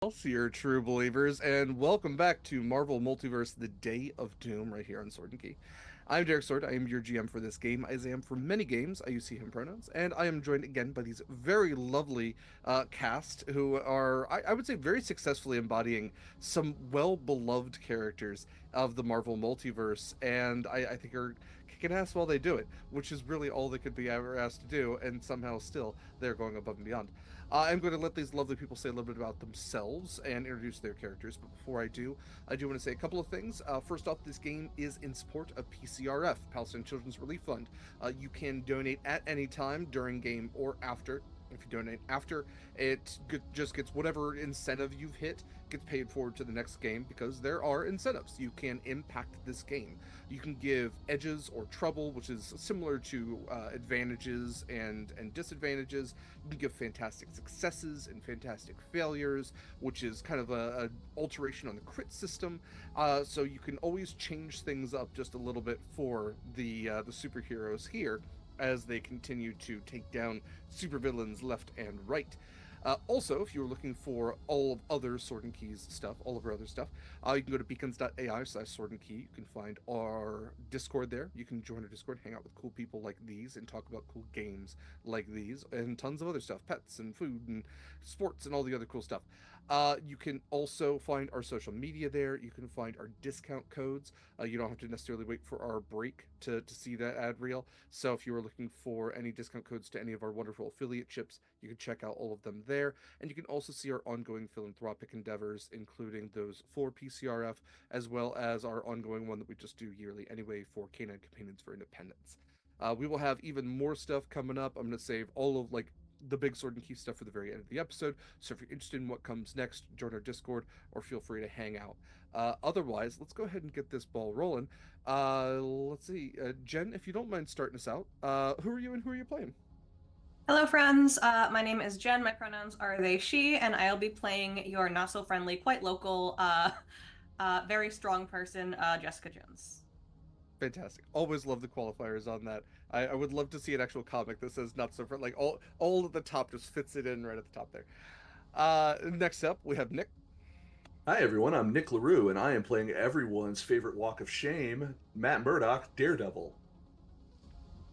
Excelsior, true believers, and welcome back to Marvel Multiverse: The Day of Doom, right here on Sword and Key. I'm Derek Sword. I am your GM for this game, as I am for many games. I use he/him pronouns, and I am joined again by these very lovely cast who are, I would say, very successfully embodying some well-beloved characters of the Marvel Multiverse, and I think are kicking ass while they do it, which is really all they could be ever asked to do, and somehow still they're going above and beyond. I'm going to let these lovely people say a little bit about themselves and introduce their characters. But before I do want to say a couple of things. First off, this game is in support of PCRF, Palestine Children's Relief Fund. You can donate at any time during game or after. If you donate after, just gets whatever incentive you've hit gets paid forward to the next game because there are incentives. You can impact this game. You can give edges or trouble, which is similar to advantages and disadvantages. You can give fantastic successes and fantastic failures, which is kind of a alteration on the crit system. So you can always change things up just a little bit for the superheroes here as they continue to take down supervillains left and right. Also, if you're looking for all of other Sword and Keys stuff, all of our other stuff, you can go to beacons.ai/Sword and Key. You can find our Discord there. You can join our Discord, hang out with cool people like these, and talk about cool games like these, and tons of other stuff, pets and food and sports and all the other cool stuff. You can also find our social media there. You can find our discount codes. You don't have to necessarily wait for our break to see that ad reel. So if you were looking for any discount codes to any of our wonderful affiliate chips, you can check out all of them there. And you can also see our ongoing philanthropic endeavors, including those for PCRF, as well as our ongoing one that we just do yearly anyway for Canine Companions for Independence. We will have even more stuff coming up. I'm going to save all of the big Sword and Key stuff for the very end of the episode. So if you're interested in what comes next, join our Discord or feel free to hang out. Otherwise, let's go ahead and get this ball rolling. Let's see, Jen, if you don't mind starting us out, who are you and who are you playing? Hello, friends. My name is Jen. My pronouns are they, she, and I'll be playing your not so friendly, quite local, very strong person, Jessica Jones. Fantastic. Always love the qualifiers on that. I would love to see an actual comic that says not so friendly. Like all at the top just fits it in right at the top there. Next up we have Nick. Hi everyone, I'm Nick LaRue, and I am playing everyone's favorite walk of shame, Matt Murdock, Daredevil.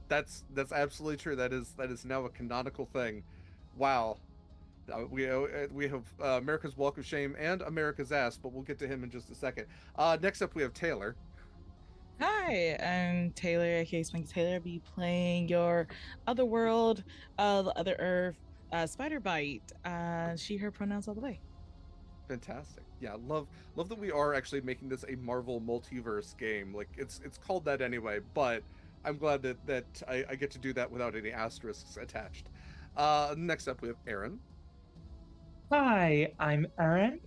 That's absolutely true. That is now a canonical thing. Wow. We have America's Walk of Shame and America's Ass, but we'll get to him in just a second. Next up we have Taylor. Hi, I'm Taylor, aka Spanky Taylor. Be playing your other world, the other Earth, Spider Bite. She, her pronouns all the way. Fantastic. Yeah, love that we are actually making this a Marvel Multiverse game. Like it's called that anyway, but I'm glad that I get to do that without any asterisks attached. Next up we have Erin. Hi, I'm Erin,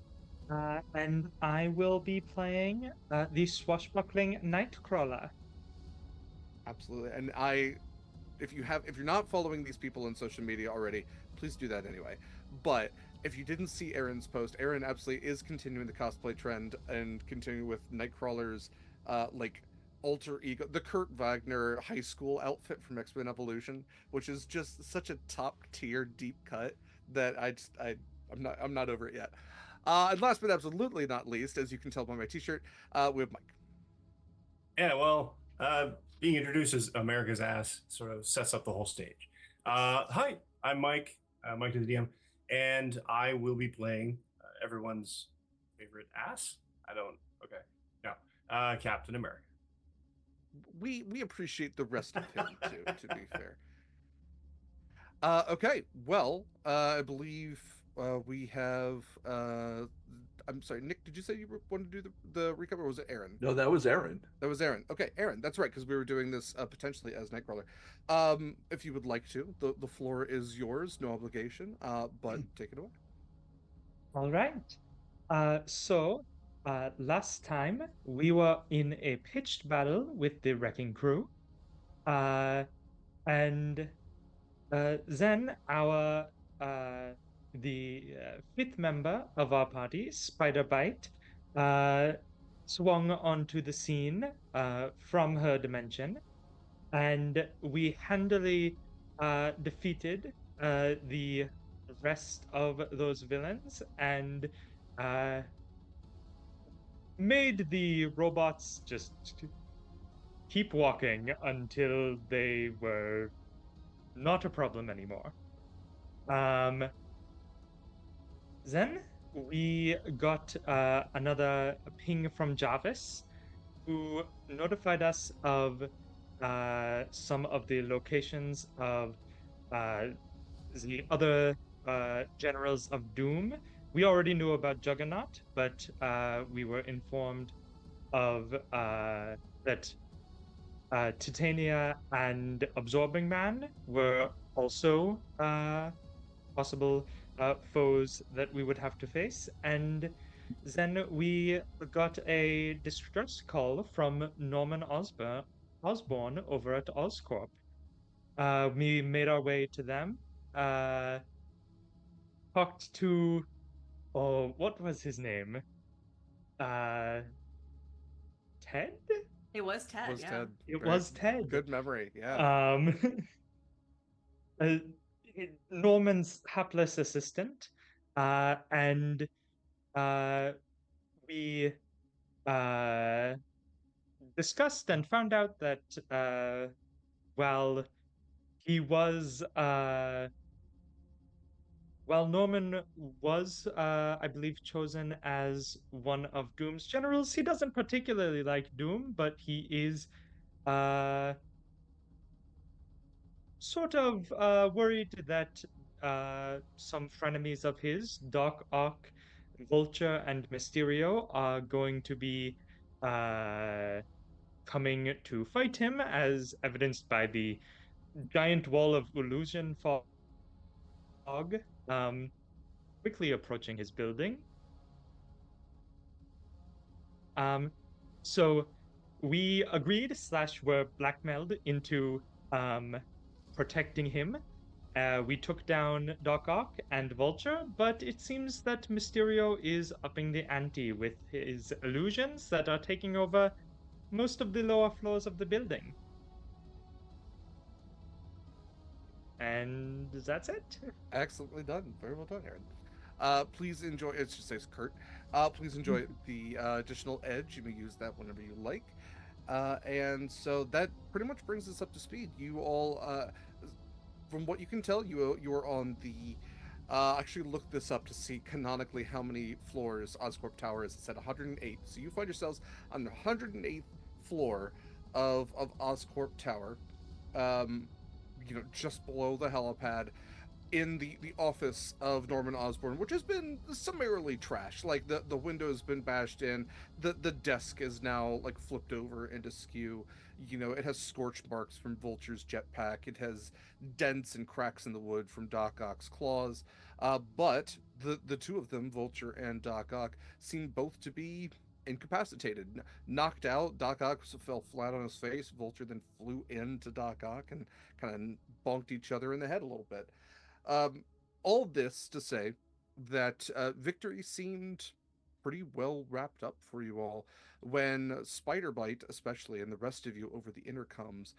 and I will be playing the swashbuckling Nightcrawler. Absolutely. And if you're not following these people on social media already, please do that anyway. But if you didn't see Erin's post, Erin absolutely is continuing the cosplay trend and continuing with Nightcrawler's like alter ego, the Kurt Wagner high school outfit from X-Men Evolution, which is just such a top tier deep cut that I'm not over it yet. And last but absolutely not least, as you can tell by my t-shirt, we have Mike. Yeah, well, being introduced as America's ass sort of sets up the whole stage. Hi, I'm Mike, Mike to the DM, and I will be playing everyone's favorite ass. I don't. Okay, no, Captain America. We appreciate the rest of him too, to be fair. Okay, well, I believe we have. I'm sorry, Nick. Did you say you wanted to do the recap, or was it Aaron? No, that was Aaron. That was Aaron. Okay, Aaron. That's right, because we were doing this potentially as Nightcrawler. If you would like to, the floor is yours. No obligation. But take it away. All right. Last time we were in a pitched battle with the Wrecking Crew, uh, and then our the fifth member of our party, Spider Bite, uh, swung onto the scene from her dimension, and we handily defeated the rest of those villains and uh, made the robots just keep walking until they were not a problem anymore. Um, then we got another ping from Jarvis, who notified us of some of the locations of uh, the other generals of Doom. We already knew about Juggernaut, but we were informed of that Titania and Absorbing Man were also possible foes that we would have to face. And then we got a distress call from Norman Osborn over at Oscorp. We made our way to them, uh, talked to, oh, what was his name? Uh, Ted? It was Ted, Was yeah. Ted It very was Ted. good memory? Yeah. Um, uh, Norman's hapless assistant, and uh, we uh, discussed and found out that while he was while Norman was I believe chosen as one of Doom's generals, he doesn't particularly like Doom, but he is uh sort of worried that some frenemies of his, Doc Ock, Vulture, and Mysterio, are going to be uh, coming to fight him, as evidenced by the giant wall of illusion fog um, quickly approaching his building. Um, so we agreed slash were blackmailed into protecting him. We took down Doc Ock and Vulture, but it seems that Mysterio is upping the ante with his illusions that are taking over most of the lower floors of the building. And that's it. Excellently done. Very well done, Aaron. Please enjoy. It just says Kurt. Please enjoy the additional edge. You may use that whenever you like. And so that pretty much brings us up to speed. You all, from what you can tell, you are on the. Actually, looked this up to see canonically how many floors Oscorp Tower is. It said 108. So you find yourselves on the 108th floor of Oscorp Tower. Um, just below the helipad, in the office of Norman Osborn, which has been summarily trashed. Like the window has been bashed in, the desk is now like flipped over into skew. It has scorch marks from Vulture's jetpack. It has dents and cracks in the wood from Doc Ock's claws. But the two of them, Vulture and Doc Ock, seem both to be incapacitated, knocked out. Doc Ock fell flat on his face. Vulture then flew into Doc Ock and kind of bonked each other in the head a little bit. Um, all this to say that victory seemed pretty well wrapped up for you all when Spider Bite, especially, and the rest of you over the intercoms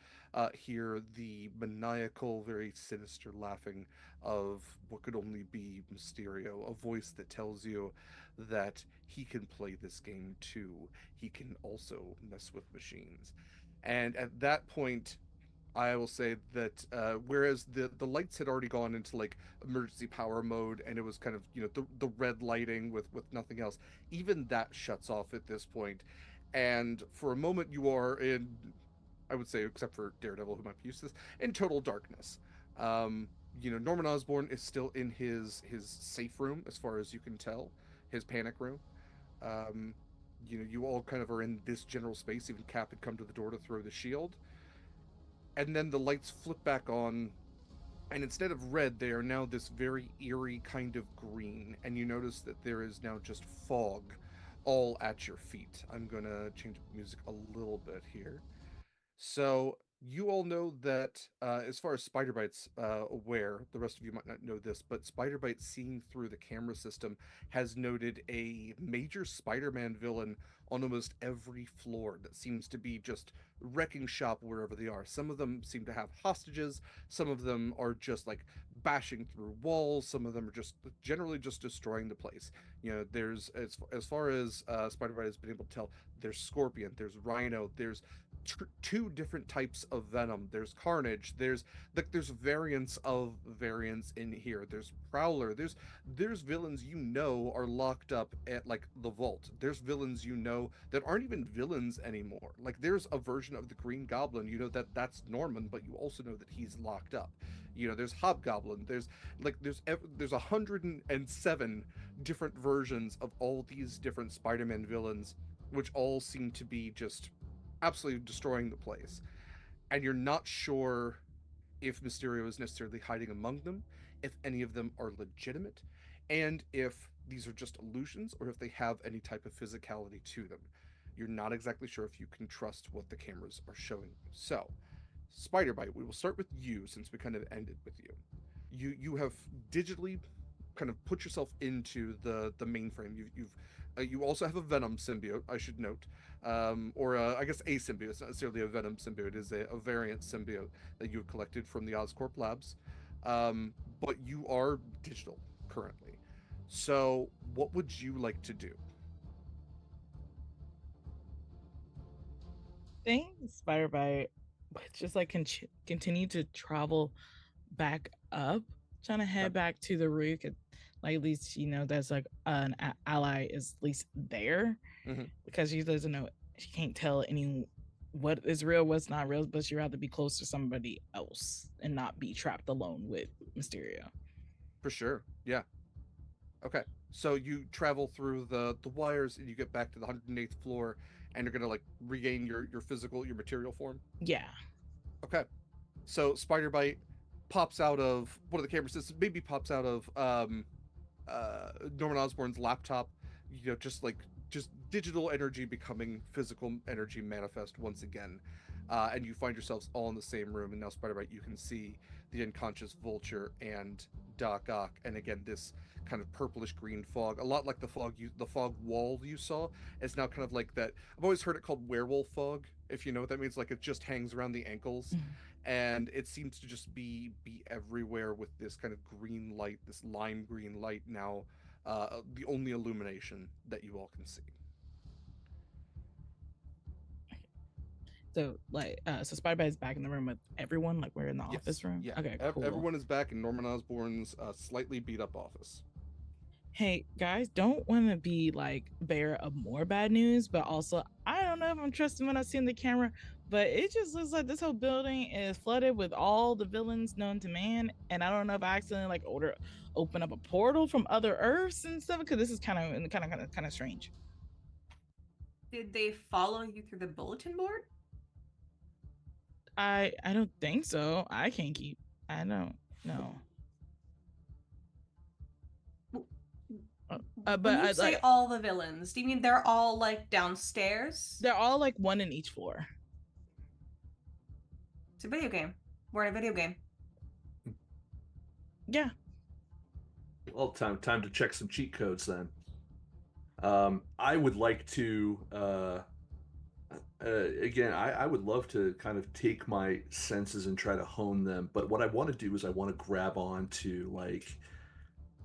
hear the maniacal, very sinister laughing of what could only be Mysterio, a voice that tells you that he can play this game too. He can also mess with machines. And at that point, I will say that whereas the lights had already gone into like emergency power mode, and it was kind of the red lighting with nothing else, even that shuts off at this point, and for a moment you are in, I would say, except for Daredevil who might be used to this, in total darkness. Um, Norman Osborn is still in his safe room as far as you can tell, his panic room. Um, you all kind of are in this general space. Even Cap had come to the door to throw the shield, and then the lights flip back on, and instead of red they are now this very eerie kind of green, and you notice that there is now just fog all at your feet. I'm gonna change the music a little bit here. So you all know that as far as Spider Bite's aware, the rest of you might not know this, but Spider Bite, seeing through the camera system, has noted a major Spider-Man villain on almost every floor that seems to be just wrecking shop wherever they are. Some of them seem to have hostages, some of them are just like bashing through walls, some of them are just generally just destroying the place. You know, there's as far as Spider Bite has been able to tell, there's Scorpion, there's Rhino, there's two different types of Venom. There's Carnage. There's like there's variants of variants in here. There's Prowler. There's villains you know are locked up at like the vault. There's villains you know that aren't even villains anymore. Like there's a version of the Green Goblin. You know that that's Norman, but you also know that he's locked up. You know, there's Hobgoblin. There's 107 different versions of all these different Spider-Man villains, which all seem to be just absolutely destroying the place. And you're not sure if Mysterio is necessarily hiding among them, if any of them are legitimate, and if these are just illusions or if they have any type of physicality to them. You're not exactly sure if you can trust what the cameras are showing you. So, Spider Bite, we will start with you since we kind of ended with you. You have digitally kind of put yourself into the mainframe. You also have a Venom symbiote, I should note, or I guess a symbiote. It's not necessarily a Venom symbiote. It is a variant symbiote that you have collected from the Oscorp labs, but you are digital currently. So, what would you like to do? Think Spider Bite just like continue to travel back up, trying to head back to the roof. Like at least you know that's like an ally is at least there, because she doesn't know, she can't tell any what is real, what's not real, but she'd rather be close to somebody else and not be trapped alone with Mysterio. For sure. Yeah. Okay. So you travel through the wires and you get back to the 108th floor, and you're gonna like regain your physical, your material form. Yeah. Okay. So Spider Bite pops out of one of the camera systems, maybe pops out of Norman Osborn's laptop, you know, just digital energy becoming physical energy manifest once again. And you find yourselves all in the same room, and now Spider Bite, you can see the unconscious Vulture and Doc Ock, and again this kind of purplish green fog, a lot like the fog wall you saw. It's now kind of like that. I've always heard it called werewolf fog, if you know what that means. Like it just hangs around the ankles, and it seems to just be everywhere with this kind of green light, this lime green light now, the only illumination that you all can see. So like so Spider Bite is back in the room with everyone, like we're in the office room. Yeah. Okay, cool. Everyone is back in Norman Osborn's slightly beat up office. Hey guys, don't want to be like bearer of more bad news, but also I don't know if I'm trusting what I see in the camera, but it just looks like this whole building is flooded with all the villains known to man, and I don't know if I accidentally like open up a portal from other Earths and stuff, because this is kind of strange. Did they follow you through the bulletin board? I don't think so. I don't know. But when you say all the villains, do you mean they're all like downstairs? They're all like one in each floor. It's a video game. We're in a video game. Yeah. Well, time to check some cheat codes then. I would like to again, I would love to kind of take my senses and try to hone them, but what I want to do is I want to grab onto like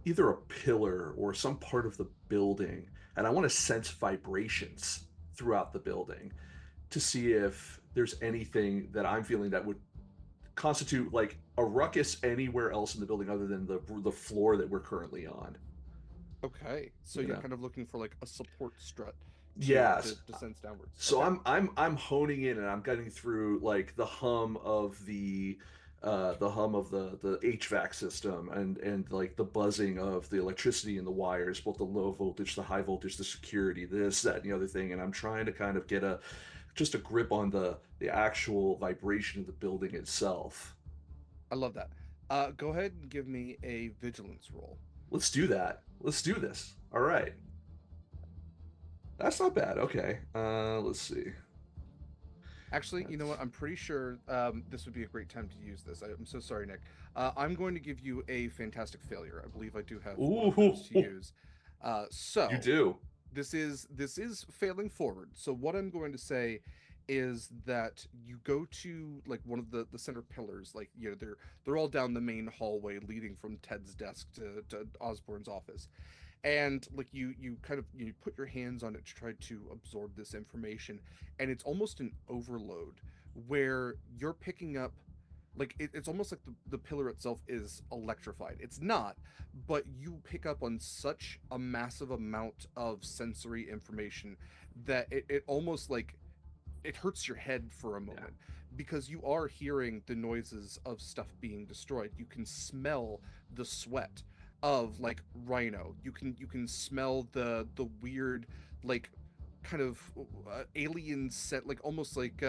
either a pillar or some part of the building, and I want to sense vibrations throughout the building to see if there's anything that I'm feeling that would constitute like a ruckus anywhere else in the building other than the floor that we're currently on. Okay, so you're kind of looking for like a support strut. Yes. To sense downwards. So okay. I'm honing in and I'm getting through like the hum of the HVAC system and like the buzzing of the electricity in the wires, both the low voltage, the high voltage, the security, this, that, and the other thing. And I'm trying to kind of get just a grip on the actual vibration of the building itself. I love that. Go ahead and give me a vigilance roll. Let's do that. Let's do this. All right. That's not bad. Okay. Let's see. Actually, you know what? I'm pretty sure this would be a great time to use this. I'm so sorry, Nick. I'm going to give you a fantastic failure. I believe I do have one of those to Ooh, use. you So do. this is failing forward. So what I'm going to say is that you go to like one of the center pillars, like they're all down the main hallway leading from Ted's desk to Osborne's office, and like you kind of you put your hands on it to try to absorb this information, and it's almost an overload where you're picking up like it's almost like the pillar itself is electrified. It's not, but you pick up on such a massive amount of sensory information that it almost like it hurts your head for a Yeah. moment because you are hearing the noises of stuff being destroyed. You can smell the sweat of like Rhino. You can smell the weird like kind of alien scent, like almost like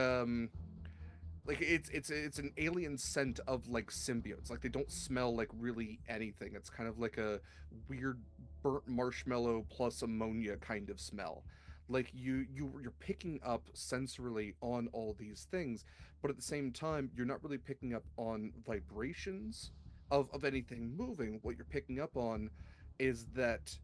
it's an alien scent of like symbiotes. Like they don't smell like really anything. It's kind of like a weird burnt marshmallow plus ammonia kind of smell. Like you're picking up sensorily on all these things, but at the same time you're not really picking up on vibrations of anything moving. What you're picking up on is that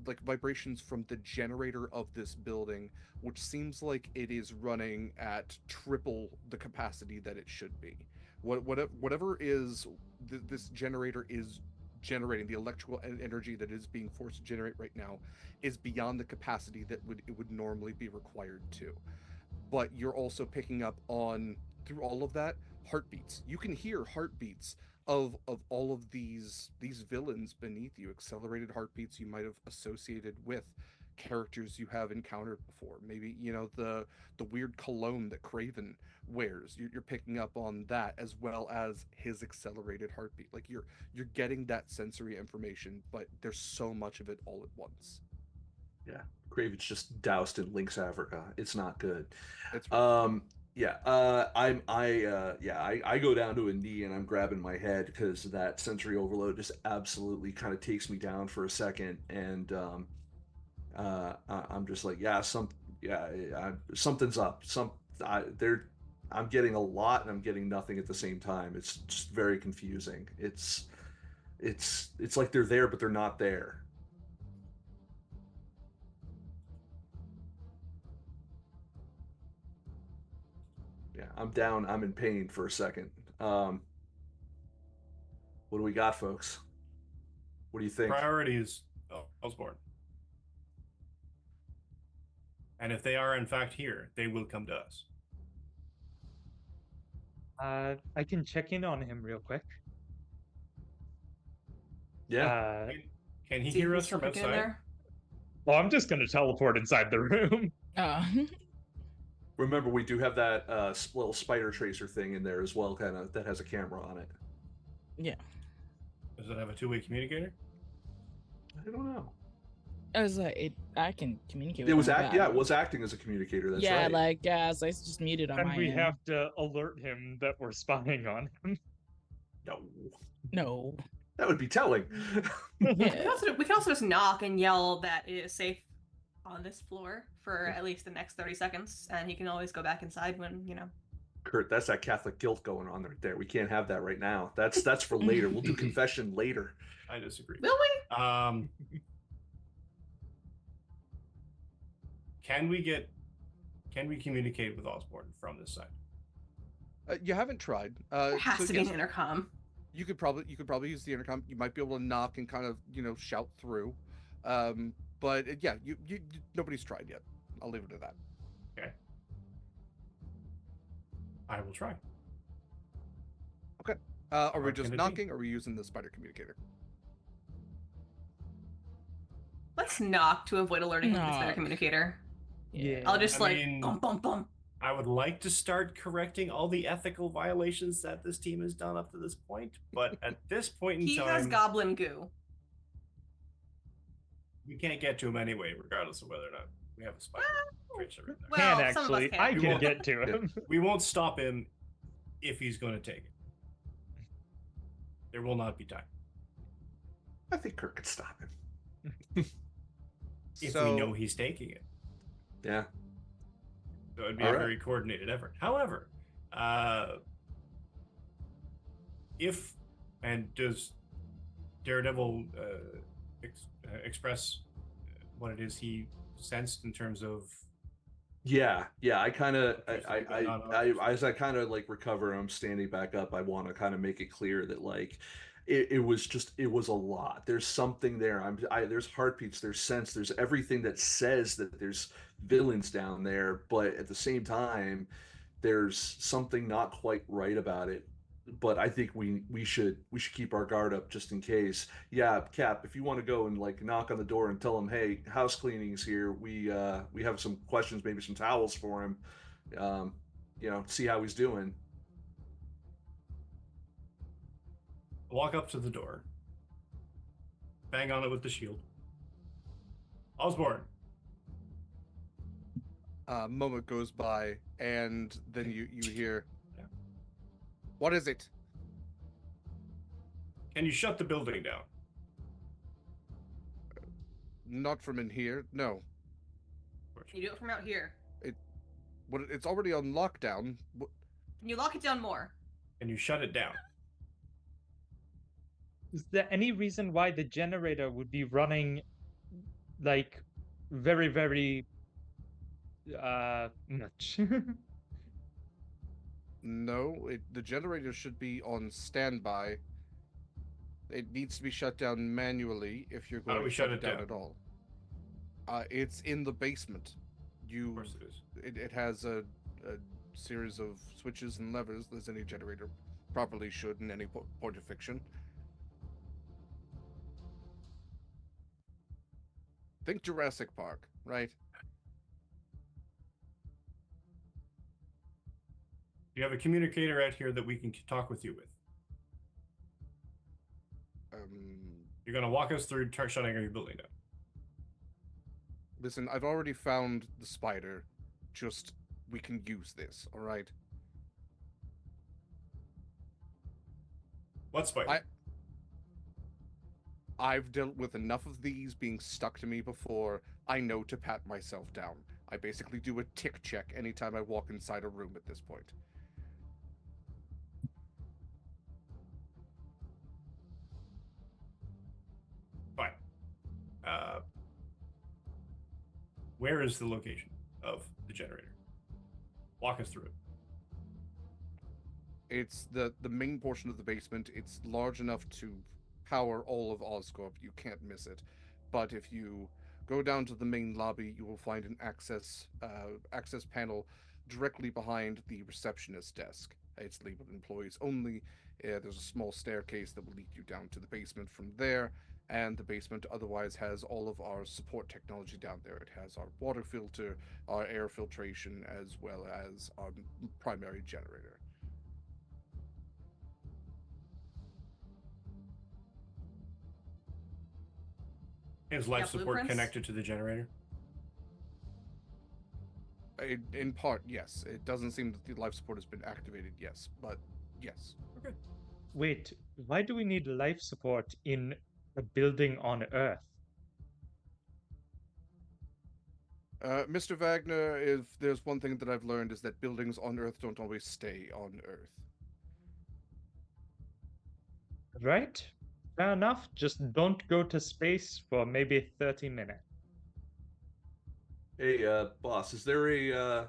like vibrations from the generator of this building, which seems like it is running at triple the capacity that it should be. Whatever is this generator is generating, the electrical energy that is being forced to generate right now is beyond the capacity that would normally be required to. But you're also picking up on through all of that heartbeats. You can hear heartbeats of all of these villains beneath you, accelerated heartbeats you might have associated with characters you have encountered before. Maybe the weird cologne that Craven wears. You're picking up on that as well as his accelerated heartbeat. Like you're getting that sensory information, but there's so much of it all at once. Yeah. Craven's just doused in Lynx Africa. It's not good. It's rough. Um, yeah, I go down to a knee and I'm grabbing my head because that sensory overload just absolutely kind of takes me down for a second, and I'm just like, something's up. I'm getting a lot and I'm getting nothing at the same time. It's just very confusing. It's like they're there but they're not there. Yeah, I'm down. I'm in pain for a second. Um, what do we got, folks? What do you think? Priority is Osborne. And if they are in fact here, they will come to us. I can check in on him real quick. Yeah. Can he See if hear he's us still from cooking in outside? there. Well, I'm just gonna teleport inside the room. Uh, Remember, we do have that little spider tracer thing in there as well, kind of that has a camera on it. yeah. Does it have a two-way communicator? I don't know. I was like, I can communicate It with was him, but it was acting as a communicator. That's yeah, right. like so it's just muted on And my we end. have to alert him that we're spying on him. No, No. that would be telling. Yeah. We can also just knock and yell that it is safe on this floor for at least the next 30 seconds, and he can always go back inside when, Kurt, that's that Catholic guilt going on right there. We can't have that right now. That's for later. We'll do confession later. I disagree. Will we? Can we communicate with Osborne from this side? You haven't tried. There has so to be yes, an intercom. you could probably use the intercom. You might be able to knock and kind of shout through. But yeah, you nobody's tried yet. I'll leave it at that. Okay. I will try. Okay. Are we What just can it be? knocking, or are we using the spider communicator? Let's knock to avoid alerting him to the spider Knock. communicator. Yeah. I'll just I mean- bum bum bum. I would like to start correcting all the ethical violations that this team has done up to this point, but at this point in He time, has goblin goo. we can't get to him anyway, regardless of whether or not we have a spider tracer in there. Well, Can some of us actually. can. I We can won't- get to him. We won't stop him if he's going to take it. There will not be time. I think Kurt could stop him. If So we know he's taking it. Yeah. So it'd be All a right. very coordinated effort. However, if and does Daredevil express what it is he sensed in terms of Yeah, I kind of, what seems to be going on off as I kind of like recover, I'm standing back up. I want to kind of make it clear that like, it was just, it was a lot. There's something there. There's heartbeats, there's sense, there's everything that says that there's villains down there, but at the same time, there's something not quite right about it. But I think we should keep our guard up just in case. Yeah, Cap, if you want to go and like knock on the door and tell him, hey, house cleaning's here. We have some questions, maybe some towels for him. Um, see how he's doing. walk up to the door, bang on it with the shield. Osborne, A moment goes by, and then you hear, Yeah. "What is it?" can you shut the building down? Not from in here. No. Can you do it from out here? It's already on lockdown. Can you lock it down more? Can you shut it down? Is there any reason why the generator would be running like very, very much? No, the generator should be on standby. It needs to be shut down manually if you're How do going we to shut shut it it down down? at all. It's in the basement. Of course it is. It has a series of switches and levers, as any generator properly should in any point of fiction. Think Jurassic Park, right? Do you have a communicator out here that we can talk with you with? You're going to walk us through shutting your building down. Listen, I've already found the spider. Just, we can use this, all right? What spider? I've dealt with enough of these being stuck to me before. I know to pat myself down. I basically do a tick check anytime I walk inside a room at this point. Fine. Where is the location of the generator? Walk us through it. It's the main portion of the basement. It's large enough to power all of Oscorp. You can't miss it. But if you go down to the main lobby, you will find an access panel directly behind the receptionist desk. It's labeled employees only. There's a small staircase that will lead you down to the basement from there, and the basement otherwise has all of our support technology down there. It has our water filter, our air filtration, as well as our primary generator. Is life Yeah, support blueprints? connected to the generator? In part, yes. It doesn't seem that the life support has been activated, yes, but yes. Okay. Wait, why do we need life support in a building on Earth? Mr. Wagner, if there's one thing that I've learned is that buildings on Earth don't always stay on Earth. Right? Fair enough. Just don't go to space for maybe 30 minutes. Hey, boss, is there a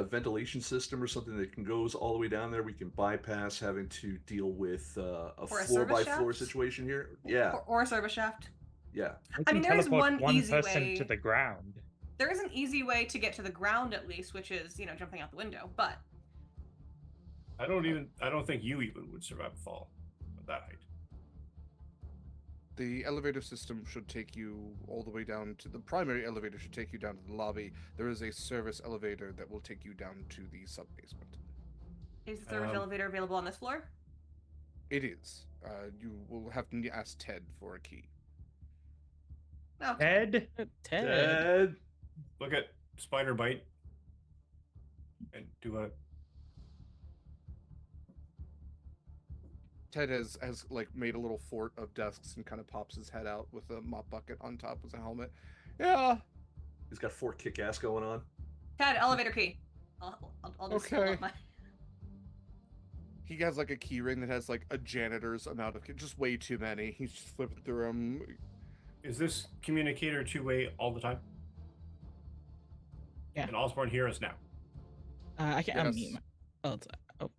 ventilation system or something that can goes all the way down there? We can bypass having to deal with a Or a floor-by-floor service shaft? situation here. Yeah, Or a service shaft? yeah. I mean, there is teleport one easy person way. to the ground. There is an easy way to get to the ground at least, which is, jumping out the window. But I don't think you even would survive a fall at that height. The elevator system should take you all the way down to the primary elevator should take you down to the lobby. There is a service elevator that will take you down to the sub-basement. is the service elevator available on this floor? It is. You will have to ask Ted for a key. Okay. Ted? Ted. Ted. Look at Spider Bite and do a. Ted has like made a little fort of desks and kind of pops his head out with a mop bucket on top as a helmet. Yeah. He's got 4 kick-ass going on. Ted, elevator key. I'll just hold Okay. up my. He has like a key ring that has like a janitor's amount of just way too many. He's just flipping through them. Is this communicator two-way all the time? Yeah. Can Osborne hear us now? I can Yes. unmute my. Oh.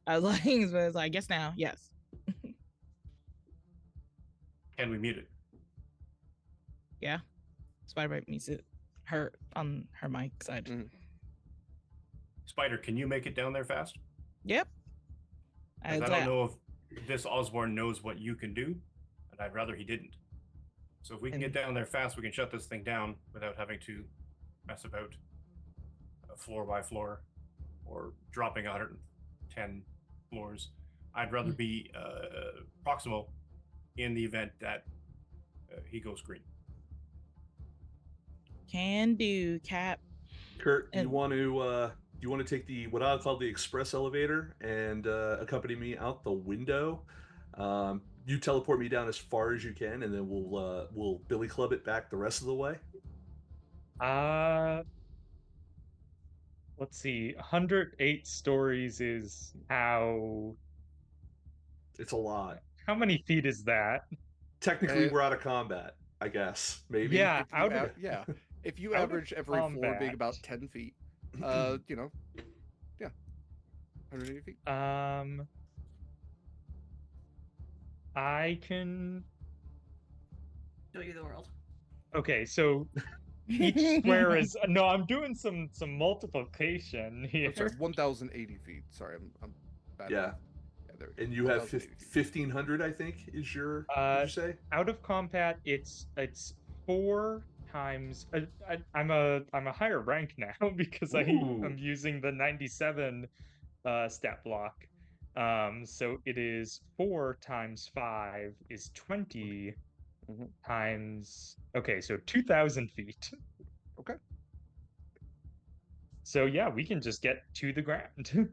I was like, but I guess now, yes. Can we mute it? Yeah. Spider-Bite meets it. Her on her mic side. Mhm. Spider, can you make it down there fast? Yep. 'Cause I don't know if this Osborne knows what you can do, and I'd rather he didn't. So if we can get down there fast, we can shut this thing down without having to mess about floor by floor or dropping 110 floors. I'd rather be proximal in the event that he goes green. Can do, Cap. Kurt, And- you want to take the what I'll call the express elevator and accompany me out the window? You teleport me down as far as you can, and then we'll billy club it back the rest of the way. Let's see. 108 stories is how It's a lot. many feet is that? Technically, we're out of combat, I guess. Maybe. Yeah, If you out of average every floor being combat. about 10 feet, you know, yeah, 180 feet. I can. Show you the world. Okay, so each square is no. I'm doing some multiplication here. I'm sorry, 1,080 feet. Sorry, I'm bad. Yeah. There And you have 1,080 feet. 1,500, I think, is your. Did you say? Out of combat, it's 4 times. I'm a higher rank now because I'm using the 97 stat block. So it is 4 times 5 is 20 times. Okay, so 2,000 feet. Okay. So yeah, we can just get to the ground.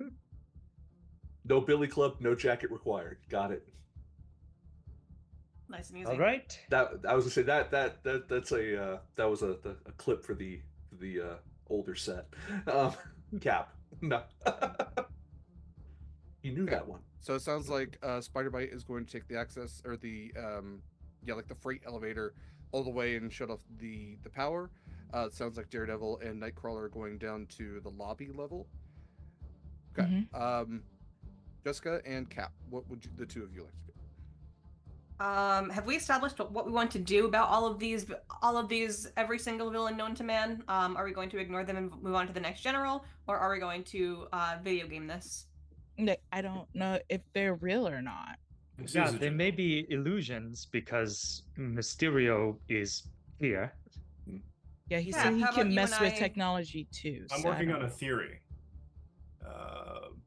No billy club, no jacket required. Got it. Nice and easy. All right. That I was gonna say that's a that was a clip for the older set. Cap. No. You knew that one. So it sounds like Spider-Bite is going to take the access or the like the freight elevator all the way and shut off the power. It sounds like Daredevil and Nightcrawler are going down to the lobby level. Okay. Jessica and Cap, what would the two of you like to do? Have we established what we want to do about all of these, every single villain known to man? Are we going to ignore them and move on to the next general, or are we going to video game this? I don't know if they're real or not. Yeah, they may be illusions because Mysterio is here. Yeah, he said he how about can you mess and with I- technology too. I'm so I working don't- on a theory.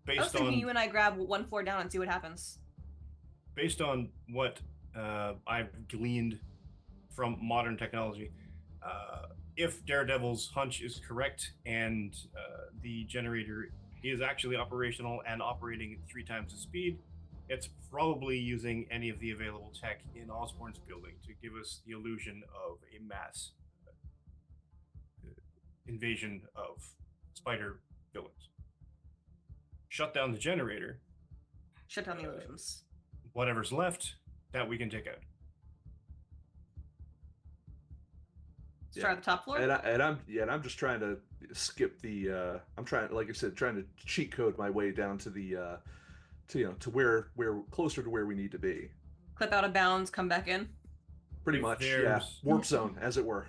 I was thinking you and I grab one floor down and see what happens. Based on what I've gleaned from modern technology, if Daredevil's hunch is correct and the generator is actually operational and operating at 3 times the speed, it's probably using any of the available tech in Osborn's building to give us the illusion of a mass invasion of spider villains. Shut down the generator. Shut down the illusions. Whatever's left, that we can take out. Start at the top floor. And I'm just trying to skip the. I'm trying, like I said, trying to cheat code my way down to the, to where closer to where we need to be. Clip out of bounds, come back in. Pretty If much, yeah. there's- Warp zone, as it were.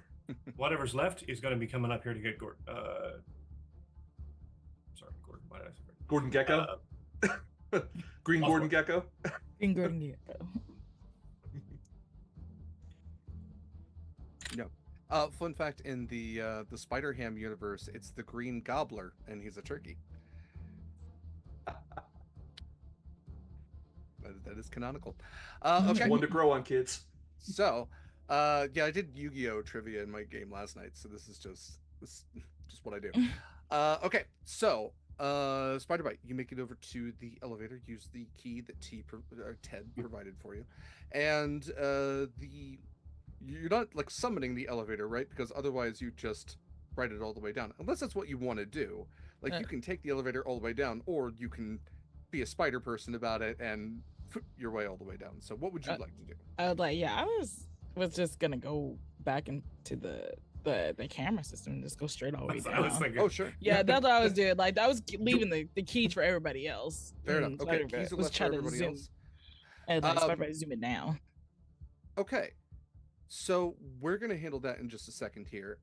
Whatever's left is going to be coming up here to get Gordon. Sorry, Gordon. Why did I say Gordon Gecko. Green Osborne. Gordon Gecko. Green Gordon Gecko. No. Fun fact: in the Spider-Ham universe, it's the Green Gobbler, and he's a turkey. That is canonical. Okay. One to grow on, kids. So, I did Yu-Gi-Oh trivia in my game last night, so this is just what I do. Okay, so Spider-Bite, you make it over to the elevator. Use the key that Ted provided for you, and you're not like summoning the elevator, right? Because otherwise you just ride it all the way down, unless that's what you want to do. Like Uh, you can take the elevator all the way down, or you can be a spider person about it and your way all the way down. So what would you uh, like to do? I was like, yeah, I was just gonna go back into the camera system and just go straight all the way I was down. thinking. Oh, sure. Yeah, that's what I was doing. Like I was leaving the keys for everybody else. Fair enough. And Okay, Spider keys are was left for trying to everybody zoom else. and like Um, Spider zooming down. okay, so we're gonna handle that in just a second here.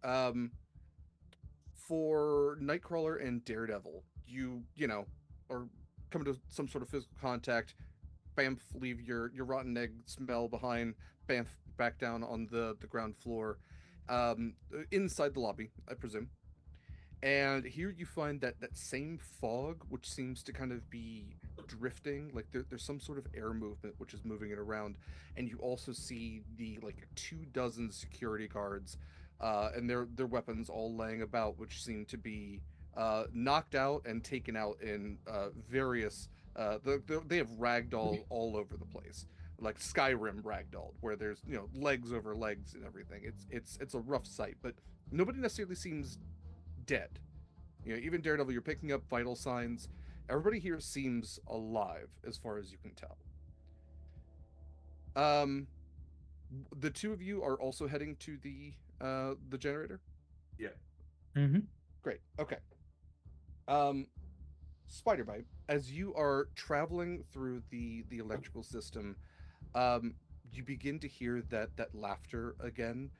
For Nightcrawler and Daredevil, you know, are coming to some sort of physical contact. Bamf, leave your rotten egg smell behind. Bamf, back down on the ground floor, inside the lobby, I presume. And here you find that same fog, which seems to kind of be drifting, like there's some sort of air movement which is moving it around. And you also see the like 2 dozen security guards, and their weapons all laying about, which seem to be knocked out and taken out in various. They have ragdoll all over the place, like Skyrim ragdoll, where there's legs over legs and everything. It's a rough sight, but nobody necessarily seems dead. Even Daredevil, you're picking up vital signs. Everybody here seems alive, as far as you can tell. Um, the two of you are also heading to the generator. Yeah. Mm-hmm. Great. Okay. Spider Bite, as you are traveling through the electrical system, um, you begin to hear that laughter again,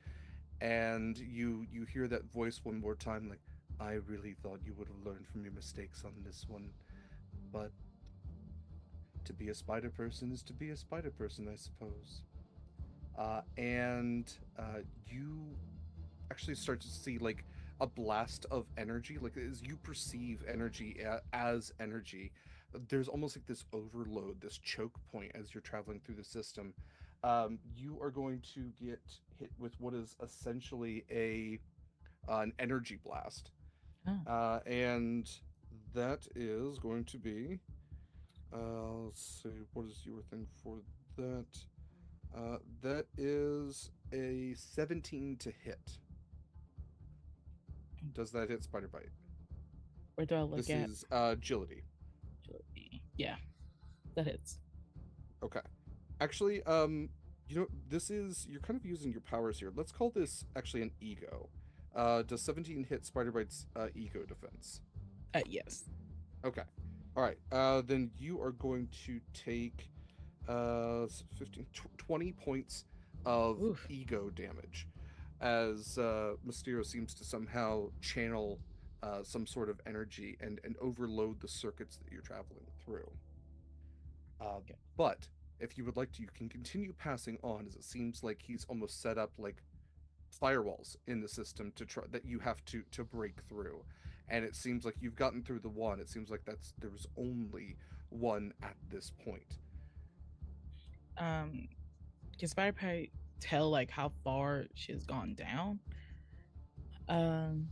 and you hear that voice one more time, like, I really thought you would have learned from your mistakes on this one, but to be a spider person is to be a spider person, I suppose. And you actually start to see like a blast of energy, like as you perceive energy as energy. There's almost like this overload, this choke point as you're traveling through the system. You are going to get hit with what is essentially a an energy blast, Oh. and that is going to be. Let's see, what is your thing for that? That is a 17 to hit. Does that hit Spider Bite? Where do I look This at? is agility. Yeah, that hits. Okay. Actually, this is you're kind of using your powers here. Let's call this actually an ego. Does 17 hit Spider Bite's ego defense? Yes. Okay. All right. Then you are going to take 15, 20 points of Oof. ego damage as Mysterio seems to somehow channel some sort of energy and overload the circuits that you're traveling through. Okay. But if you would like to, you can continue passing on, as it seems like he's almost set up like firewalls in the system to try that you have to break through. And it seems like you've gotten through the one. It seems like there's only one at this point. Can Spider tell like how far she's gone down? Um.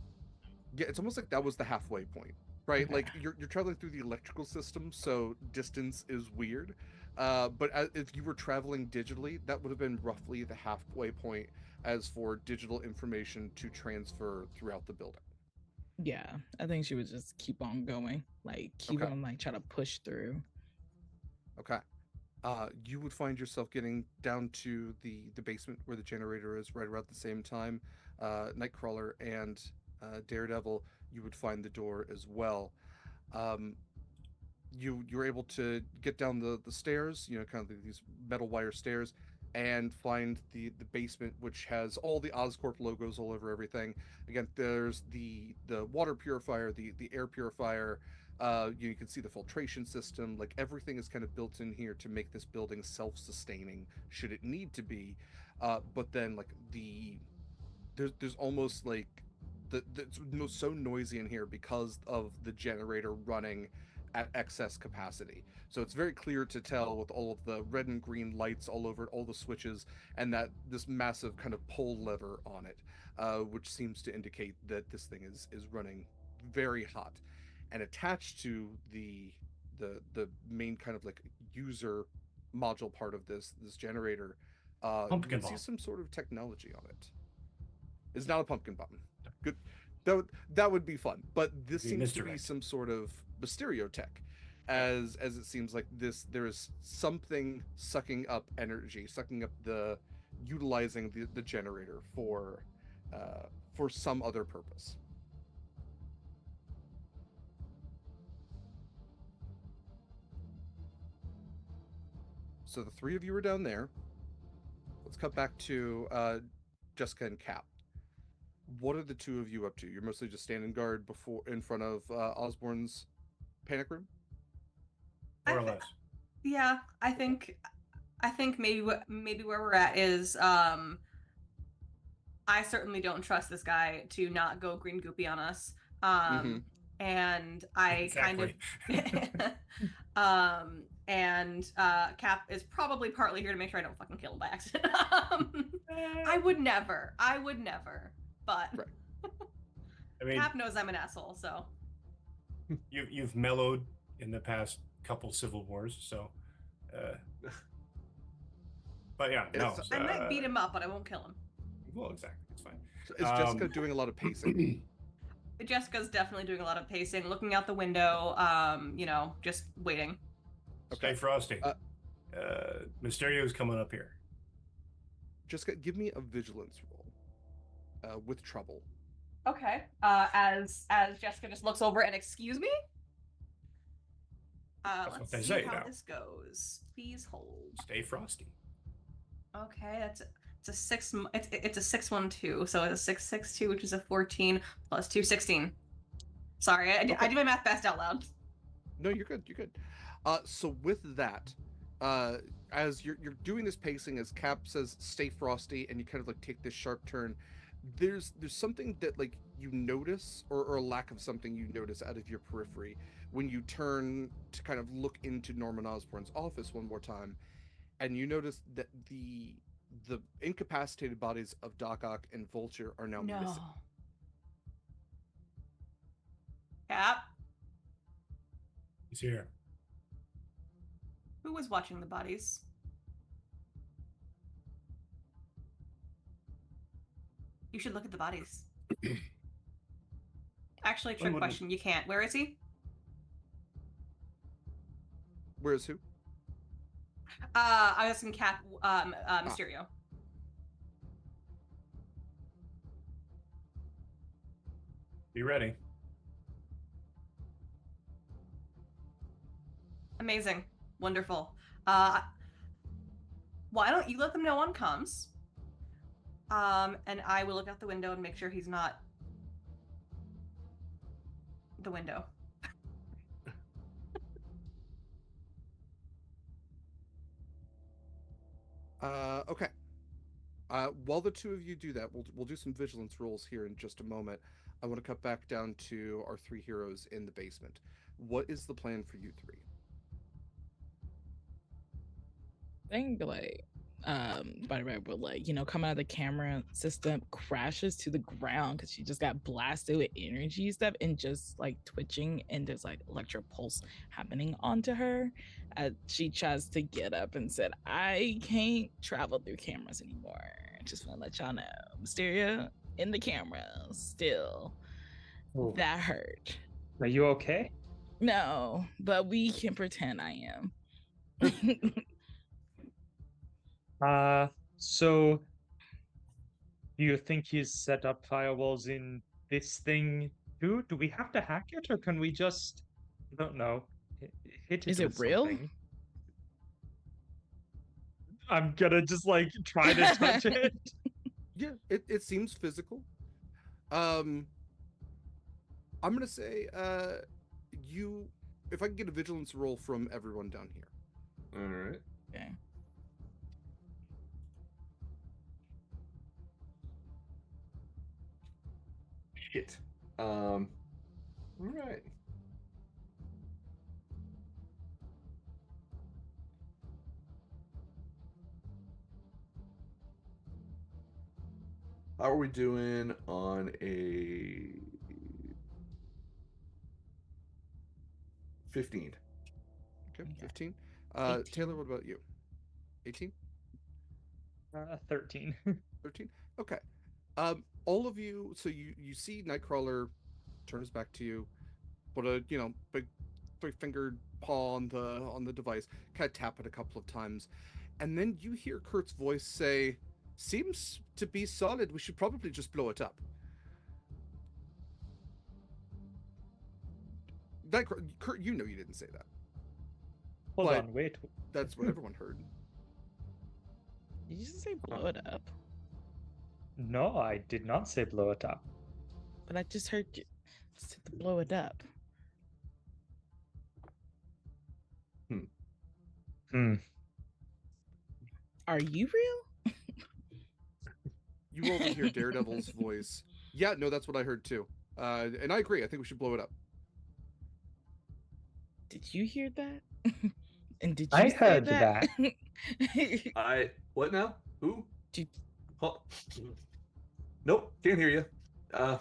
Yeah, it's almost like that was the halfway point, right? Okay. Like you're traveling through the electrical system, so distance is weird. But if you were traveling digitally, that would have been roughly the halfway point as for digital information to transfer throughout the building. Yeah, I think she would just keep on going, like keep Okay. on like trying to push through. Okay. You would find yourself getting down to the basement where the generator is right around the same time. Nightcrawler and Daredevil, you would find the door as well. Um, you're able to get down the stairs, kind of these metal wire stairs, and find the basement, which has all the Oscorp logos all over everything. Again, there's the water purifier, the air purifier. You can see the filtration system. Like everything is kind of built in here to make this building self-sustaining, should it need to be. But then like there's almost like it's so noisy in here because of the generator running at excess capacity. So it's very clear to tell with all of the red and green lights all over all the switches, and that this massive kind of pull lever on it, which seems to indicate that this thing is running very hot. And attached to the main kind of like user module part of this generator, you Pumpkin can see bomb. some sort of technology on it. It's not a pumpkin bomb. Good. that would be fun. But this Be seems to be misdirect. some sort of Mysterio tech, Yeah. as it seems like there is something sucking up energy, sucking up utilizing the generator for some other purpose. So the three of you are down there. Let's cut back to Jessica and Cap. What are the two of you up to? You're mostly just standing guard in front of Osborne's panic room. More I or thi- less. yeah, I think maybe where we're at is I certainly don't trust this guy to not go green goopy on us. Mm-hmm. And I Exactly. and Cap is probably partly here to make sure I don't fucking kill him by accident. I would never. But Right. I mean, Cap knows I'm an asshole, so you've mellowed in the past couple civil wars, so. But yeah, no. Yes. I might beat him up, but I won't kill him. Well, exactly. It's fine. So is Jessica doing a lot of pacing? Jessica's definitely doing a lot of pacing, looking out the window, just waiting. Stay Okay. frosty. Mysterio's coming up here. Jessica, give me a vigilance roll with trouble. Okay. As Jessica just looks over and excuse me. That's what Let's they see say how now. this goes. Please hold. Stay frosty. Okay, it's a 612, so it's a 662, which is a 14 plus 2, 16. Sorry, I Okay. do my math best out loud. No, you're good. You're good. So with that, as you're doing this pacing, as Cap says, "Stay frosty," and you kind of like take this sharp turn. There's something that like you notice, or a lack of something you notice out of your periphery when you turn to kind of look into Norman Osborn's office one more time, and you notice that the incapacitated bodies of Doc Ock and Vulture are now missing. Cap, He's here. who was watching the bodies? You should look at the bodies. Actually, trick wouldn't- question. You can't. Where is he? Whereas who? I was asking Cap, Mysterio. Be ready. Amazing. Wonderful. Why don't you let them know one comes? And I will look out the window and make sure he's not the window. Okay. While the two of you do that, we'll do some vigilance rolls here in just a moment. I want to cut back down to our three heroes in the basement. What is the plan for you three? I think like Spider-Man will like, come out of the camera system, crashes to the ground because she just got blasted with energy stuff and just like twitching, and there's like electric pulse happening onto her. She tries to get up and said, I can't travel through cameras anymore. Just want to let y'all know. Mysterio in the camera still. Oh, That hurt. are you okay? No, but we can pretend I am. So do you think he's set up firewalls in this thing too? Do we have to hack it, or can we just, I don't know, hit it Is it with real? something? I'm gonna just like try to touch it. Yeah, it seems physical. I'm gonna say you if I can get a vigilance roll from everyone down here. All right. Okay. Shit. All right. How are we doing on a 15? Okay, 15. 18. Taylor, what about you? 18? 13. 13? Okay. All of you, so you see Nightcrawler turn his back to you, put a big three-fingered paw on the device, kind of tap it a couple of times, and then you hear Kurt's voice say, "Seems to be solid. We should probably just blow it up." Kurt, you know you didn't say that, Hold but on, wait. that's what everyone heard. Did you just say blow it up? No, I did not say blow it up. But I just heard you say to blow it up. Hmm. Are you real? You overhear Daredevil's voice. Yeah, no, that's what I heard too. And I agree. I think we should blow it up. Did you hear that? And did you I say heard that? What now? Who? Did- Huh. Nope, can't hear you. Uh,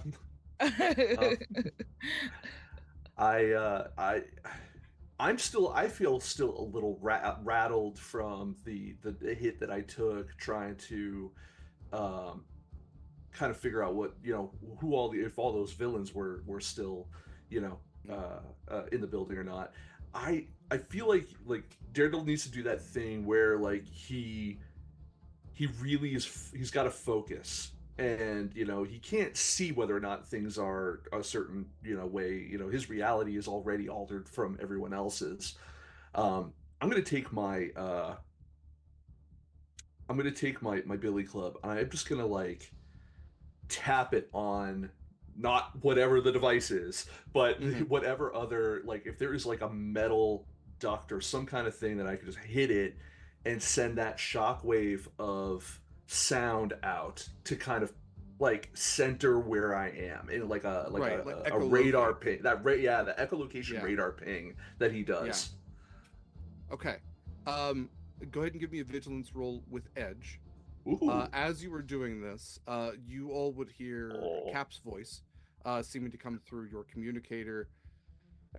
I I feel still a little rattled from the hit that I took trying to um, kind of figure out what who all the if all those villains were still you know in the building or not. I feel like Daredevil needs to do that thing where like he really he's got to focus, and he can't see whether or not things are a certain way. His reality is already altered from everyone else's. um i'm gonna take my uh I'm gonna take my billy club, and I'm just gonna like tap it on not whatever the device is, but Mhm. whatever other, like if there is like a metal duct or some kind of thing that I could just hit it and send that shockwave of sound out to kind of like center where I am in like a Right, like a radar echolocate. ping, yeah, the echolocation Yeah, radar ping that he yeah. does. Okay. Um, Go ahead and give me a vigilance roll with edge. Ooh. As you were doing this, you all would hear Oh. Cap's voice, seeming to come through your communicator.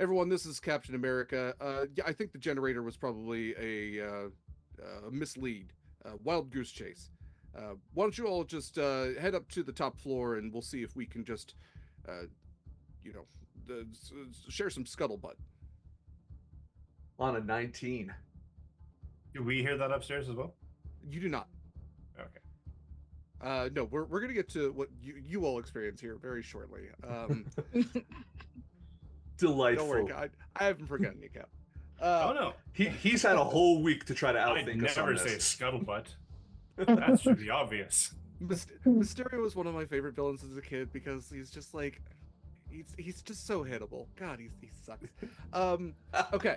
Everyone, this is Captain America. Yeah, I think the generator was probably a mislead, wild goose chase. Why don't you all just head up to the top floor, and we'll see if we can just, uh, you know, share some scuttlebutt. On a 19. Do we hear that upstairs as well? You do not. Okay. No, we're gonna get to what you all experience here very shortly. Delightful. Don't worry, God. I haven't forgotten you, Cap. Oh no, He's had a whole week to try to I'd outthink us on never say this. scuttlebutt. That should be obvious. Mysterio was one of my favorite villains as a kid because he's just like, he's just so hittable. God, he sucks. Okay.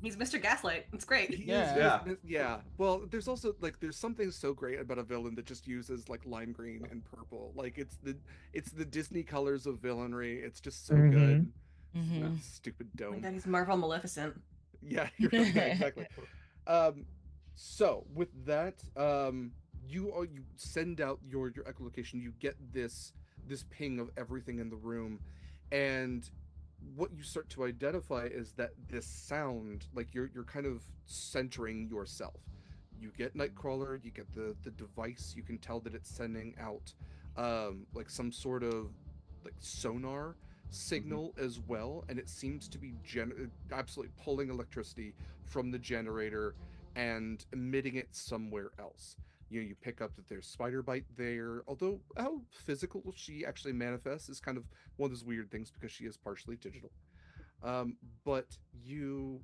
He's Mr. Gaslight. It's great. Yeah. Well, there's also like there's something so great about a villain that just uses like lime green and purple. Like it's the Disney colors of villainry. It's just so good. Mhm. Stupid Oh my dome. god, he's Marvel Maleficent. Yeah, yeah, exactly. Um, so with that, you send out your echolocation. You get this ping of everything in the room, and what you start to identify is that this sound, like you're kind of centering yourself. You get Nightcrawler, you get the device. You can tell that it's sending out, like some sort of like sonar signal as well, and it seems to be absolutely pulling electricity from the generator and emitting it somewhere else. You pick up that there's spider bite there, although how physical she actually manifests is kind of one of those weird things because she is partially digital. But you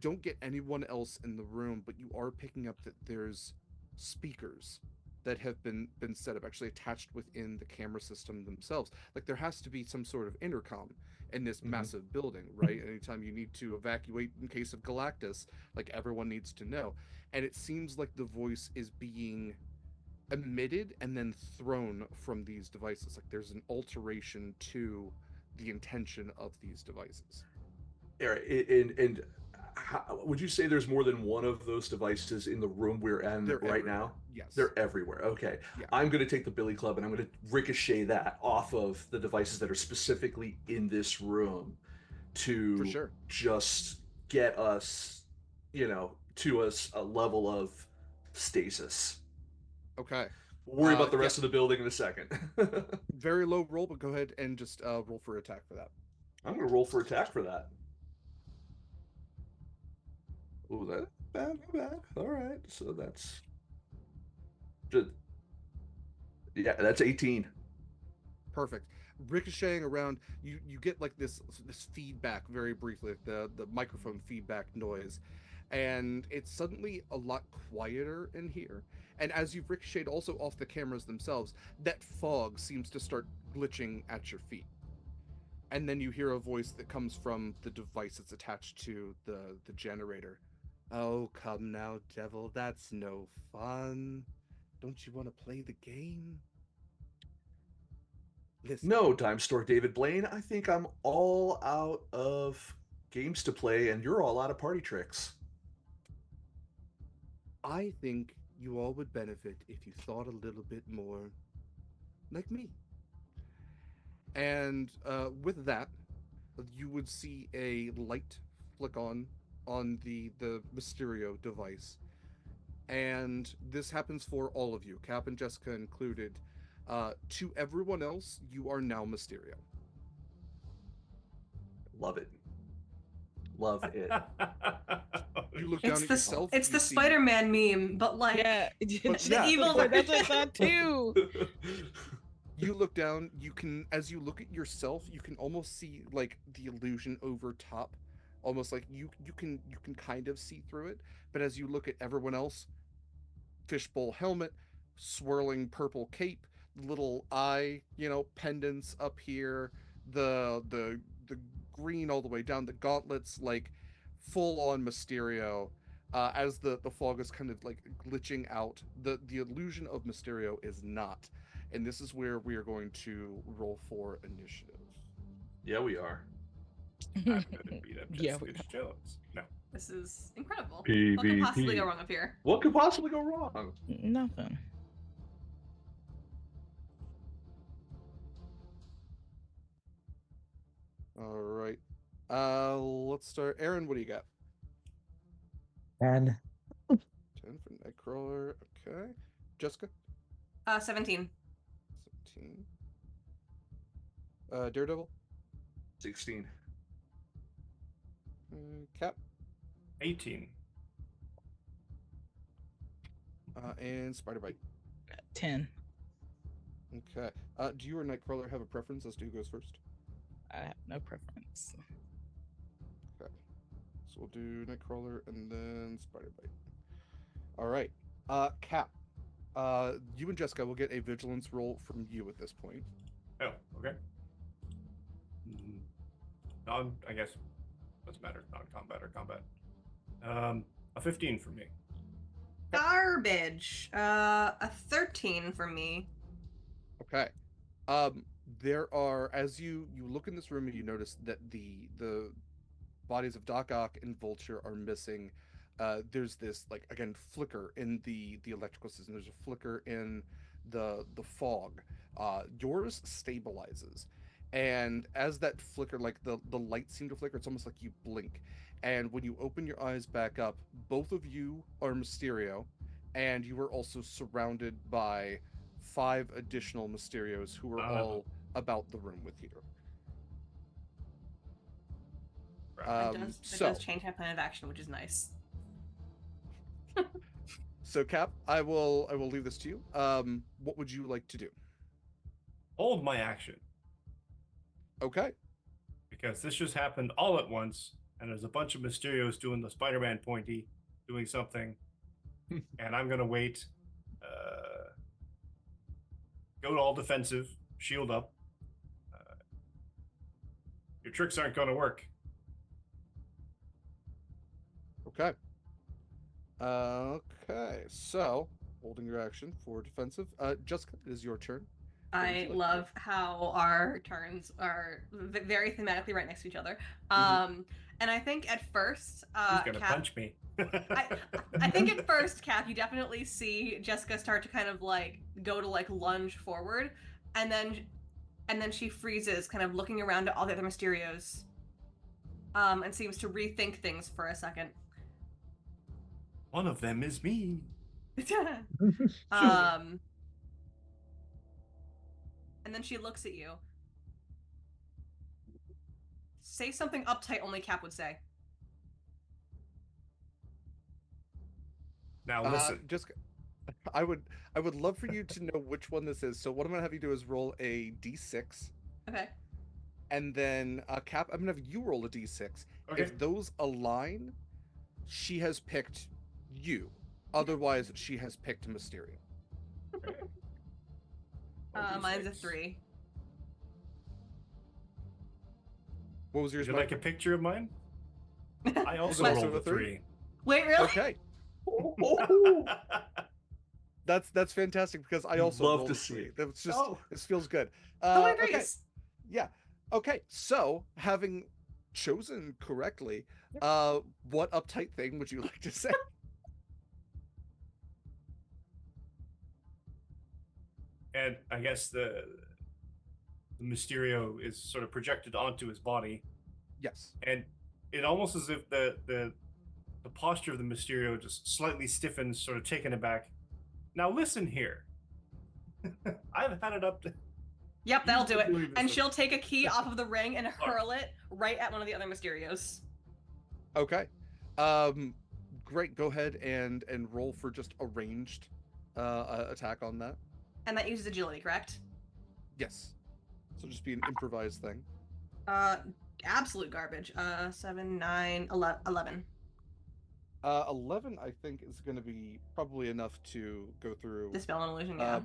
don't get anyone else in the room, but you are picking up that there's speakers that have been set up, actually attached within the camera system themselves. Like there has to be some sort of intercom in this massive building, right? Anytime you need to evacuate in case of Galactus, like everyone needs to know. And it seems like the voice is being emitted and then thrown from these devices. Like there's an alteration to the intention of these devices. Eric, and how, would you say there's more than one of those devices in the room we're in They're right everywhere. now? Yes. They're everywhere. Okay. Yeah. I'm going to take the Billy Club and I'm going to ricochet that off of the devices that are specifically in this room For to sure. just get us, to us a level of stasis. Okay. We'll worry about the Yeah. rest of the building in a second. Very low roll, but go ahead and just roll for attack for that. I'm going to roll for attack for that. Oh, that bad, not bad. All right, so that's just, yeah, that's 18. Perfect. Ricocheting around, you get like this feedback very briefly, like the microphone feedback noise, and it's suddenly a lot quieter in here. And as you've ricocheted also off the cameras themselves, that fog seems to start glitching at your feet. And then you hear a voice that comes from the device that's attached to the generator. Oh, come now, devil, that's no fun. Don't you want to play the game? Listen. No, Dime Store David Blaine. I think I'm all out of games to play, and you're all out of party tricks. I think you all would benefit if you thought a little bit more like me. And with that, you would see a light flick on the Mysterio device. And this happens for all of you, Cap and Jessica included. To everyone else, you are now Mysterio. Love it. Love it. You look down at yourself. It's you the see- Spider-Man meme, but like Yeah, But the yeah. evil that's what I version. thought too. You look down, you can, as you look at yourself, you can almost see like the illusion over top, almost like you can kind of see through it. But as you look at everyone else, fishbowl helmet, swirling purple cape, little eye, pendants up here, the green all the way down, the gauntlets, like full on Mysterio. As the fog is kind of like glitching out, the illusion of Mysterio is not, and this is where we are going to roll for initiative. Yeah, we are. I'm gonna beat up Yeah, Jessica Jones. No. This is incredible. What PvP. could possibly go wrong up here? What could possibly go wrong? Nothing. All right. Let's start. Erin, what do you got? 10. 10 for Nightcrawler. Okay. Jessica? 17. 17. Daredevil? 16. Cap? 18. And Spider-Bite. 10. Okay. Do you or Nightcrawler have a preference as to who goes first? I have no preference. Okay. So we'll do Nightcrawler and then Spider-Bite. All right. Cap. You and Jessica will get a vigilance roll from you at this point. Oh, okay. I guess doesn't matter. Non-combat or combat. A 15 for me. Garbage. A 13 for me. Okay. There are, as you look in this room and you notice that the bodies of Doc Ock and Vulture are missing. There's this, like, again, flicker in the electrical system. There's a flicker in the fog. Yours stabilizes, and as that flicker, like the lights seem to flicker, it's almost like you blink. And when you open your eyes back up, both of you are Mysterio, and you are also surrounded by 5 additional Mysterios who are all about the room with you. Right. It So does change my plan of action, which is nice. so Cap, I will leave this to you. What would you like to do? Hold my action, Okay. because this just happened all at once, and there's a bunch of Mysterios doing the Spider-Man pointy, doing something, and I'm gonna wait. Go all defensive, shield up. Your tricks aren't gonna work. Okay. Okay. So, holding your action for defensive. Jessica, it is your turn. What would you I like to do? love how our turns are very thematically right next to each other. And I think at first, He's gonna Cap, punch me. I think at first, Cap, you definitely see Jessica start to kind of like go to like lunge forward, and then she freezes, kind of looking around at all the other Mysterios, and seems to rethink things for a second. One of them is me. and then she looks at you. Say something uptight only Cap would say. Now listen. Just I would love for you to know which one this is. So what I'm gonna have you do is roll a d6, Okay. and then Cap, I'm gonna have you roll a d6. Okay. If those align, she has picked you. Otherwise, she has picked Mysterio. Mine's a 3. What was yours? Would you like a picture of mine? I also Also rolled a a 3. Wait, really? Okay, that's fantastic because I also Love rolled to a see 3. it. That's just Oh. this feels good. Someone Okay, agrees. yeah, okay. So having chosen correctly, what uptight thing would you like to say? And I guess the Mysterio is sort of projected onto his body, Yes. and it almost as if the posture of the Mysterio just slightly stiffens, sort of taken aback. Now listen here. I've had it up to. Yep, that'll do it. You've been doing this And with- she'll take a key off of the ring and hurl it right at one of the other Mysterios. Okay. Great. Go ahead and roll for just a ranged attack on that. And that uses agility, correct? Yes. So just be an improvised thing. Absolute garbage. 7, 9, 11. 11, I think, is going to be probably enough to go through. Dispel an illusion, yeah.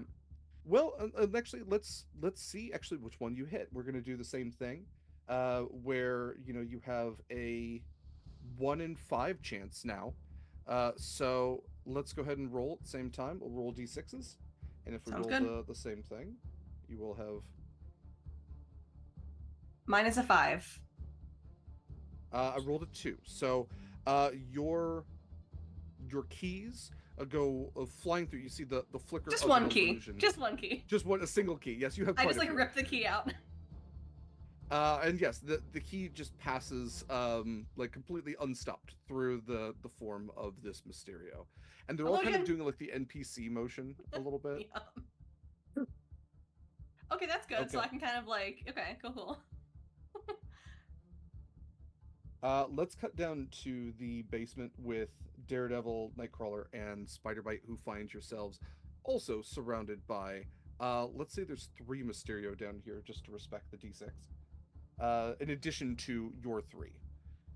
Well, actually, let's see actually which one you hit. We're going to do the same thing, where you have a 1 in 5 chance now. So let's go ahead and roll at the same time. We'll roll d6s, and if we Sounds roll good. the same thing, you will have. Mine is a 5. I rolled a 2. So your keys go flying through. You see the flicker. Just of one an key. illusion. Just one key. Just one, a single key. Yes, you have. I Quite just a like few. rip the key out. And yes, the key just passes like completely unstopped through the form of this Mysterio, and they're all kind of Illusion. doing like the NPC motion a little bit. Yeah. Okay, that's good. So Okay. I can kind of like, okay, cool. Let's cut down to the basement with Daredevil, Nightcrawler, and Spider-Bite, who find yourselves also surrounded by. Let's say there's 3 Mysterio down here, just to respect the D6. In addition to your 3,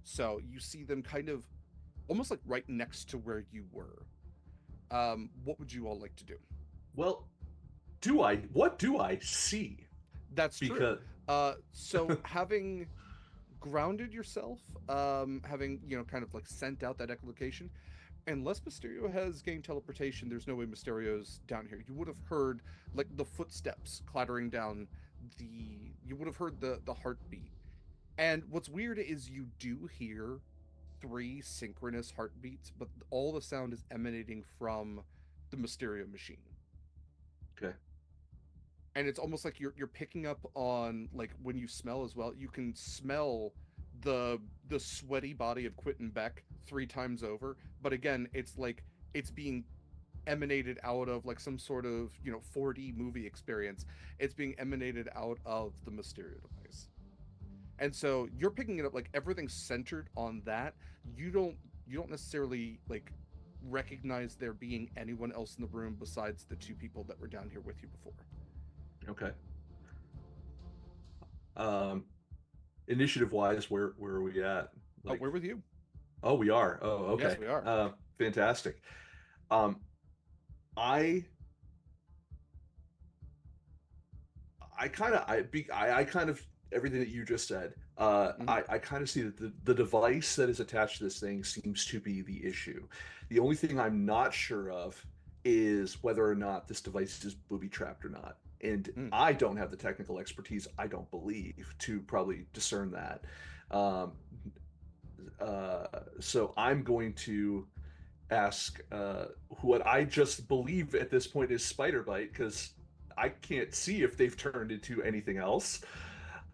so you see them kind of almost like right next to where you were. What would you all like to do? Well, what do I see? That's true. Because So having grounded yourself, having kind of like sent out that echolocation, unless Mysterio has gained teleportation, there's no way Mysterio's down here. You would have heard like the footsteps clattering down you would have heard the heartbeat. And what's weird is you do hear 3 synchronous heartbeats, but all the sound is emanating from the Mysterio machine. Okay. And it's almost like you're picking up on, like, when you smell as well. You can smell the sweaty body of Quentin Beck 3 times over, but again, it's like it's being emanated out of like some sort of 4D movie experience. It's being emanated out of the Mysterio device, and so you're picking it up like everything's centered on that. You don't necessarily like recognize there being anyone else in the room besides the 2 people that were down here with you before. Okay. Initiative wise, where are we at? Oh, we're with you. Oh, we are. Oh, okay. Yes, we are. Fantastic. I kind of everything that you just said. I kind of see that the device that is attached to this thing seems to be the issue. The only thing I'm not sure of is whether or not this device is booby trapped or not. And I don't have the technical expertise, I don't believe, to probably discern that. So I'm going to ask what I just believe at this point is Spider-Bite, because I can't see if they've turned into anything else.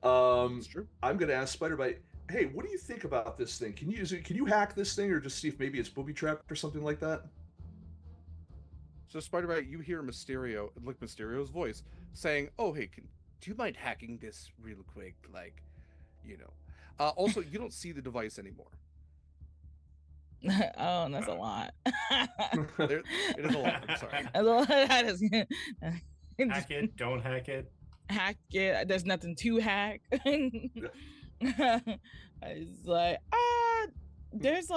It's true. I'm going to ask Spider-Bite, hey, what do you think about this thing? Can you hack this thing, or just see if maybe it's booby trapped or something like that? So Spider-Bite, you hear Mysterio's voice saying, "Oh, hey, do you mind hacking this real quick? Like, you know. Also, you don't see the device anymore. Oh, that's a lot. There, it is a lot. I'm sorry. That's a lot. That is Hack it, don't hack it. hack it. There's nothing to hack. It's like there's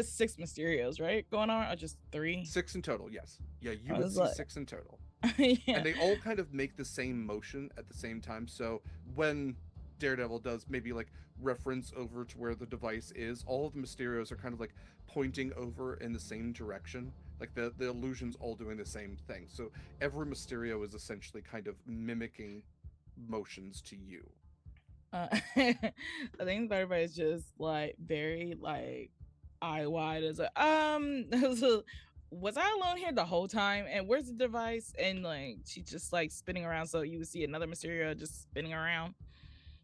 6 Mysterios, right? Going on, or just 3? 6 in total, yes. Yeah, you I would was see like- 6 in total. Yeah. And they all kind of make the same motion at the same time. So when Daredevil does maybe like reference over to where the device is, all of the Mysterios are kind of like pointing over in the same direction. Like the illusion's all doing the same thing. So every Mysterio is essentially kind of mimicking motions to you. I think everybody's just like very like eye wide. Is like, so was I alone here the whole time? And where's the device? And like she just like spinning around, so you would see another Mysterio just spinning around,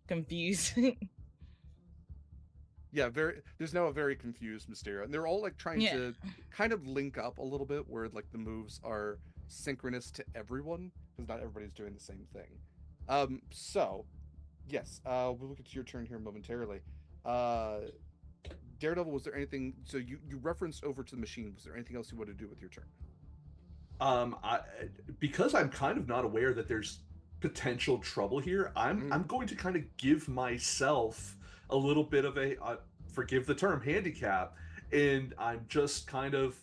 confused. Yeah, there's now a very confused Mysterio. And they're all like trying Yeah. to kind of link up a little bit where like the moves are synchronous to everyone, because not everybody's doing the same thing. So yes, we'll look at your turn here momentarily. Daredevil, was there anything? So you referenced over to the machine. Was there anything else you wanted to do with your turn? Because I'm kind of not aware that there's potential trouble here, I'm going to kind of give myself a little bit of a forgive the term handicap, and I'm just kind of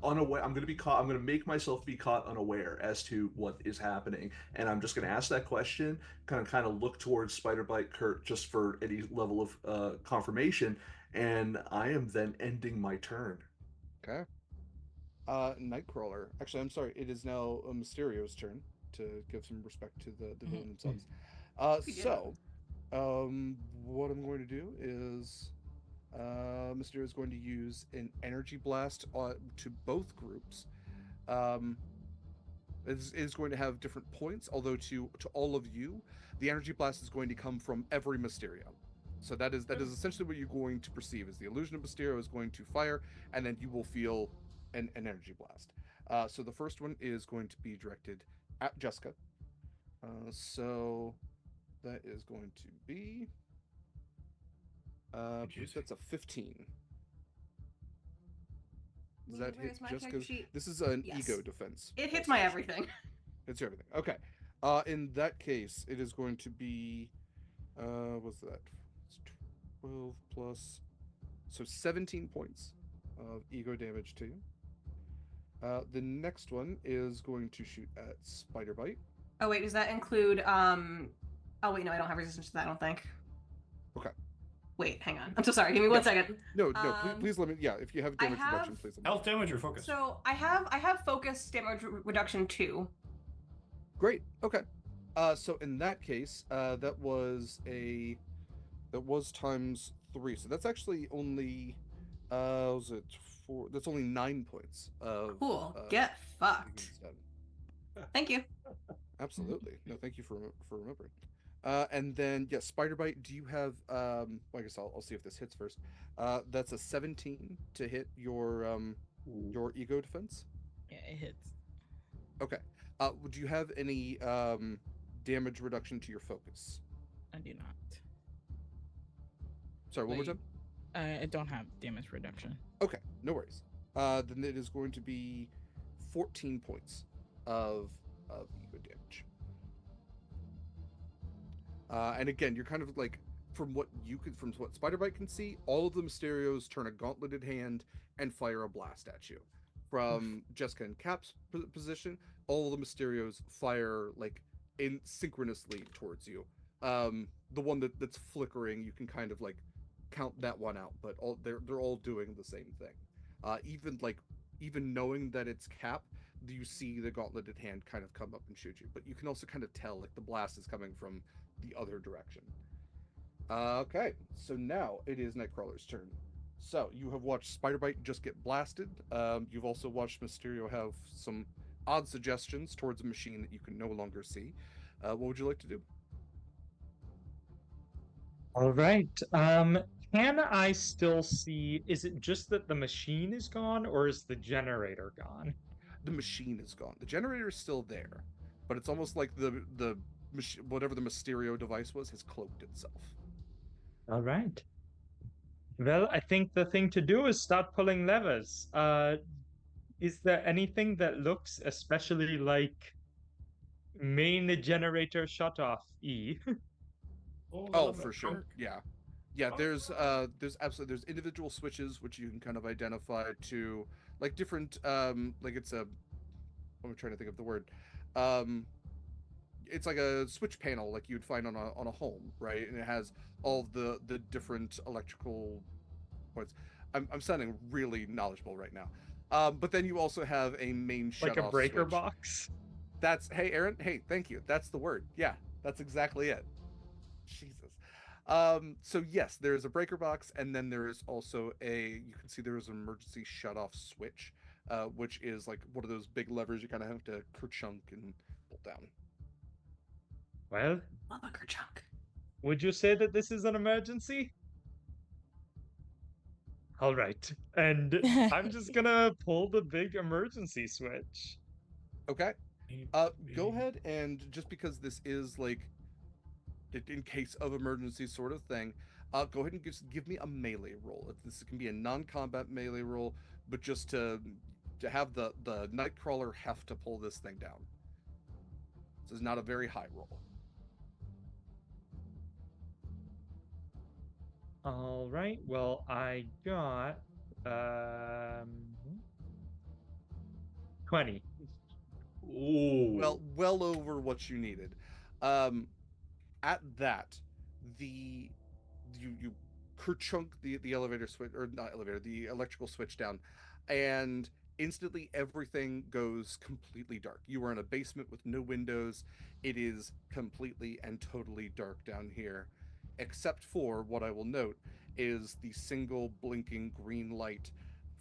unaware. I'm going to be caught. I'm going to make myself be caught unaware as to what is happening, and I'm just going to ask that question. Kind of look towards Spider Bite Kurt just for any level of confirmation, and I am then ending my turn. Okay. Nightcrawler. Actually, I'm sorry. It is now Mysterio's turn to give some respect to the villain themselves. So, what I'm going to do is, Mysterio is going to use an energy blast to both groups. It is going to have different points, although to all of you, the energy blast is going to come from every Mysterio. So that is essentially what you're going to perceive as the illusion of Mysterio is going to fire, and then you will feel an energy blast. So the first one is going to be directed at Jessica. So that is going to be that's a 15. Does that hit Where's my character Jessica's? sheet? This is an Yes. ego defense. It hits also. my everything. It's everything. Okay. In that case, it is going to be what's that? It's 12 plus, so 17 points of ego damage to you. The next one is going to shoot at Spider Bite. Oh wait, does that include oh wait, no, I don't have resistance to that, I don't think. Okay. Wait, hang on. I'm so sorry. Give me one second. No, please let me. Yeah, if you have damage reduction, please let me. Health damage or focus? So I have focus damage reduction 2. Great. Okay. So in that case, that was times 3. So that's actually only was it 4? That's only 9 points of Cool. Get fucked. done. Thank you. Absolutely. No, thank you for remembering. And then yes, Spider Bite. Do you have? Well, I guess I'll see if this hits first. That's a 17 to hit your ego defense. Yeah, it hits. Okay. Would you have any damage reduction to your focus? I do not. Sorry, one more Wait. time. I don't have damage reduction. Okay, no worries. Then it is going to be 14 points of ego damage. And again, you're kind of like, from what Spider Bite can see, all of the Mysterios turn a gauntleted hand and fire a blast at you. From Jessica and Cap's position, all of the Mysterios fire like synchronously towards you. The one that's flickering, you can kind of like count that one out, but they're all doing the same thing. Even knowing that it's Cap, you see the gauntleted hand kind of come up and shoot you, but you can also kind of tell like the blast is coming from the other direction. Okay, so now it is Nightcrawler's turn. So you have watched Spider-Bite just get blasted. You've also watched Mysterio have some odd suggestions towards a machine that you can no longer see. What would you like to do? All right. Can I still see? Is it just that the machine is gone, or is the generator gone? The machine is gone. The generator is still there, but it's almost like the whatever the Mysterio device was has cloaked itself. All right. Well, I think the thing to do is start pulling levers. Is there anything that looks especially like main generator shut off E? Oh, for sure. Yeah. Yeah, there's absolutely there's individual switches which you can kind of identify to like different like it's a I'm trying to think of the word. Um it's like a switch panel like you'd find on a home, right? And it has all of the different electrical points. I'm sounding really knowledgeable right now. But then you also have a main Like shut a off breaker switch. box? That's hey Aaron, hey, thank you. That's the word. Yeah, that's exactly it. Jesus. So yes, there is a breaker box, and then there is also you can see there is an emergency shut off switch, which is like one of those big levers you kind of have to kerchunk and pull down. Well, Love a kerchunk. would you say that this is an emergency? All right. And I'm just gonna pull the big emergency switch. Okay. Go ahead and just because this is like in case of emergency sort of thing, go ahead and give me a melee roll. If this can be a non-combat melee roll, but just to have the Nightcrawler have to pull this thing down. This is not a very high roll. All right. Well, I got um 20. Ooh. Well over what you needed. Um, at that, the you kerchunk the elevator switch or not elevator the electrical switch down, and instantly everything goes completely dark. You are in a basement with no windows. It is completely and totally dark down here, except for what I will note is the single blinking green light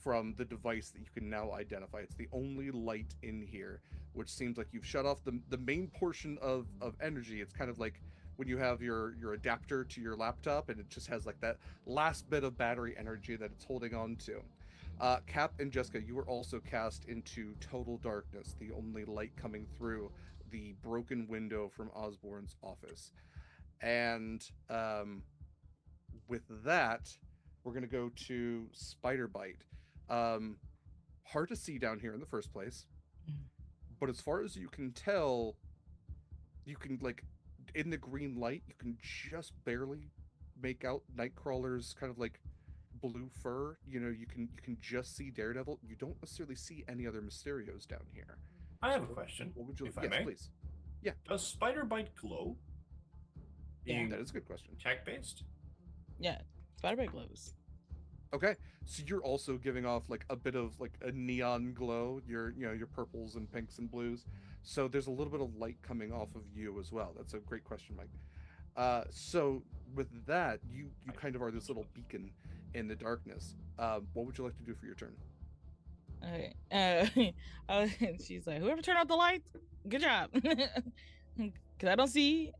from the device that you can now identify. It's the only light in here, which seems like you've shut off the main portion of energy. It's kind of like when you have your adapter to your laptop and it just has like that last bit of battery energy that it's holding on to. Cap and Jessica, you were also cast into total darkness, the only light coming through the broken window from Osborne's office. And with that, we're going to go to Spider Bite. Um, hard to see down here in the first place, but as far as you can tell, you can like in the green light, you can just barely make out Nightcrawler's kind of like blue fur. You can just see Daredevil. You don't necessarily see any other Mysterios down here. I have So a question, what would you? if I Yes, may. please. Yeah, Does Spider Bite glow? Yeah. Being that is a good question. tech based? Yeah, Spider-Man glows. Okay, so you're also giving off like a bit of like a neon glow. Your purples and pinks and blues. So there's a little bit of light coming off of you as well. That's a great question, Mike. So with that, you kind of are this little beacon in the darkness. What would you like to do for your turn? Okay. She's like, whoever turned off the lights, good job. Because I don't see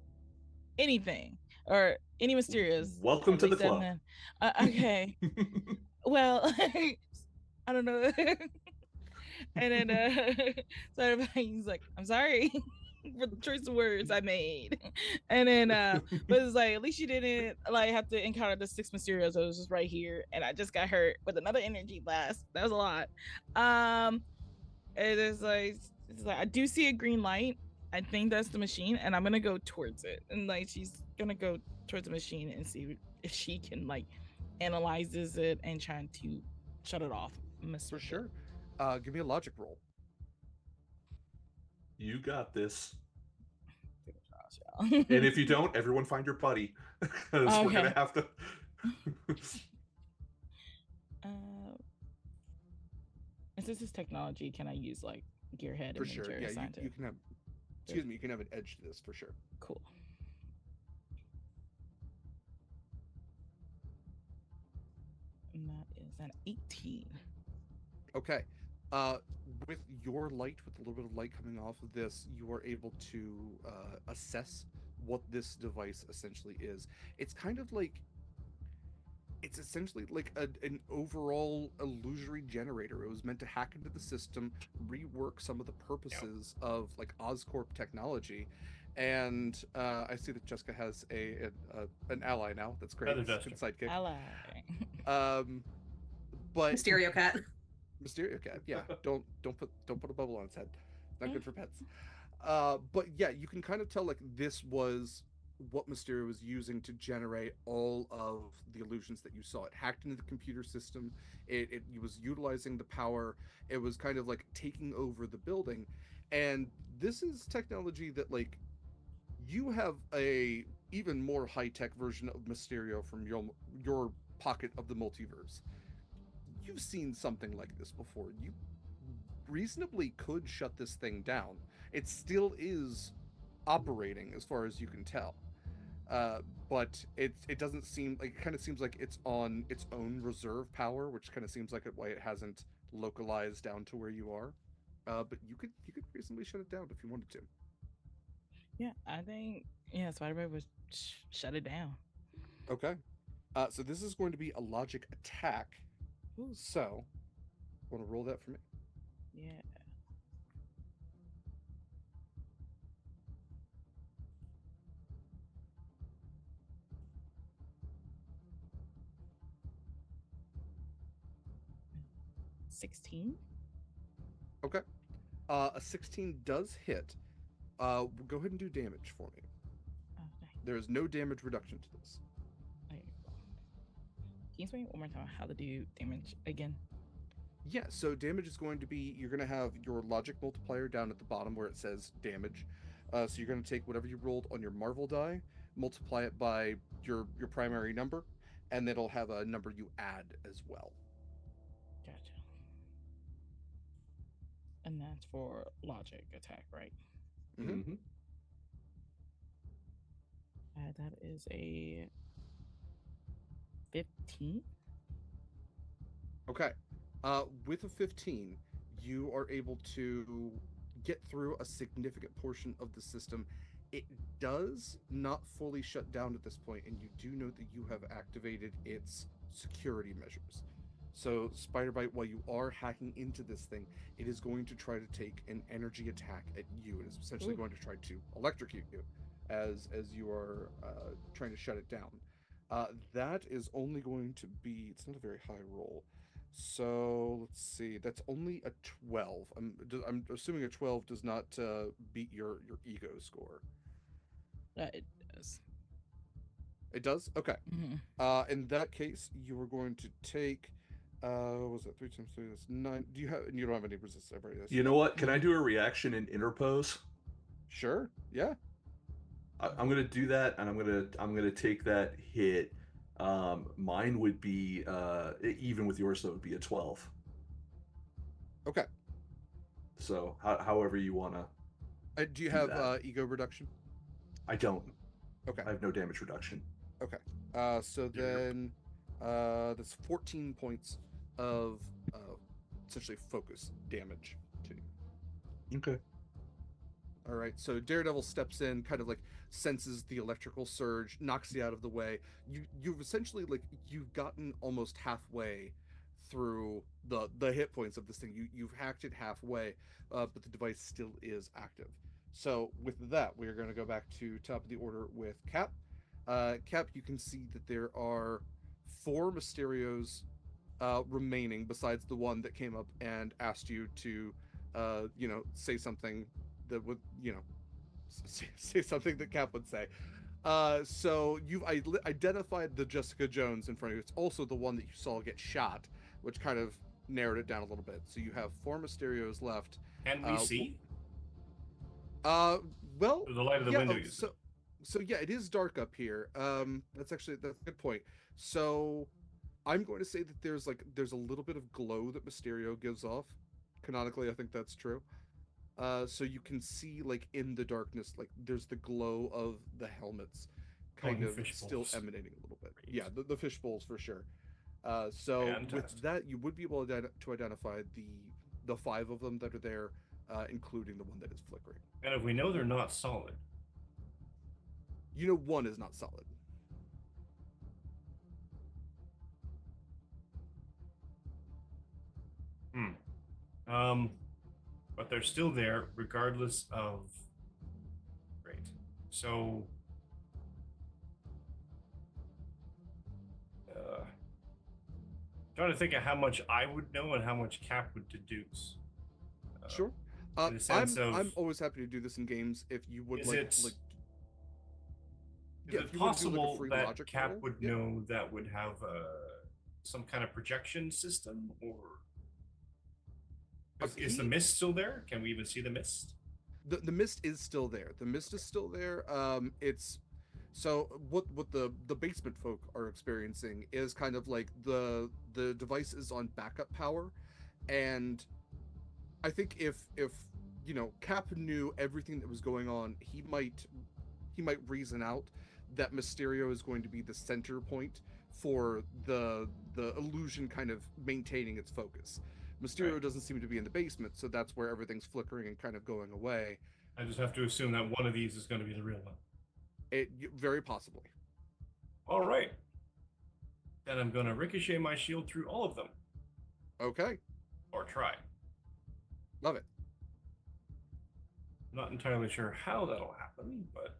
anything or any mysterious. Welcome at to the least club. Okay. Well, I don't know. And then so everybody's like, I'm sorry for the choice of words I made. And then but it's like at least you didn't like have to encounter the 6 Mysterios. I was just right here and I just got hurt with another energy blast. That was a lot. And it's like I do see a green light. I think that's the machine, and I'm gonna go towards it. And like she's gonna go towards the machine and see if she can like analyzes it and trying to shut it off. For sure. Give me a logic roll. You got this. And And if you don't, everyone find your buddy. Because we're gonna Okay. have to. Since this is technology, can I use like gearhead For and sure. inventory Yeah, assigned to you can have. Excuse me. You can have an edge to this for sure. Cool. And that is an 18. Okay. With your light, with a little bit of light coming off of this, you are able to assess what this device essentially is. It's kind of like it's essentially like an overall illusory generator. It was meant to hack into the system, rework some of the purposes of like Oscorp technology, And I see that Jessica has an ally now. That's great. Feather It's a good duster. sidekick. Ally. But Mysterio cat. Mysterio cat, yeah. Don't put a bubble on its head. Not good for pets. But yeah, you can kind of tell like this was what Mysterio was using to generate all of the illusions that you saw. It hacked into the computer system. It was utilizing the power. It was kind of like taking over the building. And this is technology that like you have a even more high-tech version of Mysterio from your pocket of the multiverse. You've seen something like this before. You reasonably could shut this thing down. It still is operating as far as you can tell. Uh, but it doesn't seem like it kind of seems like it's on its own reserve power, which kind of seems like why it hasn't localized down to where you are. But you could reasonably shut it down if you wanted to. Yeah, I think Spider-Man would shut it down. Okay. So this is going to be a logic attack. Ooh, So, want to roll that for me? yeah. $16. Okay. A 16 does hit. Go ahead and do damage for me. Oh, dang. There is no damage reduction to this. There you go. Can you explain one more time how to do damage again? Yeah, so damage is going to be you're going to have your logic multiplier down at the bottom where it says damage. So you're going to take whatever you rolled on your Marvel die, multiply it by your primary number, and it'll have a number you add as well. Gotcha. And that's for logic attack, right? Mm-hmm. Mm-hmm. That is a 15. Okay. With a 15, you are able to get through a significant portion of the system. It does not fully shut down at this point, and you do note that you have activated its security measures. So, Spider Bite, while you are hacking into this thing, it is going to try to take an energy attack at you. It is essentially Ooh. going to try to electrocute you as you are trying to shut it down. That is only going to be, it's not a very high roll. So let's see. That's only a 12. I'm assuming a 12 does not beat your ego score. It does. It does. Okay. Mm-hmm. In that case, you are going to take. What was that 3 times 3? That's 9. Do you have? You don't have any resistance. I've already asked You know what? Can I do a reaction and interpose? Sure. Yeah. I'm gonna do that, and I'm gonna take that hit. Mine would be even with yours, that would be a 12. Okay. So however you wanna Do you do have that. ego reduction? I don't. Okay. I have no damage reduction. Okay. So Yep. then, that's 14 points of essentially focus damage to you. Okay. All right, so Daredevil steps in, kind of like senses the electrical surge, knocks you out of the way. You've essentially like you've gotten almost halfway through the hit points of this thing. You've hacked it halfway, but the device still is active. So with that, we are going to go back to top of the order with Cap. Cap, you can see that there are 4 Mysterios remaining besides the one that came up and asked you to, say something that would, say something that Cap would say. So you've identified the Jessica Jones in front of you. It's also the one that you saw get shot, which kind of narrowed it down a little bit. So you have 4 Mysterios left. Can we see? Well, Through the light of the yeah. window. So yeah, it is dark up here. That's a good point. So I'm going to say that there's a little bit of glow that Mysterio gives off. Canonically, I think that's true. So you can see like in the darkness, like there's the glow of the helmets, kind the of fish still bowls. emanating a little bit. Great. Yeah, the fish bowls for sure. So with Fantastic. that, you would be able to identify the 5 of them that are there, including the one that is flickering. And if we know they're not solid, You know, one is not solid. but they're still there regardless of. Great. So, trying to think of how much I would know and how much Cap would deduce. Sure. In the sense I'm of, always happy to do this in games if you would is like it like is yeah, it if you want to do like a possible free that logic Cap roll. would Yeah. know that would have some kind of projection system, or is the mist still there? Can we even see the mist? The mist is still there. The mist is still there. It's so what the basement folk are experiencing is kind of like the device is on backup power, and I think if you know Cap knew everything that was going on, he might reason out that Mysterio is going to be the center point for the illusion kind of maintaining its focus. Mysterio Right. doesn't seem to be in the basement, so that's where everything's flickering and kind of going away. I just have to assume that one of these is going to be the real one. It very possibly. All right. Then I'm going to ricochet my shield through all of them, Okay, or try. love it. Not entirely sure how that'll happen, but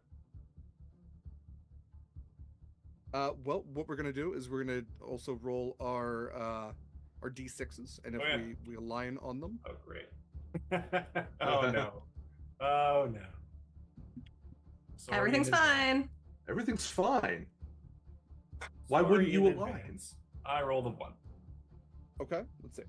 Well, what we're gonna do is we're gonna also roll our d6s, and if Oh, yeah. we align on them, oh great. oh no. Oh no. Sorry Everything's in advance. fine. Everything's fine. Why Sorry wouldn't you in align? advance. I rolled a 1. okay. Let's see.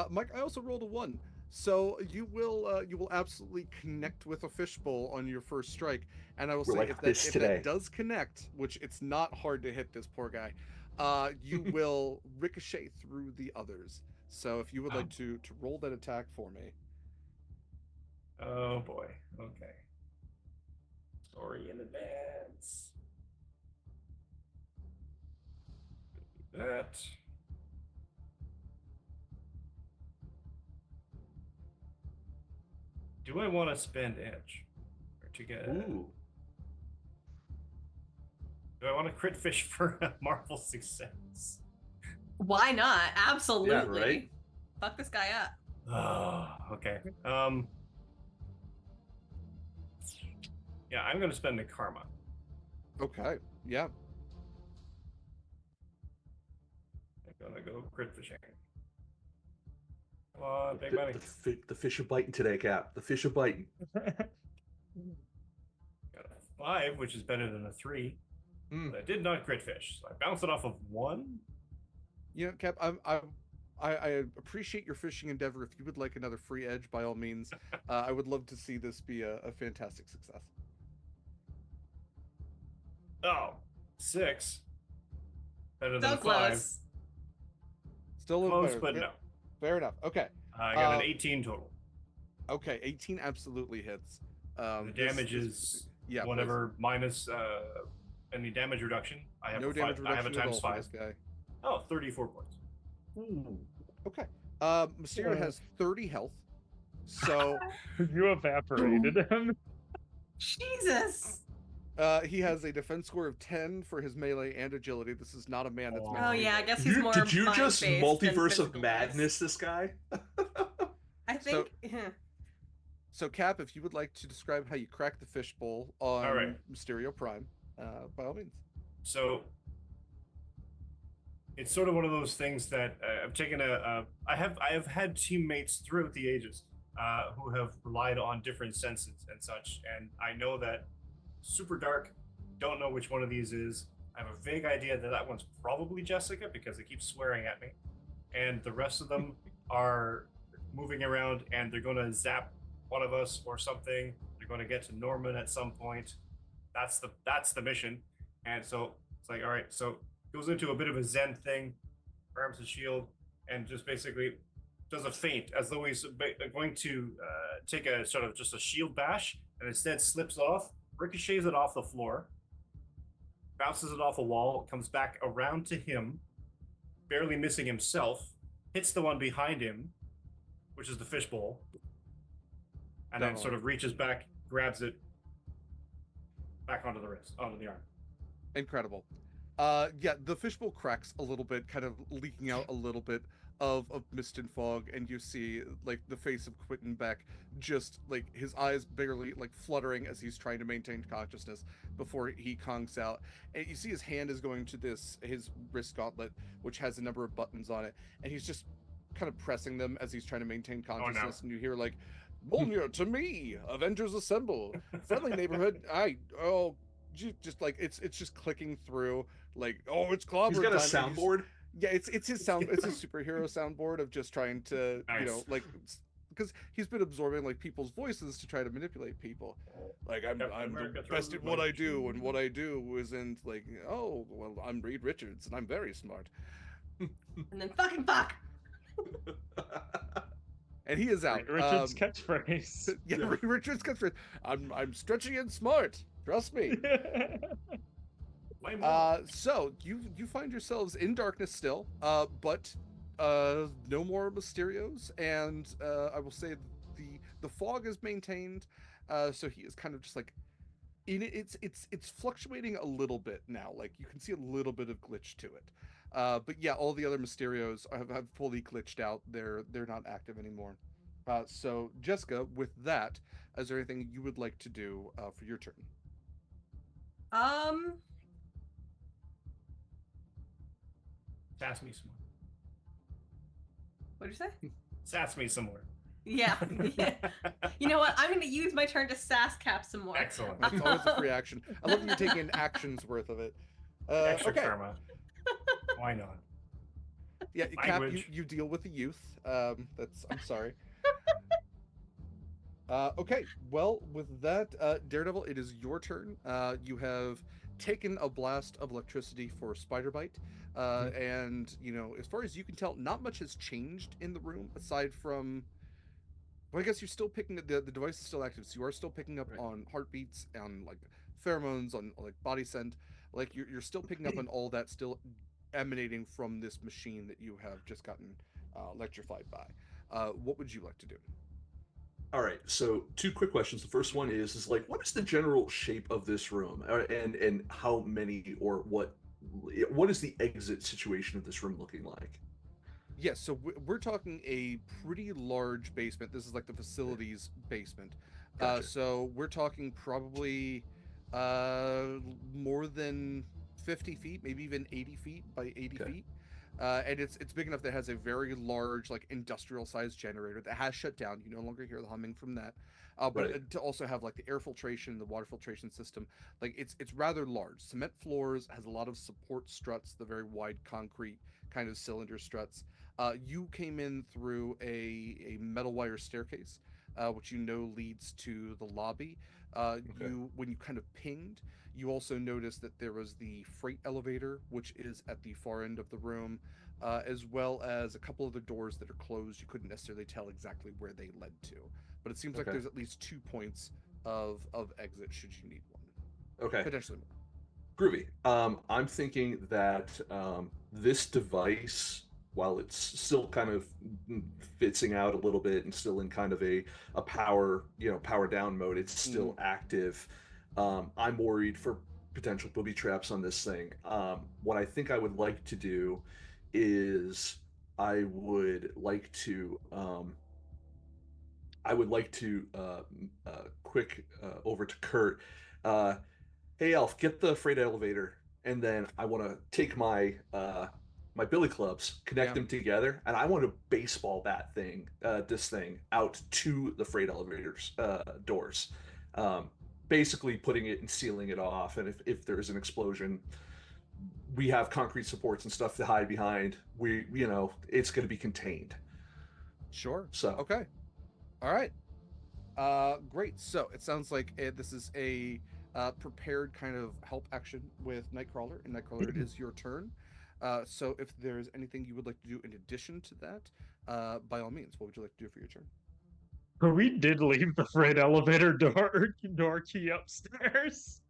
Mike, I also rolled a 1, so you will absolutely connect with a fishbowl on your first strike, and I will We're say like if this if today. that does connect, which it's not hard to hit this poor guy, you will ricochet through the others. So if you would like to roll that attack for me. Oh boy. Okay. Sorry in advance. That. Do I want to spend edge or to get? Ooh. Do I want to crit fish for a Marvel success? Why not? Absolutely. Yeah, right? Fuck this guy up. Oh, okay. Yeah, I'm gonna spend the karma. Okay. Yeah. I'm gonna go crit fishing. Come on, big The, money. the fish are biting today, Cap. The fish are biting. Got a 5, which is better than a 3. Mm. But I did not crit fish, so I bounced it off of 1. You know, Cap, I appreciate your fishing endeavor. If you would like another free edge, by all means, I would love to see this be a fantastic success. Oh, 6. Better than So a 5. close. Still a little Close, better. but Fair, no. fair enough. Okay. I got an 18 total. Okay, 18 absolutely hits. The damage is yeah, whatever minus any damage reduction. I have no a damage I have a reduction at times all for 5. this guy. Oh, 34 points. Okay. Mysterio has 30 health. So You evaporated him. Jesus. he has a defense score of 10 for his melee and agility. This is not a man that's meant Oh to be yeah, I like- guess he's more. Did you just mind-based than multiverse of physical-based. madness this guy? I think. So Cap, if you would like to describe how you crack the fishbowl on All right. Mysterio Prime, by all means. So it's sort of one of those things that I've taken I have had teammates throughout the ages who have relied on different senses and such, and I know that super dark. Don't know which one of these is. I have a vague idea that that one's probably Jessica because they keep swearing at me, and the rest of them are moving around and they're going to zap one of us or something. They're going to get to Norman at some point. That's the mission, and so it's like, all right, so goes into a bit of a Zen thing, grabs his shield, and just basically does a feint as though he's going to take a sort of just a shield bash, and instead slips off, ricochets it off the floor, bounces it off a wall, comes back around to him, barely missing himself, hits the one behind him, which is the fishbowl, and then sort of reaches back, grabs it back onto the wrist, onto the arm. Incredible. Yeah, the fishbowl cracks a little bit, kind of leaking out a little bit of mist and fog, and you see like the face of Quentin Beck, just like his eyes barely like fluttering as he's trying to maintain consciousness before he conks out. And you see his hand is going to his wrist gauntlet, which has a number of buttons on it, and he's just kind of pressing them as he's trying to maintain consciousness. And you hear like, "Molnir, to me, Avengers assemble, friendly neighborhood." Just like it's just clicking through like, oh, it's clobber He's got a time. soundboard. Yeah, it's his it's his superhero soundboard of just trying to, Nice. like, because he's been absorbing like people's voices to try to manipulate people. Like, I'm Captain I'm America the best throws at what I do, my and what I do isn't like, oh well, I'm Reed Richards and I'm very smart. And then fucking fuck. And he is out. Reed Richards' catchphrase. Yeah, Reed Richards comes for I'm stretchy and smart. Trust me. So you find yourselves in darkness still, but no more Mysterios, and I will say the fog is maintained, so he is kind of just like in it. It's fluctuating a little bit now. Like you can see a little bit of glitch to it, but yeah, all the other Mysterios have fully glitched out. They're not active anymore. So Jessica, with that, is there anything you would like to do for your turn? Sass me some more. What'd you say? Sass me some more. Yeah. Yeah. You know what? I'm going to use my turn to sass Cap some more. Excellent. That's always a free action. I love that you're taking an action's worth of it. Extra Okay. karma. Why not? Yeah, Cap, Language. you deal with the youth. I'm sorry. Okay, well, with that, Daredevil, it is your turn. You have taken a blast of electricity for Spider Bite, and as far as you can tell, not much has changed in the room aside from. Well, I guess you're still picking the device is still active, so you are still picking up on heartbeats, on like pheromones, on like body scent. Like you're still picking up on all that, still emanating from this machine that you have just gotten electrified by. What would you like to do? All right, so two quick questions. The first one is like, what is the general shape of this room, and how many or what is the exit situation of this room looking like? Yes, so we're talking a pretty large basement. This is like the facilities basement. Gotcha. So we're talking probably more than 50 feet, maybe even 80 feet by 80 Okay. feet. And it's big enough that it has a very large, like industrial sized generator that has shut down. You no longer hear the humming from that. But Right. to also have like the air filtration, the water filtration system, like it's rather large. Cement floors, has a lot of support struts, the very wide concrete kind of cylinder struts. You came in through a metal wire staircase, which leads to the lobby. Okay. When you kind of pinged, you also noticed that there was the freight elevator, which is at the far end of the room, as well as a couple of the doors that are closed. You couldn't necessarily tell exactly where they led to, but it seems like Okay. there's at least 2 points of exit should you need one, Okay. potentially more. Groovy. I'm thinking that this device, while it's still kind of fitzing out a little bit and still in kind of a power down mode, it's still active. I'm worried for potential booby traps on this thing. What I think I would like to do is I would like to quick over to Kurt. Hey Elf, get the freight elevator, and then I want to take my billy clubs, connect them together, and I want to baseball bat this thing out to the freight elevator's doors, basically putting it and sealing it off. And if there's an explosion, we have concrete supports and stuff to hide behind. It's going to be contained. Sure. So Okay. All right. Great. So it sounds like this is a prepared kind of help action with Nightcrawler, and Nightcrawler, it is your turn. So if there's anything you would like to do in addition to that, by all means, what would you like to do for your turn? We did leave the freight elevator door key upstairs.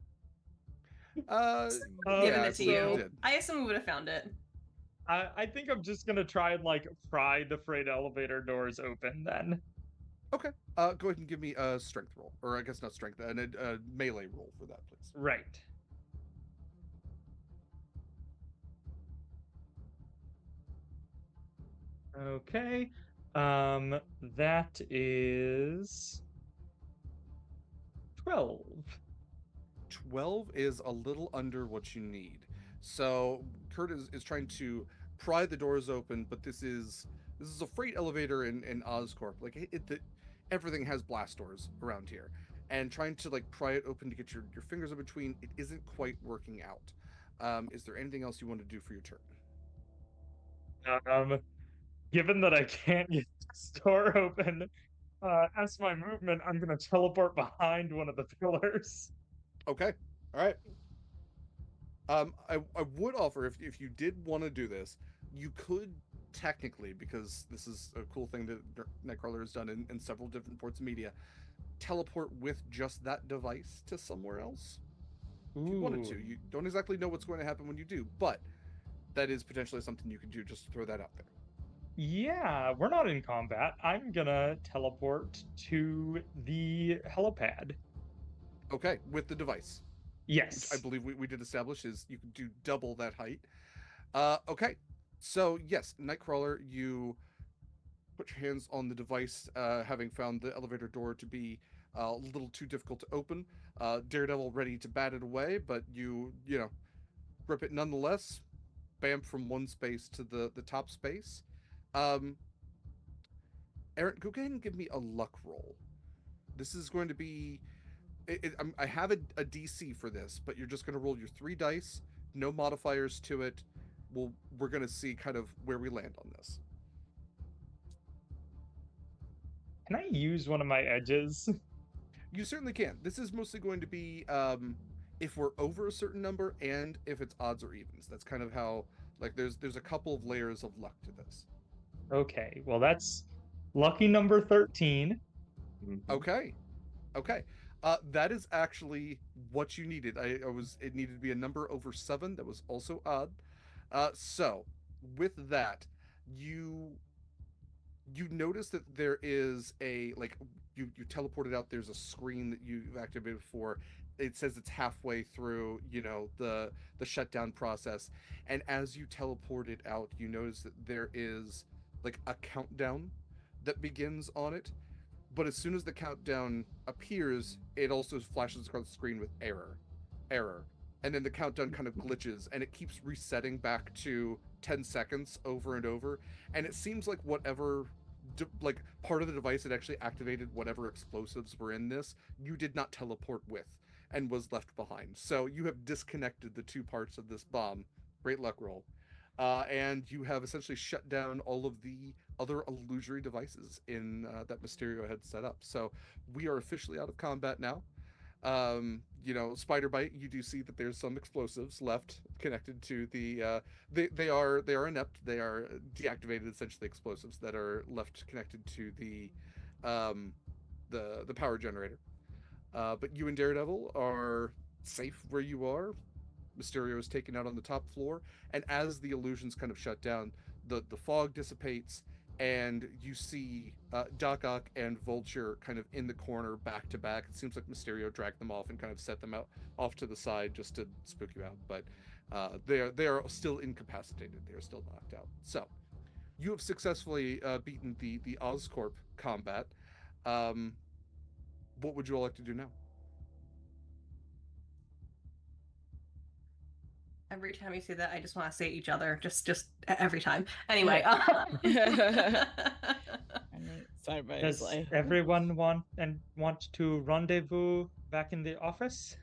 Giving Yeah, it to you you. did. I assume we would have found it. I think I'm just gonna try and like pry the freight elevator doors open then. Okay. Go ahead and give me a strength roll, or I guess not strength, a melee roll for that, please. Right. Okay. That is 12. 12 is a little under what you need. So Kurt is trying to pry the doors open, but this is a freight elevator in Oscorp. Like everything has blast doors around here, and trying to like pry it open to get your fingers in between, it isn't quite working out. Is there anything else you want to do for your turn? Um, Given that I can't get the door open, as my movement, I'm gonna teleport behind one of the pillars. Okay, all right. I would offer if you did want to do this, you could technically, because this is a cool thing that Nightcrawler has done in several different ports of media, teleport with just that device to somewhere else. If you wanted to, Ooh. you don't exactly know what's going to happen when you do, but that is potentially something you could do. Just to throw that out there. Yeah, we're not in combat. I'm gonna teleport to the helipad. Okay, with the device, which I Yes. believe we did establish is you can do double that height. Okay, so yes, Nightcrawler, you put your hands on the device, having found the elevator door to be a little too difficult to open. Daredevil ready to bat it away, but you grip it nonetheless. Bam from one space to the top space. Um, Erin, go ahead and give me a luck roll. This is going to be. I have a DC for this, but you're just going to roll your 3 dice, no modifiers to it. We're going to see kind of where we land on this. Can I use one of my edges? You certainly can. This is mostly going to be if we're over a certain number and if it's odds or evens. That's kind of how like there's a couple of layers of luck to this. Okay, well, that's lucky number 13. Mhm. Okay. Okay. That is actually what you needed. It needed to be a number over 7 that was also odd. So with that, you you notice that there is a like you teleported out. There's a screen that you've activated for. It says it's halfway through, the shutdown process, and as you teleport it out, you notice that there is like a countdown that begins on it. But as soon as the countdown appears, it also flashes across the screen with error, and then the countdown kind of glitches, and it keeps resetting back to 10 seconds over and over. And it seems like whatever like part of the device that actually activated whatever explosives were in this, you did not teleport with and was left behind. So you have disconnected the two parts of this bomb. Great luck roll. And you have essentially shut down all of the other illusory devices in that Mysterio had set up. So we are officially out of combat now. Spider bite, you do see that there's some explosives left connected to the they are inept. They are deactivated, essentially explosives that are left connected to um the power generator. But you and Daredevil are safe where you are. Mysterio is taken out on the top floor, and as the illusions kind of shut down, the fog dissipates, and you see Doc Ock and Vulture kind of in the corner, back to back. It seems like Mysterio dragged them off and kind of set them out off to the side just to spook you out, but they are still incapacitated. They are still knocked out. So you have successfully beaten the Oscorp combat. Um, what would you all like to do now? Every time you say that, I just want to say each other, just every time. Anyway, I mean, Cyber is Does like, everyone want to rendezvous back in the office?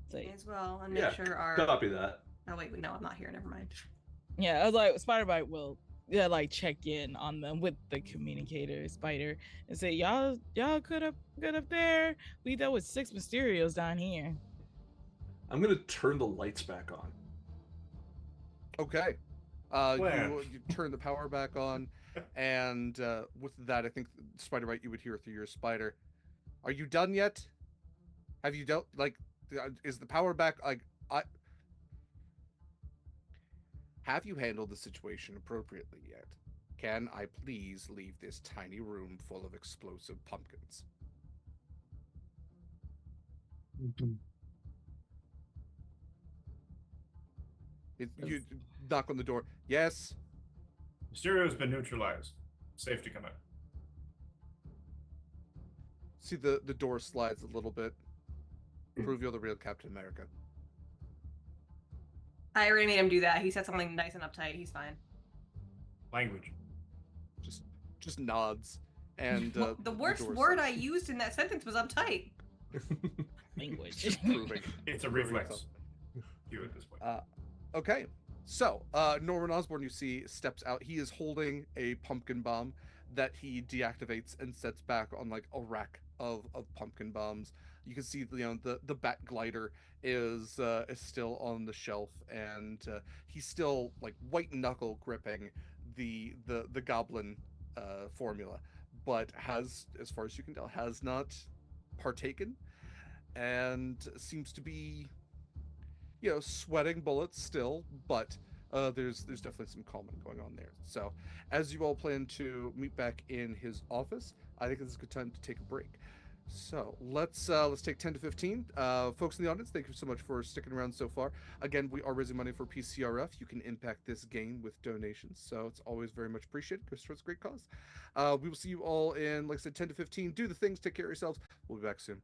it's like, may as well and make Yeah, sure our. copy that. Oh wait, no, I'm not here. Never mind. yeah, I was like, Spider Bite will like check in on them with the communicator spider and say, y'all could have good up there. We dealt with 6 Mysterios down here. I'm gonna turn the lights back on. Okay. Where? You turn the power back on, and with that, I think Spider Bite, you would hear through your spider. Are you done yet? Have you dealt like? Is the power back? Like, I have you handled the situation appropriately yet? Can I please leave this tiny room full of explosive pumpkins? You knock on the door. Yes. Mysterio's been neutralized. Safe to come out. See the door slides a little bit. Prove you're the real Captain America. I already made him do that. He said something nice and uptight. He's fine. Language. Just nods. And The worst door word slides. I used in that sentence was uptight. Language. Just proving. It's a Proving reflex. something. You at this point. Okay, so Norman Osborn, you see, steps out. He is holding a pumpkin bomb that he deactivates and sets back on like a rack of pumpkin bombs. You can see, the bat glider is still on the shelf, and he's still like white knuckle gripping the goblin formula, but has, as far as you can tell, has not partaken, and seems to be, sweating bullets still, but there's definitely some calming going on there. So, as you all plan to meet back in his office, I think this is a good time to take a break. So let's take 10 to 15. Folks in the audience, thank you so much for sticking around so far. Again, we are raising money for PCRF. You can impact this game with donations, so it's always very much appreciated. Goes towards a great cause. We will see you all in, like I said, 10 to 15. Do the things, take care of yourselves. We'll be back soon.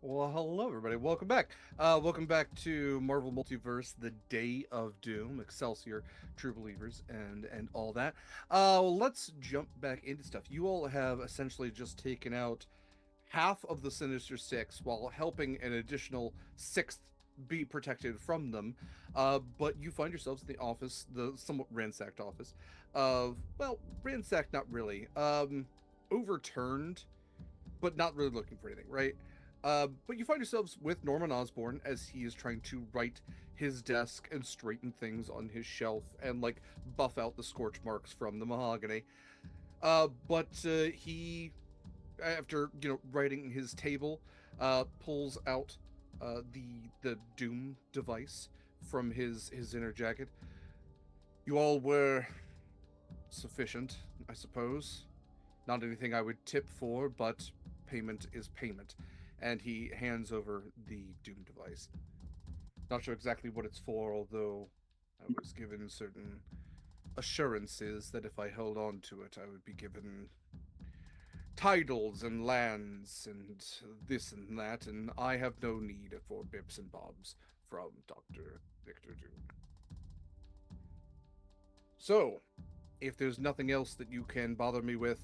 Well, hello everybody. Welcome back. Welcome back to Marvel Multiverse: The Day of Doom, Excelsior, True Believers, and all that. Let's jump back into stuff. You all have essentially just taken out half of the Sinister Six while helping an additional sixth be protected from them. But you find yourselves in the office, the somewhat ransacked office of, well, ransacked, not really, overturned, but not really looking for anything, right? But you find yourselves with Norman Osborn as he is trying to right his desk and straighten things on his shelf and like buff out the scorch marks from the mahogany. But he, after righting his table, pulls out the Doom device from his inner jacket. You all were sufficient, I suppose. Not anything I would tip for, but payment is payment. And he hands over the Doom device. Not sure exactly what it's for, although I was given certain assurances that if I held on to it, I would be given titles and lands and this and that, and I have no need for bips and bobs from Dr. Victor Doom. So, if there's nothing else that you can bother me with,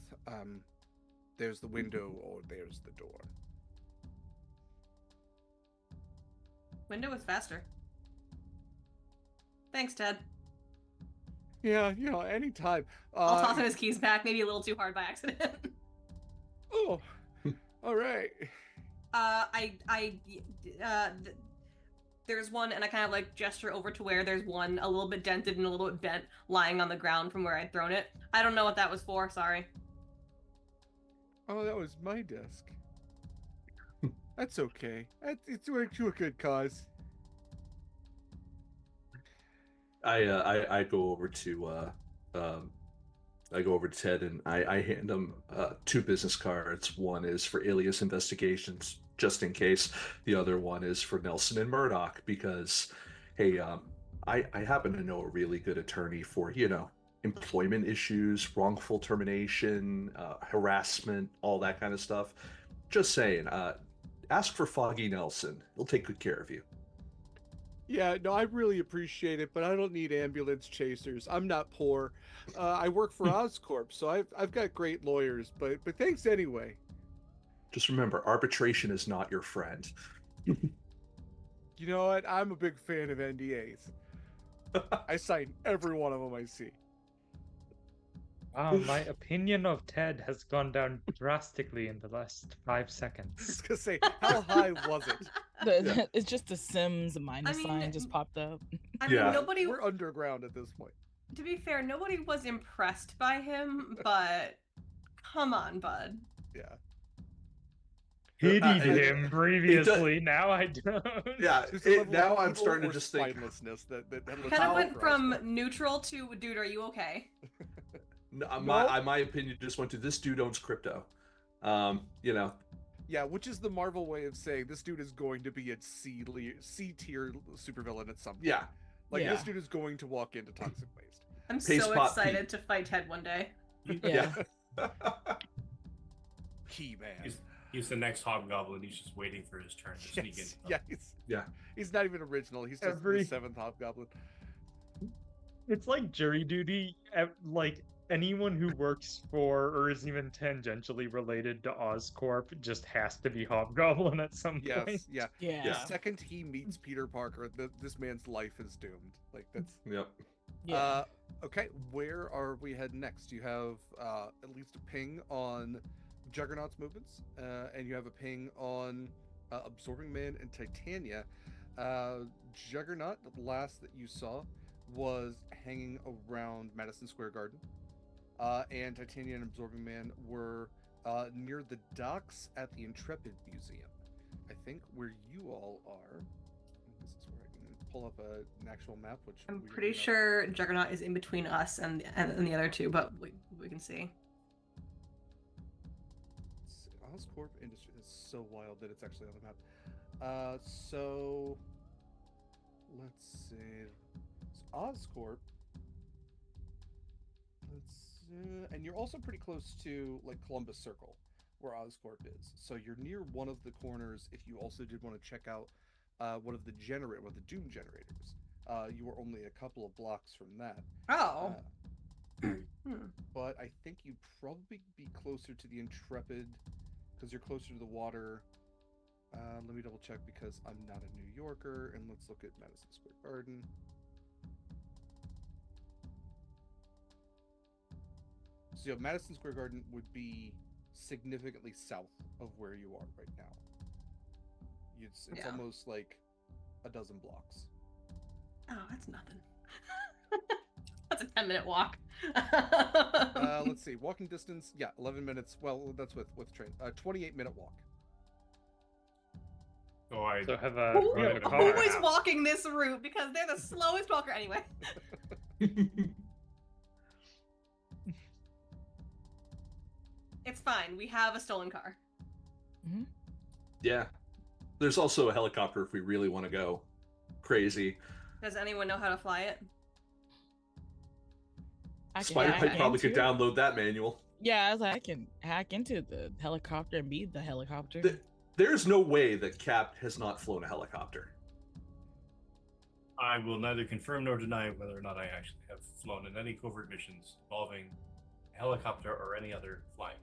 there's the window or there's the door. Window is faster. Thanks, Ted. Yeah, anytime. I'll toss him his keys back, maybe a little too hard by accident. Oh, all right. There's one, and I kind of like gesture over to where there's one a little bit dented and a little bit bent, lying on the ground from where I'd thrown it. I don't know what that was for. Sorry. Oh, that was my desk. That's okay. It's to a good cause. I go over to Ted and I hand him two business cards. One is for alias investigations, just in case. The other one is for Nelson and Murdoch because, hey, I happen to know a really good attorney for employment issues, wrongful termination, harassment, all that kind of stuff. Just saying. Ask for Foggy Nelson. He'll take good care of you. Yeah, no, I really appreciate it, but I don't need ambulance chasers. I'm not poor. I work for Oscorp, so I've got great lawyers, but thanks anyway. Just remember, arbitration is not your friend. You know what? I'm a big fan of NDAs. I sign every one of them I see. Wow, my opinion of Ted has gone down drastically in the last 5 I was seconds. gonna say, how high was it? It's just the Sims minus sign just popped up. I mean, Yeah. nobody. We're underground at this point. To be fair, nobody was impressed by him, but come on, bud. Yeah. Pitied him previously, now I don't. Yeah, There's a level now of I'm evil starting to or just think. spinelessness that looks Kind of all went across from it. neutral to, dude, are you okay? My opinion just went to this dude owns crypto. Yeah, which is the Marvel way of saying this dude is going to be a C tier supervillain at some point. Yeah. Like Yeah. this dude is going to walk into toxic waste. I'm Paste so pot excited Pete. to fight Ted one day. Yeah. Key man. He's the next Hobgoblin. He's just waiting for his turn to sneak in. Yeah, he's not even original. He's just the 7th Hobgoblin. It's like jury duty. Like anyone who works for or is even tangentially related to Oscorp just has to be Hobgoblin at some Yes, point. yeah. Yeah. The second he meets Peter Parker, this man's life is doomed. Like that's. Yep. Yeah. Okay, where are we heading next? You have at least a ping on Juggernaut's movements, and you have a ping on Absorbing Man and Titania. Juggernaut, the last that you saw, was hanging around Madison Square Garden, and Titania and Absorbing Man were near the docks at the Intrepid Museum. I think where you all are. This is where I can pull up an actual map, which I'm we pretty already know. sure Juggernaut is in between us and the other two, but we can see. Oscorp Industries is so wild that it's actually on the map. So let's see. So Oscorp. And you're also pretty close to like Columbus Circle, where Oscorp is. So you're near one of the corners. If you also did want to check out one of the Doom generators, you were only a couple of blocks from that. Oh. But I think you'd probably be closer to the Intrepid because you're closer to the water. Let me double check because I'm not a New Yorker, and let's look at Madison Square Garden. So Madison Square Garden would be significantly south of where you are right now. It's almost like a dozen blocks. Oh, that's nothing. That's a 10-minute walk. Let's see. Walking distance, 11 minutes. Well, that's with train. 28-minute walk. So I So have Who we have a Who car. is walking this route? Because they're the slowest walker anyway. It's fine. We have a stolen car. Yeah. There's also a helicopter if we really want to go crazy. Does anyone know how to fly it? I can Spider hack Pike probably could into it. download that manual. Yeah, I was like, I can hack into the helicopter and be the helicopter. There's no way that Cap has not flown a helicopter. I will neither confirm nor deny whether or not I actually have flown in any covert missions involving a helicopter or any other flying.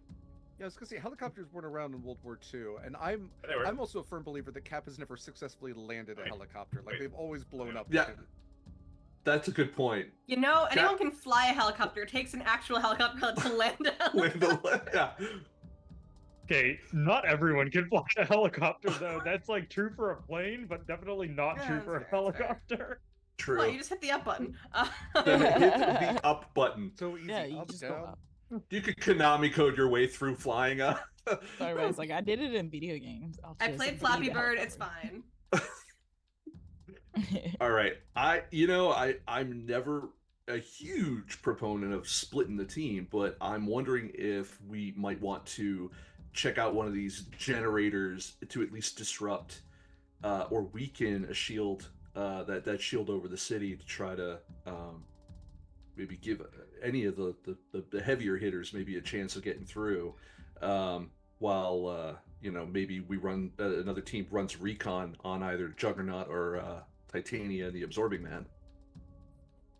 Yeah, I was gonna say helicopters weren't around in World War II, and I'm Anyway, also a firm believer that Cap has never successfully landed a Right. helicopter. Like Right. they've always blown up. Yeah. That's a good point. You know, anyone can fly a helicopter. It takes an actual helicopter to land a helicopter. Yeah. Okay, not everyone can fly a helicopter though. That's like true for a plane, but definitely not Yeah, true that's for a fair, that's fair. helicopter. True. Well, you just hit the up button. Then hit the up button. So easy. Yeah, you up, just down. go up. You could Konami code your way through flying up. So everybody's like, I did it in video games. I'll I just played be Flappy the Bird. It's helicopter. fine. All right. I'm never a huge proponent of splitting the team, but I'm wondering if we might want to check out one of these generators to at least disrupt or weaken a shield, that shield over the city to try to maybe give any of the heavier hitters maybe a chance of getting through, while maybe we run another team runs recon on either Juggernaut or Titania and the Absorbing Man.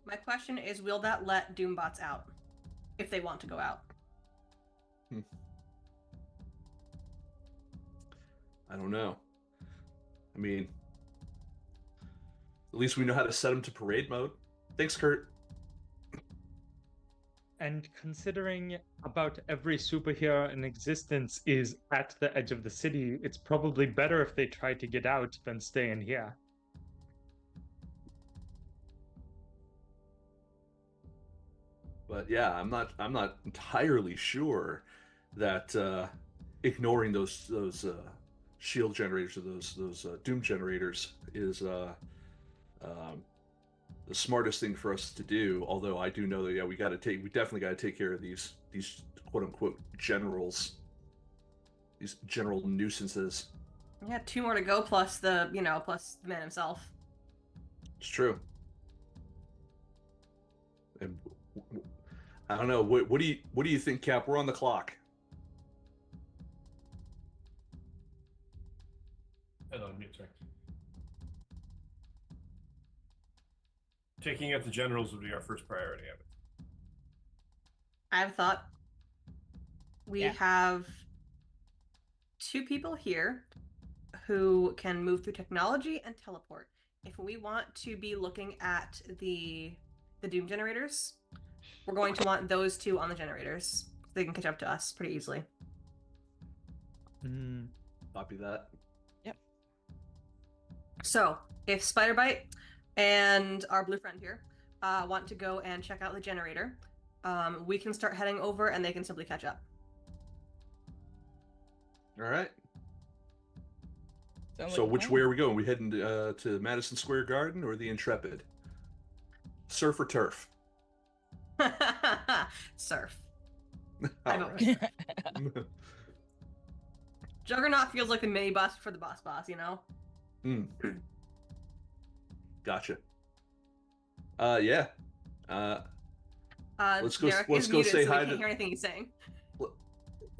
My question is, will that let Doombots out if they want to go out? I don't know. I mean, at least we know how to set them to parade mode. Thanks, Kurt. And considering about every superhero in existence is at the edge of the city, it's probably better if they try to get out than stay in here. But yeah, I'm not entirely sure that ignoring those shield generators or those doom generators is the smartest thing for us to do. Although I do know that we definitely got to take care of these quote unquote generals. these general nuisances. Yeah, 2 more to go plus plus the man himself. It's true. And I don't know. What do you think, Cap? We're on the clock. Hello, mute, sorry. Taking out the generals would be our first priority. I have thought. We Yeah. have 2 people here who can move through technology and teleport. If we want to be looking at the Doom generators, we're going to want those 2 on the generators. They can catch up to us pretty easily. Copy that. Yep. So, if Spiderbite and our blue friend here want to go and check out the generator, we can start heading over and they can simply catch up. All right. Sounds So like a which plan. way are we going? We heading to Madison Square Garden or the Intrepid? Surf or turf? Surf. All vote right. Juggernaut feels like the mini bus for the boss, you know? Gotcha. Yeah. Let's go. Derek Let's is go muted, say so we hi can't to. hear anything he's saying.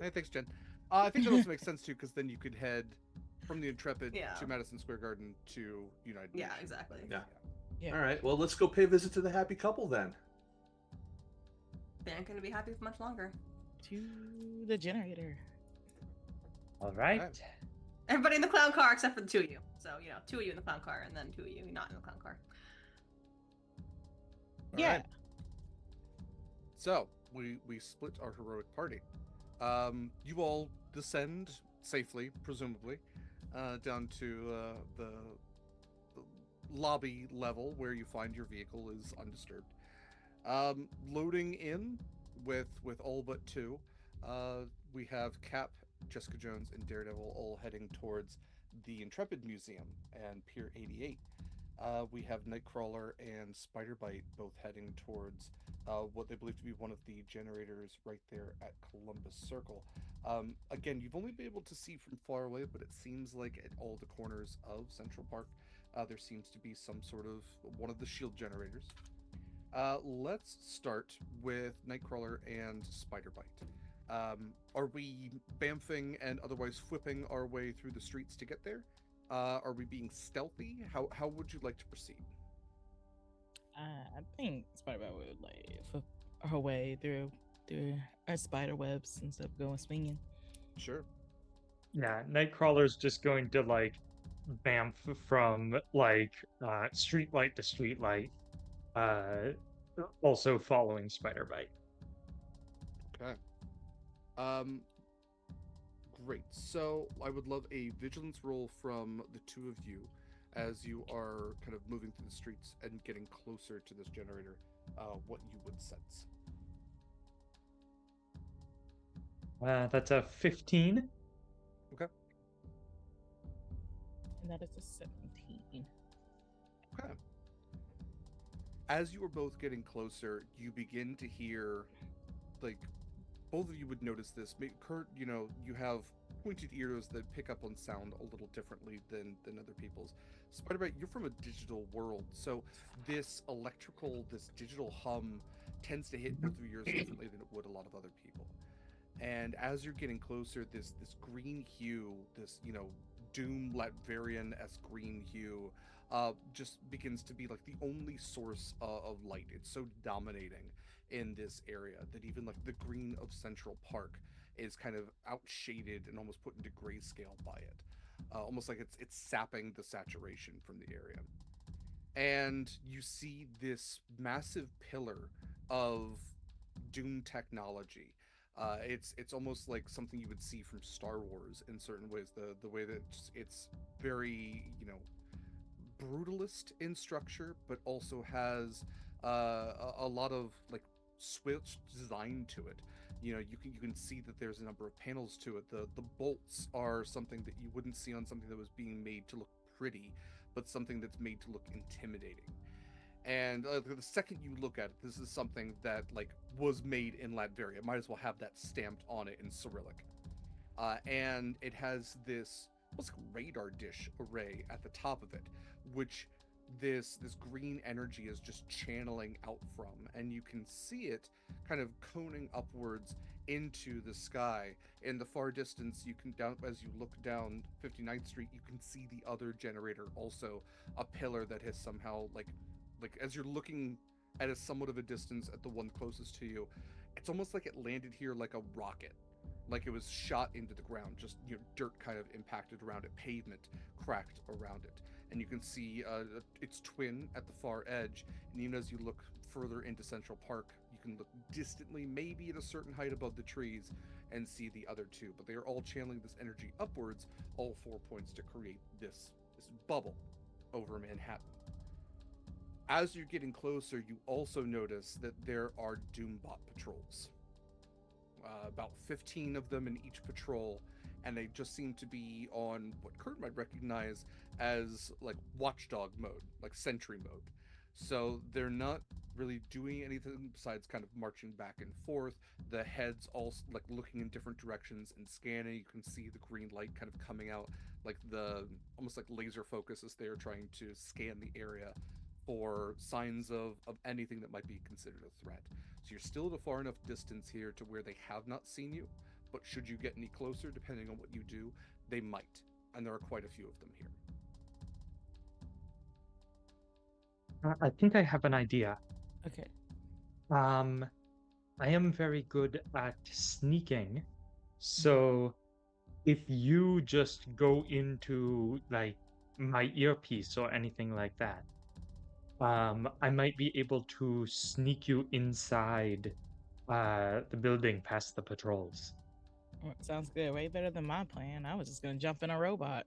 Hey, thanks, Jen. I think that also makes sense too, because then you could head from the Intrepid Yeah. to Madison Square Garden to United Yeah, Nations. exactly. Yeah. Yeah. All right. Well, let's go pay a visit to the happy couple then. They aren't going to be happy for much longer. To the generator. All right. Okay. Everybody in the clown car except for the 2 of you. So, 2 of you in the clown car, and then 2 of you not in the clown car. All Yeah. right. So we split our heroic party. You all descend safely, presumably, down to the lobby level where you find your vehicle is undisturbed. Loading in with all but 2. We have Cap, Jessica Jones, and Daredevil all heading towards the Intrepid Museum and Pier 88. We have Nightcrawler and Spiderbite both heading towards what they believe to be one of the generators right there at Columbus Circle. Again, you've only been able to see from far away, but it seems like at all the corners of Central Park, there seems to be some sort of one of the shield generators. Let's start with Nightcrawler and Spiderbite. Are we bamfing and otherwise whipping our way through the streets to get there? Are we being stealthy? How would you like to proceed? I think Spider-Man would like flip her way through her spider webs instead of going swinging. Sure. Yeah, Nightcrawler's just going to like bamf from like streetlight to streetlight, also following Spider-Bite. Okay. Great. So I would love a vigilance roll from the 2 of you as you are kind of moving through the streets and getting closer to this generator. What you would sense. That's a 15. Okay. And that is a 17. Okay. As you are both getting closer, you begin to hear, like, both of you would notice this. Kurt, you have pointed ears that pick up on sound a little differently than other people's. Spider-Bite, you're from a digital world, so this digital hum tends to hit both of your ears differently than it would a lot of other people. And as you're getting closer, this green hue, this Doom Latverian-esque green hue, just begins to be like the only source of light. It's so dominating in this area that even like the green of Central Park is kind of outshaded and almost put into grayscale by it, almost like it's sapping the saturation from the area. And you see this massive pillar of Doom technology. It's almost like something you would see from Star Wars in certain ways. The way that it's very brutalist in structure, but also has a lot of like switch design to it. You can see that there's a number of panels to it. The bolts are something that you wouldn't see on something that was being made to look pretty, but something that's made to look intimidating. And the second you look at it, this is something that like was made in Latveria. Might as well have that stamped on it in Cyrillic. and it has this almost like radar dish array at the top of it, which this green energy is just channeling out from, and you can see it kind of coning upwards into the sky. In the far distance, you can down as you look down 59th Street, you can see the other generator, also a pillar that has somehow like as you're looking at a somewhat of a distance at the one closest to you, it's almost like it landed here like a rocket, like it was shot into the ground, just dirt kind of impacted around it, pavement cracked around it, and you can see its twin at the far edge. And even as you look further into Central Park, you can look distantly, maybe at a certain height above the trees, and see the other two. But they are all channeling this energy upwards, all 4 points, to create this bubble over Manhattan. As you're getting closer, you also notice that there are Doombot patrols. About 15 of them in each patrol, and they just seem to be on what Kurt might recognize as like watchdog mode, like sentry mode. So they're not really doing anything besides kind of marching back and forth. The heads all like looking in different directions and scanning. You can see the green light kind of coming out, like the almost like laser focus as they're trying to scan the area for signs of anything that might be considered a threat. So you're still at a far enough distance here to where they have not seen you, but should you get any closer, depending on what you do, they might. And there are quite a few of them here. I think I have an idea. Okay. I am very good at sneaking, so if you just go into like my earpiece or anything like that, I might be able to sneak you inside the building past the patrols. Sounds good. Way better than my plan. I was just gonna jump in a robot.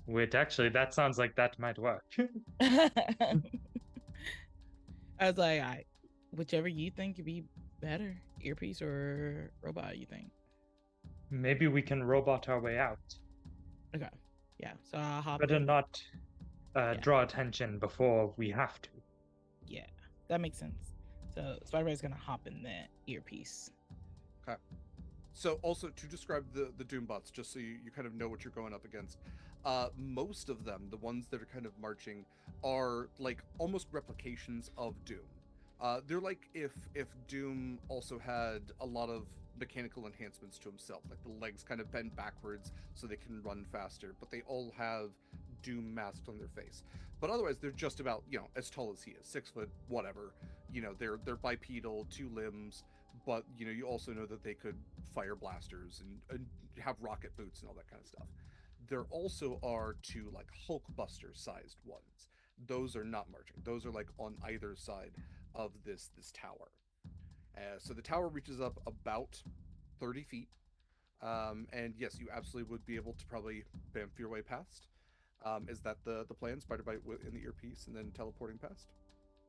Which actually, that sounds like that might work. I was like, whichever you think would be better, earpiece or robot, you think? Maybe we can robot our way out. Okay. Yeah. So I'll hop Better in. not draw attention before we have to. Yeah, that makes sense. So Spider-Man's gonna hop in the earpiece. Okay. So also to describe the Doombots, just so you kind of know what you're going up against. Most of them, the ones that are kind of marching, are like almost replications of Doom. They're like if Doom also had a lot of mechanical enhancements to himself, like the legs kind of bend backwards so they can run faster, but they all have Doom masked on their face. But otherwise, they're just about as tall as he is, 6 foot, whatever. They're bipedal, 2 limbs, but you also know that they could fire blasters and have rocket boots and all that kind of stuff. There also are 2 like Hulkbuster sized ones. Those are not marching. Those are like on either side of this tower. So the tower reaches up about 30 feet. And yes, you absolutely would be able to probably bamf your way past. Is that the plan? Spider bite in the earpiece and then teleporting past?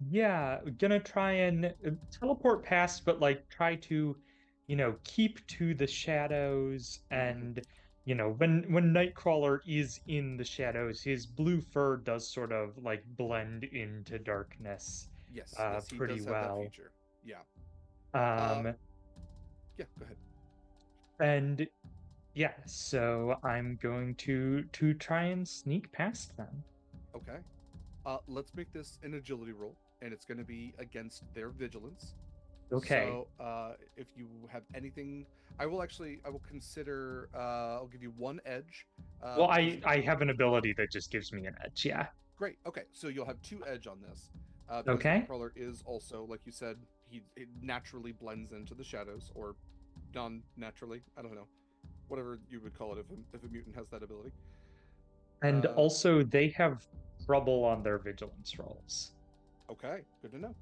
Yeah, gonna try and teleport past, but like try to, keep to the shadows. And when Nightcrawler is in the shadows, his blue fur does sort of like blend into darkness. Yes, he pretty does have well. that feature. Yeah. Yeah, go ahead. And yeah, so I'm going to try and sneak past them. Okay. Let's make this an agility roll, and it's going to be against their vigilance. Okay. So, if you have anything, I will consider. I'll give you 1 edge. Well, I have an ability that just gives me an edge. Yeah. Great. Okay, so you'll have 2 edge on this. Okay. Nightcrawler is also, like you said, it naturally blends into the shadows, or non-naturally. I don't know, whatever you would call it if a mutant has that ability. And also, they have trouble on their vigilance rolls. Okay, good to know.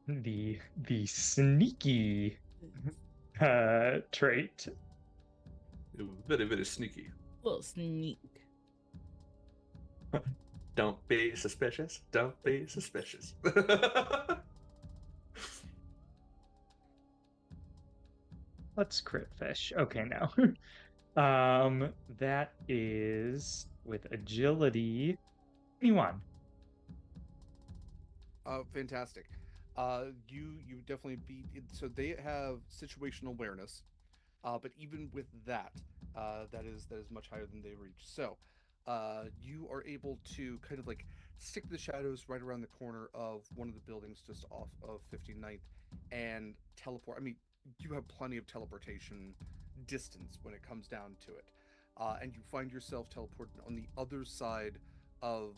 The sneaky trait. Very, very sneaky. Little sneak. Don't be suspicious. Don't be suspicious. Let's crit fish. Okay, now. That is with agility 21. Fantastic. You definitely beat it. So they have situational awareness, but even with that, that is much higher than they reach. So, you are able to kind of like stick the shadows right around the corner of one of the buildings just off of 59th and teleport. I mean, you have plenty of teleportation distance when it comes down to it, and you find yourself teleported on the other side of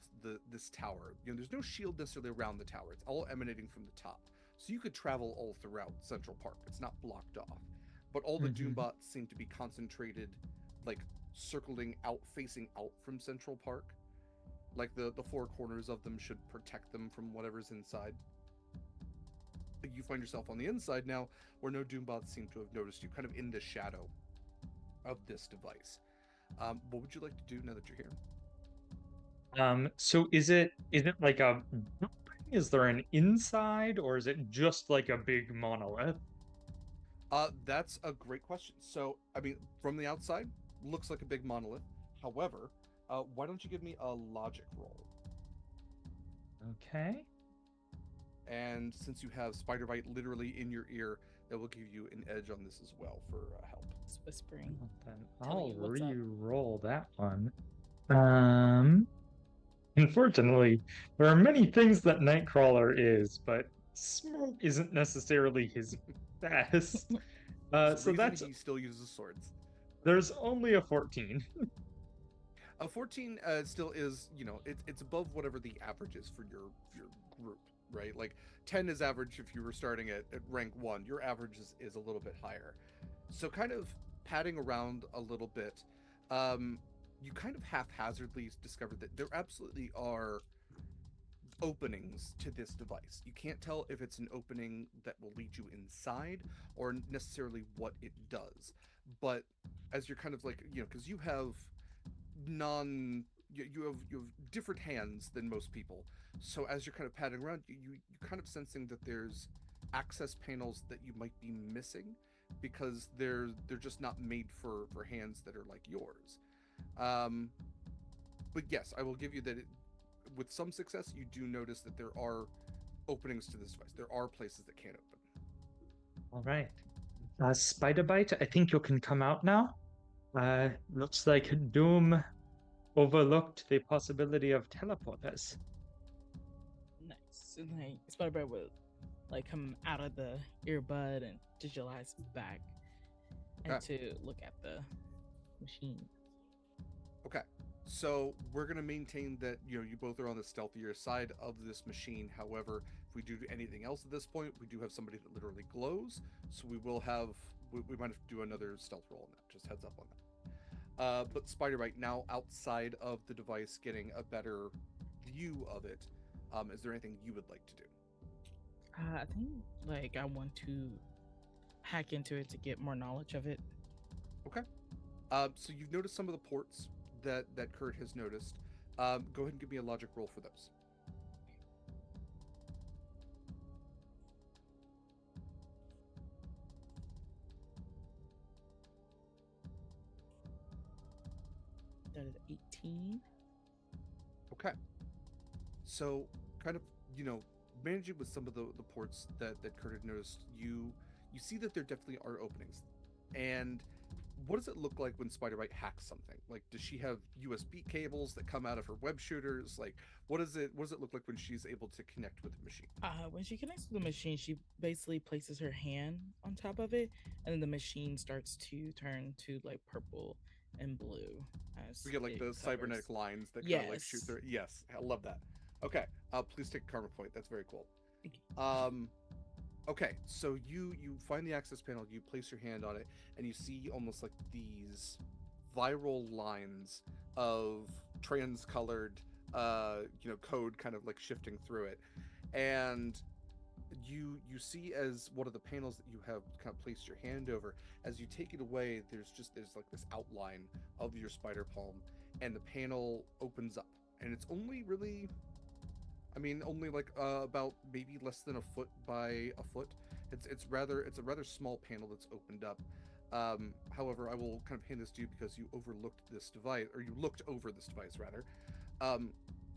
this tower. There's no shield necessarily around the tower. It's all emanating from the top. So you could travel all throughout Central Park. It's not blocked off. But all the Mhm. Doombots seem to be concentrated, like circling out, facing out from Central Park. Like the four corners of them should protect them from whatever's inside. You find yourself on the inside now, where no Doombots seem to have noticed you, kind of in the shadow of this device. What would you like to do now that you're here? So is it like a building? Is there an inside, or is it just like a big monolith? That's a great question. So, I mean, from the outside, looks like a big monolith. However, why don't you give me a logic roll? Okay. And since you have spider bite literally in your ear, that will give you an edge on this as well for help. It's whispering. Well, then Telling I'll you what's up. re-roll that one. Um, Unfortunately, there are many things that Nightcrawler is, but smoke isn't necessarily his best. There's a So reason that's he still uses swords. there's only a 14. A 14 still is, it's above whatever the average is for your group, right? Like 10 is average if you were starting at rank 1. Your average is a little bit higher. So kind of padding around a little bit, you kind of haphazardly discovered that there absolutely are openings to this device. You can't tell if it's an opening that will lead you inside or necessarily what it does. But as you're kind of like, because you have non you have different hands than most people. So as you're kind of padding around, you kind of sensing that there's access panels that you might be missing because they're just not made for hands that are like yours. Um, but yes, I will give you that with some success, you do notice that there are openings to this device. There are places that can't open. All right. Spider Bite, I think you can come out now. Looks like Doom overlooked the possibility of teleporters. Nice. And like Spider-Man would like come out of the earbud and digitalize back and Okay. to look at the machine. Okay. So we're gonna maintain that you both are on the stealthier side of this machine. However, if we do anything else at this point, we do have somebody that literally glows. So we might have to do another stealth roll on that. Just heads up on that. But Spider-Bite now outside of the device, getting a better view of it. Is there anything you would like to do? I think like I want to hack into it to get more knowledge of it. Okay. So you've noticed some of the ports that Kurt has noticed. Go ahead and give me a logic roll for those. That is 18. Okay. So kind of, managing with some of the ports that Kurt had noticed, you see that there definitely are openings. And what does it look like when Spider-Bite hacks something? Like, does she have USB cables that come out of her web shooters? Like, what does it look like when she's able to connect with the machine? When she connects to the machine, she basically places her hand on top of it, and then the machine starts to turn to like purple and blue as We get like it the covers. cybernetic lines that kind of like shoot Yes. through. Yes, I love that. Okay, please take a karma point. That's very cool. Thank you. Okay, so you find the access panel, you place your hand on it, and you see almost like these viral lines of trans-colored, code kind of like shifting through it, and you see as one of the panels that you have kind of placed your hand over, as you take it away, there's like this outline of your spider palm, and the panel opens up, and it's only really, I mean, only like about maybe less than a foot by a foot. It's a rather small panel that's opened up. However, I will kind of hand this to you because you overlooked this device, or you looked over this device rather. Um,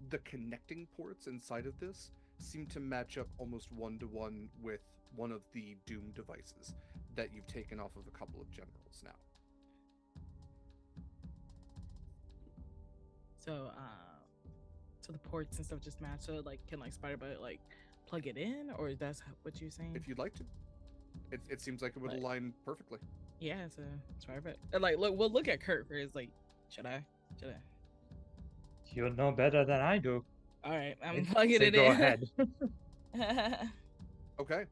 the connecting ports inside of this seem to match up almost one-to-one with one of the Doom devices that you've taken off of a couple of generals now. So, so the ports and stuff just match. So, like, can like Spider-Bite like plug it in, or that's what you're saying? If you'd like to, it seems like it would Like- align perfectly. Yeah, so Spider-Bite. Like, look at Kurt. Where it's like, should I? You know better than I do. All right, I'm I'd plugging say it go in. ahead. Okay.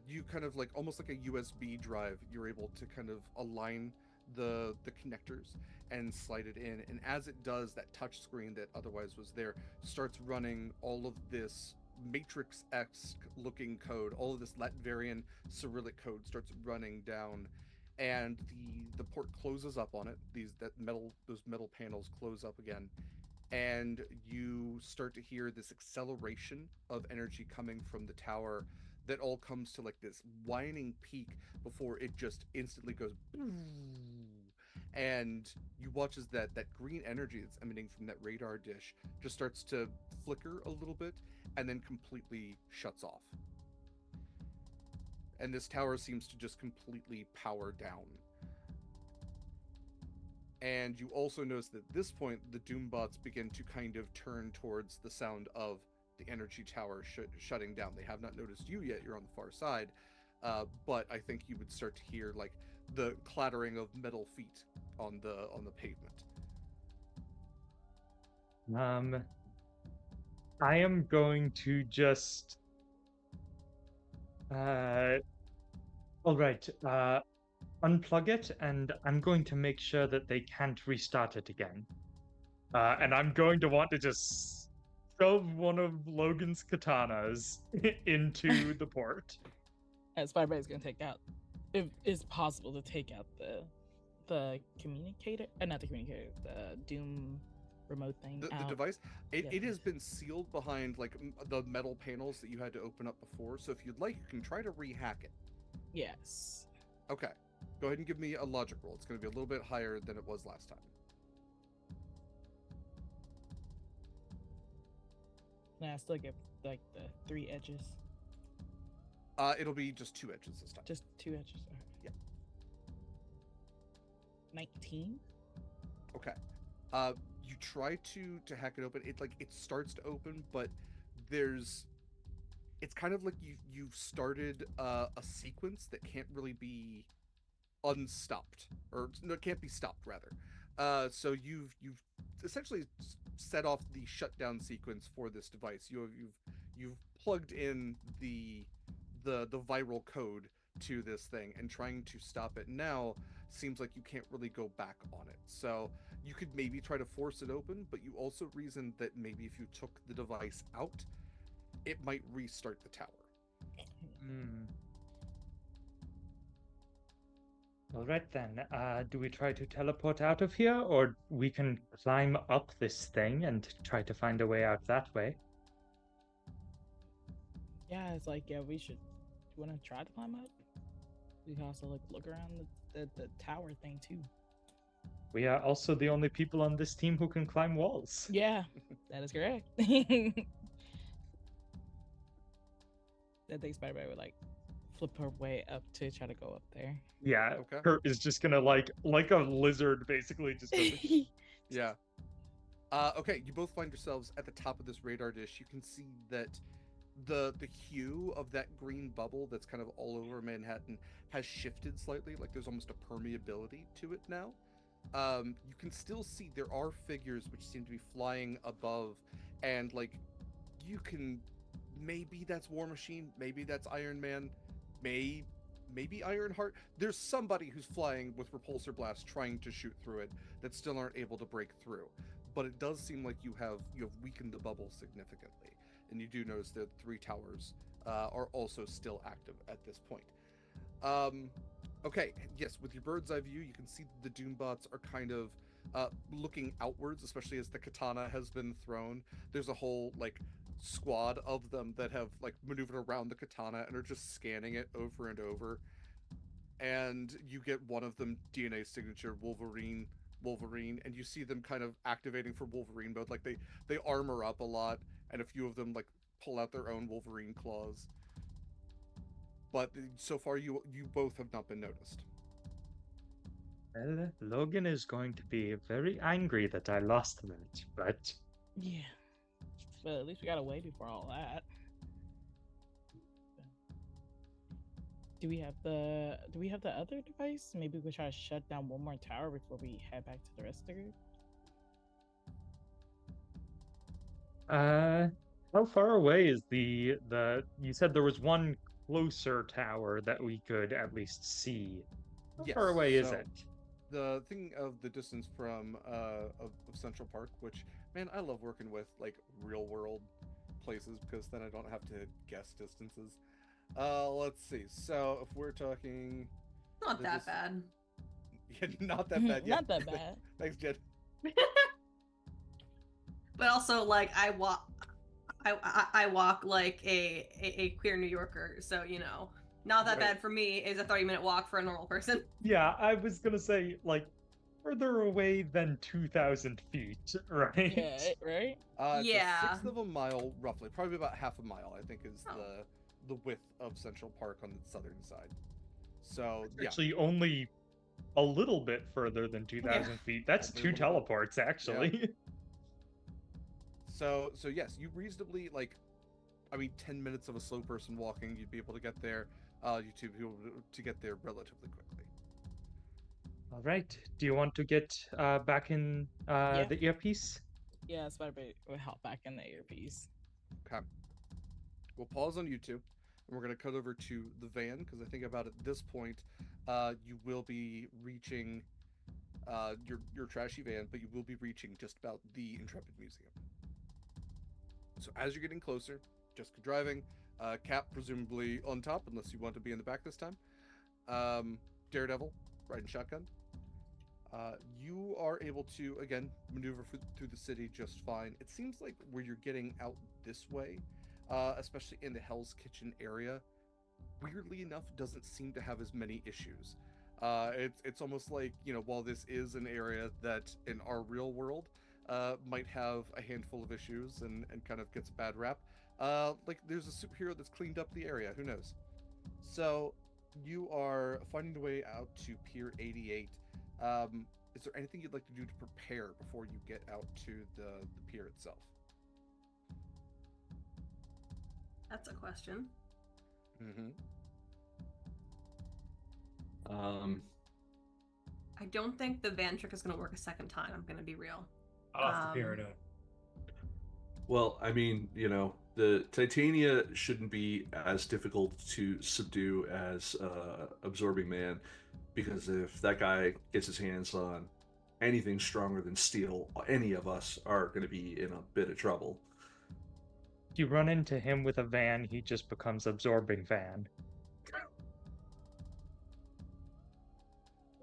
You kind of like almost like a USB drive. You're able to kind of align the connectors and slide it in, and as it does, that touch screen that otherwise was there starts running all of this Matrix-esque looking code. All of this Latverian Cyrillic code starts running down, and the port closes up on it. Those metal panels close up again, and you start to hear this acceleration of energy coming from the tower that all comes to like this whining peak before it just instantly goes and you watch as that green energy that's emanating from that radar dish just starts to flicker a little bit and then completely shuts off, and this tower seems to just completely power down. And you also notice that at this point, the Doombots begin to kind of turn towards the sound of the energy tower shutting down. They have not noticed you yet. You're on the far side. But I think you would start to hear like the clattering of metal feet on the pavement. I am going to just. All right. Unplug it, and I'm going to make sure that they can't restart it again. And I'm going to want to just shove one of Logan's katanas into the port. And Spider-Bite's gonna take out, if it's possible to take out the communicator, not the communicator, the Doom remote thing. The out. device, Yeah. it has been sealed behind like the metal panels that you had to open up before. So if you'd like, you can try to rehack it. Yes. Okay. Go ahead and give me a logic roll. It's going to be a little bit higher than it was last time. Nah, I still get like the 3 edges. It'll be just 2 edges this time. Just 2 edges. All right. Yeah. 19. Okay. You try to hack it open. It starts to open, but it's kind of like you've started a sequence that can't really be unstopped, or no, it can't be stopped rather. So you've essentially set off the shutdown sequence for this device. You've plugged in the viral code to this thing, and trying to stop it now seems like you can't really go back on it. So you could maybe try to force it open, but you also reasoned that maybe if you took the device out, it might restart the tower. All right then. Do we try to teleport out of here, or we can climb up this thing and try to find a way out that way? Yeah, it's like, yeah, we should. You want to try to climb up? We can also like look around the tower thing too. We are also the only people on this team who can climb walls. Yeah, that is correct. I think Spider-Man would like flip her way up to try to go up there. Yeah, Okay. Kurt is just gonna like a lizard, basically just. Yeah. Okay, you both find yourselves at the top of this radar dish. You can see that the hue of that green bubble that's kind of all over Manhattan has shifted slightly. Like there's almost a permeability to it now. You can still see there are figures which seem to be flying above, and like you can, maybe that's War Machine, maybe that's Iron Man, maybe Ironheart. There's somebody who's flying with repulsor blasts trying to shoot through it that still aren't able to break through. But it does seem like you have weakened the bubble significantly, and you do notice that 3 towers are also still active at this point. Okay, yes, with your bird's eye view, you can see the Doombots are kind of looking outwards, especially as the katana has been thrown. There's a whole like squad of them that have like maneuvered around the katana and are just scanning it over and over. And you get one of them DNA signature Wolverine, and you see them kind of activating for Wolverine mode. Like they armor up a lot, and a few of them like pull out their own Wolverine claws. But so far, you both have not been noticed. Well, Logan is going to be very angry that I lost that, but Yeah. But at least we gotta wait for all that. Do we have the other device? Maybe we try to shut down one more tower before we head back to the rest of the group. how far away is the you said there was one closer tower that we could at least see. How Yes, far away is so it? the thing of the distance from of Central Park, which, man, I love working with like real world places because then I don't have to guess distances. Let's see. So if we're talking, Not the that dis- bad. yeah, not that bad. Yeah. Not that bad. Thanks, Jed. But also, like, I walk like a queer New Yorker, so you know, not that Right. bad for me. Is a 30-minute walk for a normal person. Yeah, I was gonna say like further away than 2,000 feet, right? Yeah, right? It's Yeah. a sixth of a mile, roughly, probably about half a mile. I think is Oh. the width of Central Park on the southern side. So yeah, Actually, only a little bit further than 2,000 feet. That's Only a two little bit. teleports, actually. so yes, you reasonably like, I mean, 10 minutes of a slow person walking, you'd be able to get there. You two be able to get there relatively quickly. All right. Do you want to get back in Yeah. the earpiece? Yeah, it's better we hop back in the earpiece. Okay. We'll pause on you two, and we're gonna cut over to the van because I think about at this point, you will be reaching your trashy van, but you will be reaching just about the Intrepid Museum. So as you're getting closer, Jessica driving, Cap presumably on top, unless you want to be in the back this time. Daredevil riding shotgun. You are able to again maneuver through the city just fine. It seems like where you're getting out this way, especially in the Hell's Kitchen area, weirdly enough, doesn't seem to have as many issues. It's almost like, you know, while this is an area that in our real world might have a handful of issues and kind of gets a bad rap, like there's a superhero that's cleaned up the area. Who knows? So you are finding the way out to Pier 88. Is there anything you'd like to do to prepare before you get out to the pier itself? That's a question. Mm-hmm. I don't think the van trick is going to work a second time. I'm going to be real. I'll have to figure it out. Well, I mean, you know, the Titania shouldn't be as difficult to subdue as Absorbing Man, because if that guy gets his hands on anything stronger than steel, any of us are going to be in a bit of trouble. If you run into him with a van, he just becomes Absorbing Van.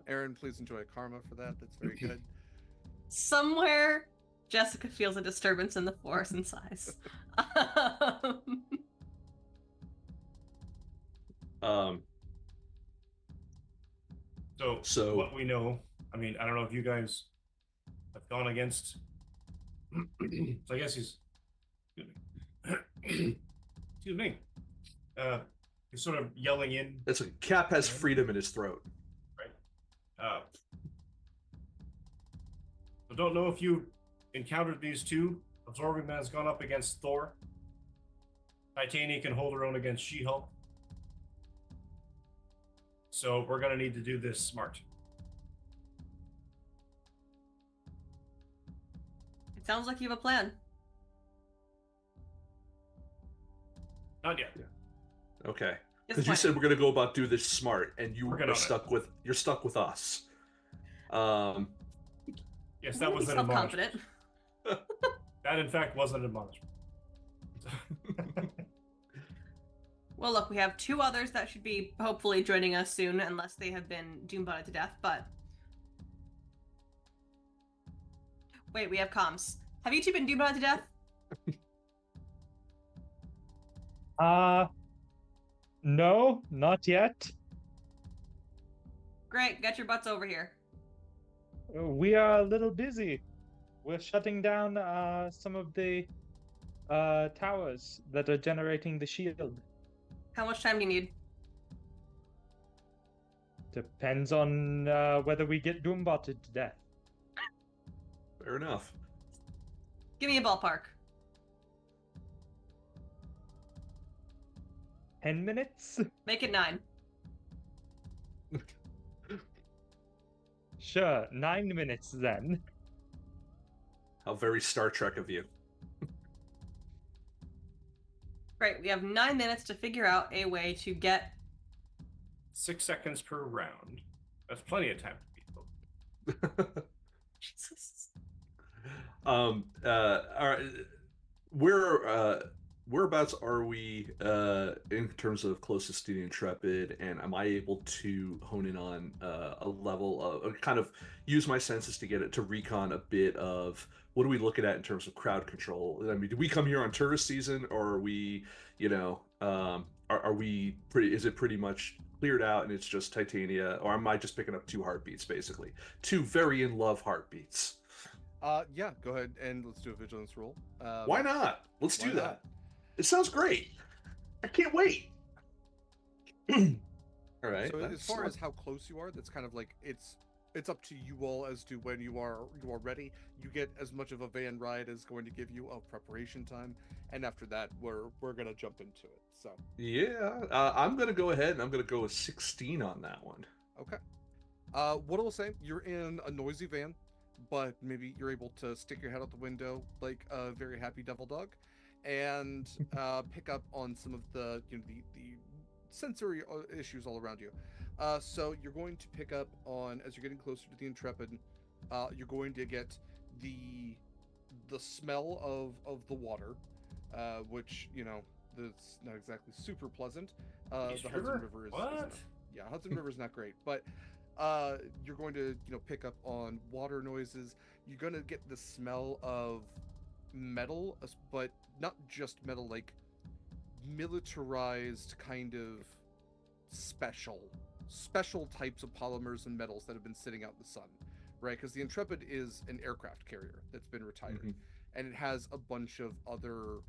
Erin, please enjoy karma for that. That's very good. Somewhere, Jessica feels a disturbance in the force and sighs. So what we know, I mean, I don't know if you guys have gone against. So I guess he's. Excuse me. He's sort of yelling in. That's a Cap has freedom in his throat. I don't know if you encountered these two. Absorbing Man's gone up against Thor. Titania can hold her own against She-Hulk. So we're going to need to do this smart. It sounds like you have a plan. Not yet. Okay. Just Because you plan. said we're gonna go about do this smart, and you We're good are on it. you're stuck with us. Yes, I'm that gonna was be an self-confident. admonishment. That, in fact, was an admonishment. Well, look, we have two others that should be hopefully joining us soon, unless they have been doombotted to death. But wait, we have comms. Have you two been doombotted to death? No, not yet. Great, get your butts over here. We are a little busy. We're shutting down some of the towers that are generating the shield. How much time do you need? Depends on whether we get doombotted to death. Fair enough. Give me a ballpark. 10 minutes? Make it 9. Sure, 9 minutes then. How very Star Trek of you. Right, we have 9 minutes to figure out a way to get 6 seconds per round. That's plenty of time to beat them. Jesus. All right. Whereabouts are we in terms of closest to the Intrepid, and am I able to hone in on a level of kind of use my senses to get it to recon a bit of what are we looking at in terms of crowd control? I mean, do we come here on tourist season, or are we, are we pretty? Is it pretty much cleared out and it's just Titania, or am I just picking up 2 heartbeats basically? 2 very in love heartbeats. Yeah, go ahead and let's do a vigilance roll. Why not? Let's why do not? that. It sounds great. I can't wait. All right. So as that's far not- as how close you are, that's kind of like it's up to you all as to when you are ready. You get as much of a van ride as going to give you a preparation time, and after that, we're gonna jump into it. So yeah, I'm gonna go ahead and I'm gonna go with 16 on that one. okay. What I'll say, you're in a noisy van, but maybe you're able to stick your head out the window like a very happy devil dog, and pick up on some of the the sensory issues all around you. So you're going to pick up on as you're getting closer to the Intrepid. You're going to get the smell of the water, which that's not exactly super pleasant. East The Hudson River? River is What? not, yeah, Hudson River is not great, but you're going to pick up on water noises. You're going to get the smell of metal, but not just metal, like militarized kind of special types of polymers and metals that have been sitting out in the sun, right? Because the Intrepid is an aircraft carrier that's been retired, Mhm. and it has a bunch of other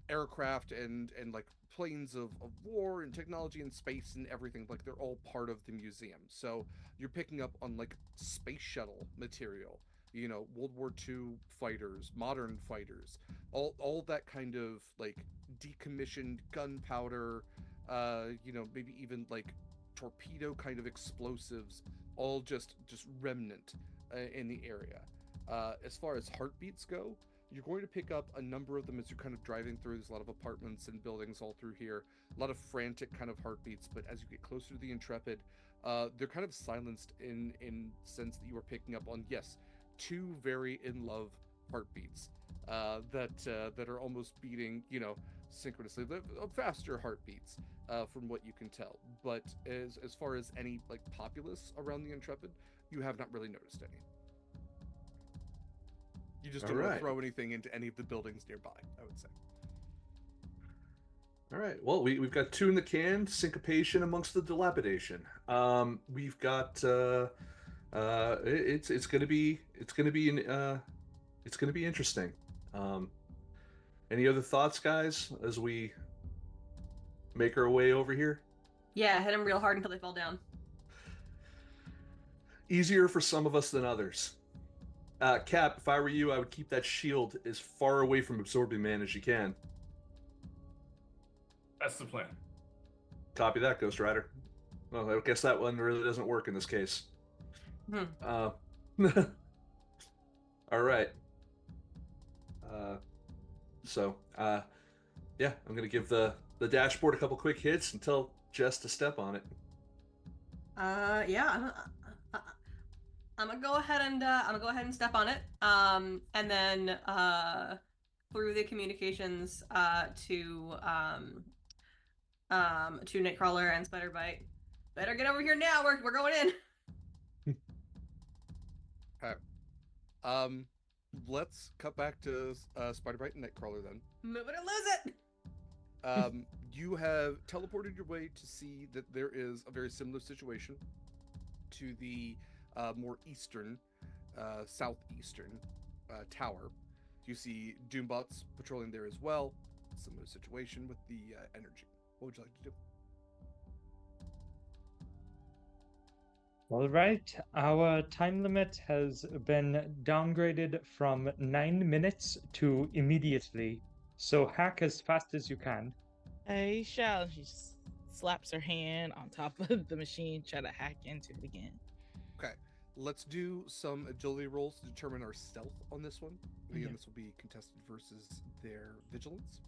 aircraft and like planes of war and technology and space and everything. Like they're all part of the museum. So you're picking up on like space shuttle material, World War II fighters, modern fighters, all that kind of like decommissioned gunpowder, maybe even like torpedo kind of explosives, all just remnant in the area. As far as heartbeats go, you're going to pick up a number of them as you're kind of driving through. There's a lot of apartments and buildings all through here, a lot of frantic kind of heartbeats. But as you get closer to the Intrepid, they're kind of silenced in sense that you are picking up on, yes, 2 very in love heartbeats that are almost beating synchronously. They're faster heartbeats from what you can tell. But as far as any like populace around the Intrepid, you have not really noticed any. You just don't want to Alright. throw anything into any of the buildings nearby, I would say. All right. Well, we've got 2 in the can. Syncopation amongst the dilapidation. We've got it's gonna be interesting. Any other thoughts, guys, as we make our way over here? Yeah, hit them real hard until they fall down. Easier for some of us than others. Cap, if I were you, I would keep that shield as far away from absorbing man as you can. That's the plan. Copy that, Ghost Rider. Well, I guess that one really doesn't work in this case. Hmm. All right. Yeah, I'm gonna give the dashboard a couple quick hits and tell Jess to step on it. Yeah, I'm gonna go ahead and step on it. And then through the communications to Nightcrawler and Spiderbite. Better get over here now. We're going in. Okay. Let's cut back to Spider-Bite and Nightcrawler then. Move it or lose it. You have teleported your way to see that there is a very similar situation to the more eastern, southeastern tower. You see Doombots patrolling there as well. Similar situation with the energy. What would you like to do? All right, our time limit has been downgraded from 9 minutes to immediately. So hack as fast as you can. I shall. She just slaps her hand on top of the machine, try to hack into it again. Okay, let's do some agility rolls to determine our stealth on this one. Again, Okay. this will be contested versus their vigilance.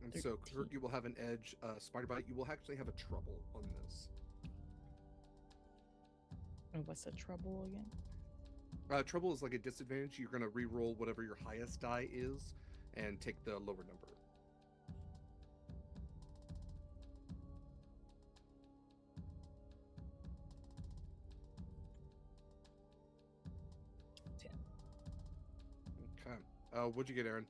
And so, 13. Kurt, you will have an edge. Spiderbite, you will actually have a trouble on this. Oh, what's the trouble again? Trouble is like a disadvantage. You're going to re-roll whatever your highest die is and take the lower number. Okay. What'd you get, Erin?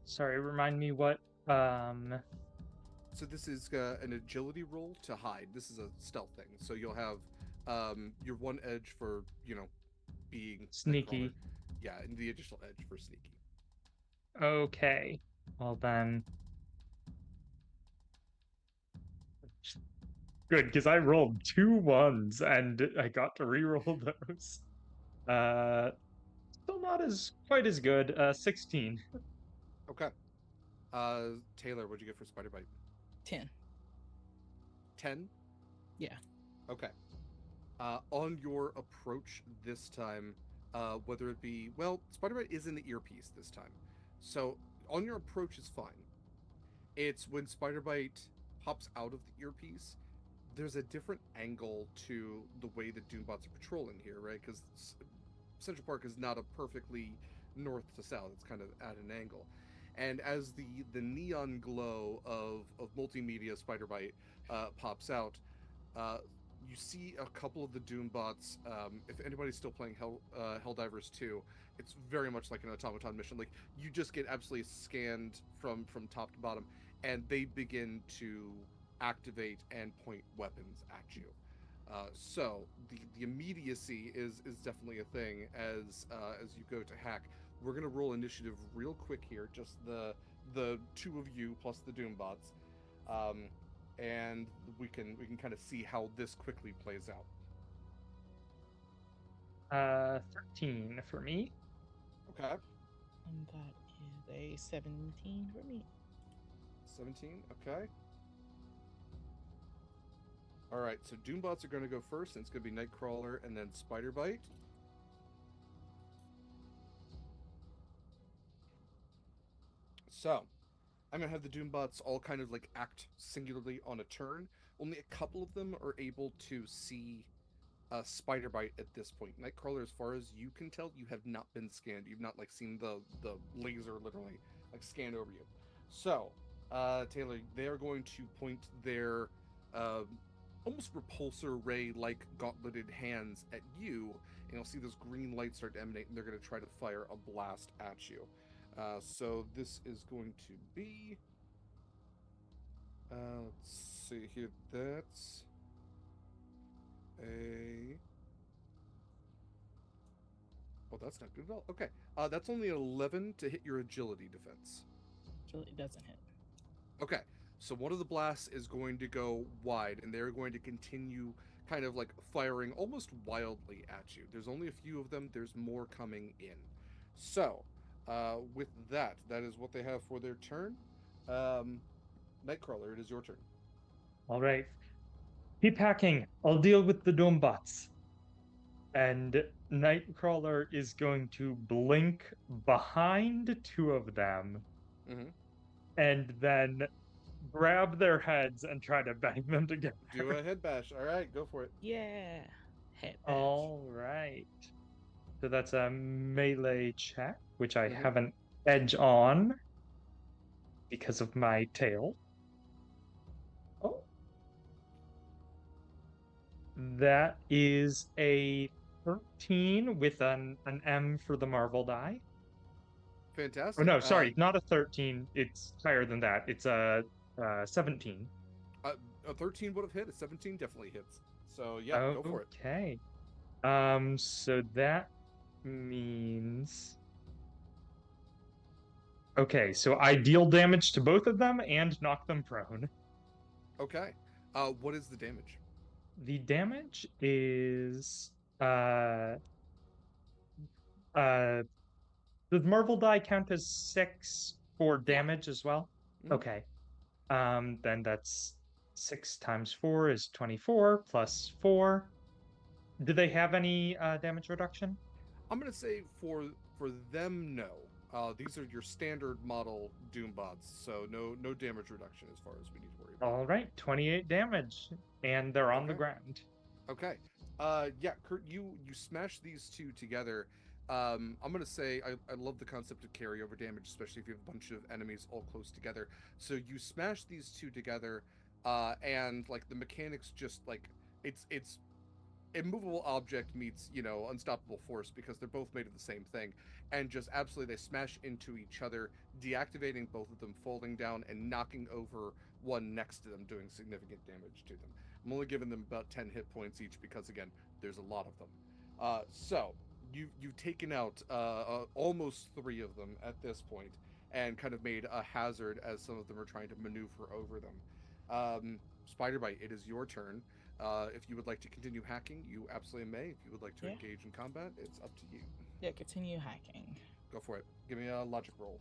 Sorry, remind me what So this is an agility roll to hide. This is a stealth thing. So you'll have your one edge for, being Sneaky. Nightcrawler. Yeah, and the additional edge for sneaky. Okay. Well then. Good, because I rolled 2 1s and I got to reroll those. Still not quite as good. 16. Okay. Taylor, what'd you get for spider bite? 10. 10? Yeah. Okay. On your approach this time, whether it be, Spider-Bite is in the earpiece this time. So on your approach is fine. It's when Spider-Bite pops out of the earpiece, there's a different angle to the way that Doombots are patrolling here, right? Because Central Park is not a perfectly north to south. It's kind of at an angle. And as the neon glow of multimedia Spider-Bite pops out, you see a couple of the Doombots. If anybody's still playing Helldivers 2, it's very much like an automaton mission. Like, you just get absolutely scanned from top to bottom, and they begin to activate and point weapons at you. So the immediacy is definitely a thing as you go to hack. We're gonna roll initiative real quick here, just the two of you plus the Doombots. And we can kind of see how this quickly plays out. 13 for me. Okay. And that is a 17 for me. 17. Okay. All right. So Doombots are going to go first, and it's going to be Nightcrawler and then Spiderbite. So I'm going to have the Doombots all kind of like act singularly on a turn. Only a couple of them are able to see Spiderbite at this point. Nightcrawler, as far as you can tell, you have not been scanned. You've not like seen the laser literally like scan over you. So, Taylor, they are going to point their almost repulsor ray like gauntleted hands at you, and you'll see this green light start to emanate, and they're going to try to fire a blast at you. So this is going to be. Let's see here. That's a. Oh, that's not good at all. Okay. That's only 11 to hit your agility defense. Actually, it doesn't hit. Okay. So one of the blasts is going to go wide, and they're going to continue kind of like firing almost wildly at you. There's only a few of them. There's more coming in. So, with that is what they have for their turn. Nightcrawler, it is your turn. All right. Keep hacking. I'll deal with the Doombots. And Nightcrawler is going to blink behind 2 of them Mm-hmm. and then grab their heads and try to bang them together. Do a head bash. All right, go for it. Yeah. Head bash. All right. So that's a melee check, which I Mhm. have an edge on because of my tail. Oh. That is a 13 with an M for the Marvel die. Fantastic. Oh no, sorry, not a 13. It's higher than that. It's a 17. A 13 would have hit. A 17 definitely hits. So yeah, go for it. Okay. So that means. Okay, so I deal damage to both of them and knock them prone. Okay. What is the damage? The damage is uh uh does Marvel die count as 6 for Yeah. damage as well? Mhm. Okay. Then that's 6 times 4 is 24 plus 4. Do they have any damage reduction? I'm gonna say for them, no. These are your standard model Doom bots, so no damage reduction as far as we need to worry about. All right, 28 damage, and they're on the Okay. ground. Okay. Yeah, Kurt, you smash these two together. I'm gonna say I love the concept of carryover damage, especially if you have a bunch of enemies all close together. So you smash these two together, and like the mechanics just like it's immovable object meets unstoppable force because they're both made of the same thing, and just absolutely they smash into each other, deactivating both of them, falling down and knocking over one next to them, doing significant damage to them. I'm only giving them about 10 hit points each because again there's a lot of them. So you've taken out almost three of them at this point and kind of made a hazard as some of them are trying to maneuver over them. Spider Bite, it is your turn. If you would like to continue hacking, you absolutely may. If you would like to Yeah. engage in combat, it's up to you. Yeah, continue hacking. Go for it. Give me a logic roll.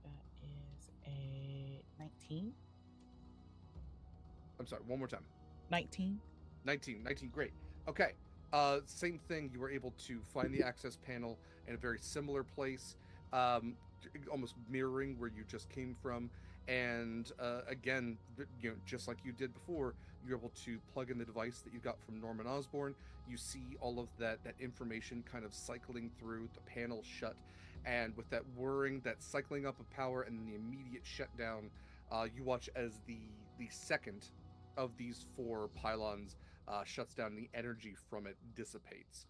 That is a 19. I'm sorry, one more time. 19. 19, great. Okay. Same thing. You were able to find the access panel in a very similar place, almost mirroring where you just came from. And again, just like you did before, you're able to plug in the device that you got from Norman Osborn. You see all of that information kind of cycling through the panel shut, and with that whirring, that cycling up of power, and then the immediate shutdown. You watch as the second of these four pylons shuts down, and the energy from it dissipates.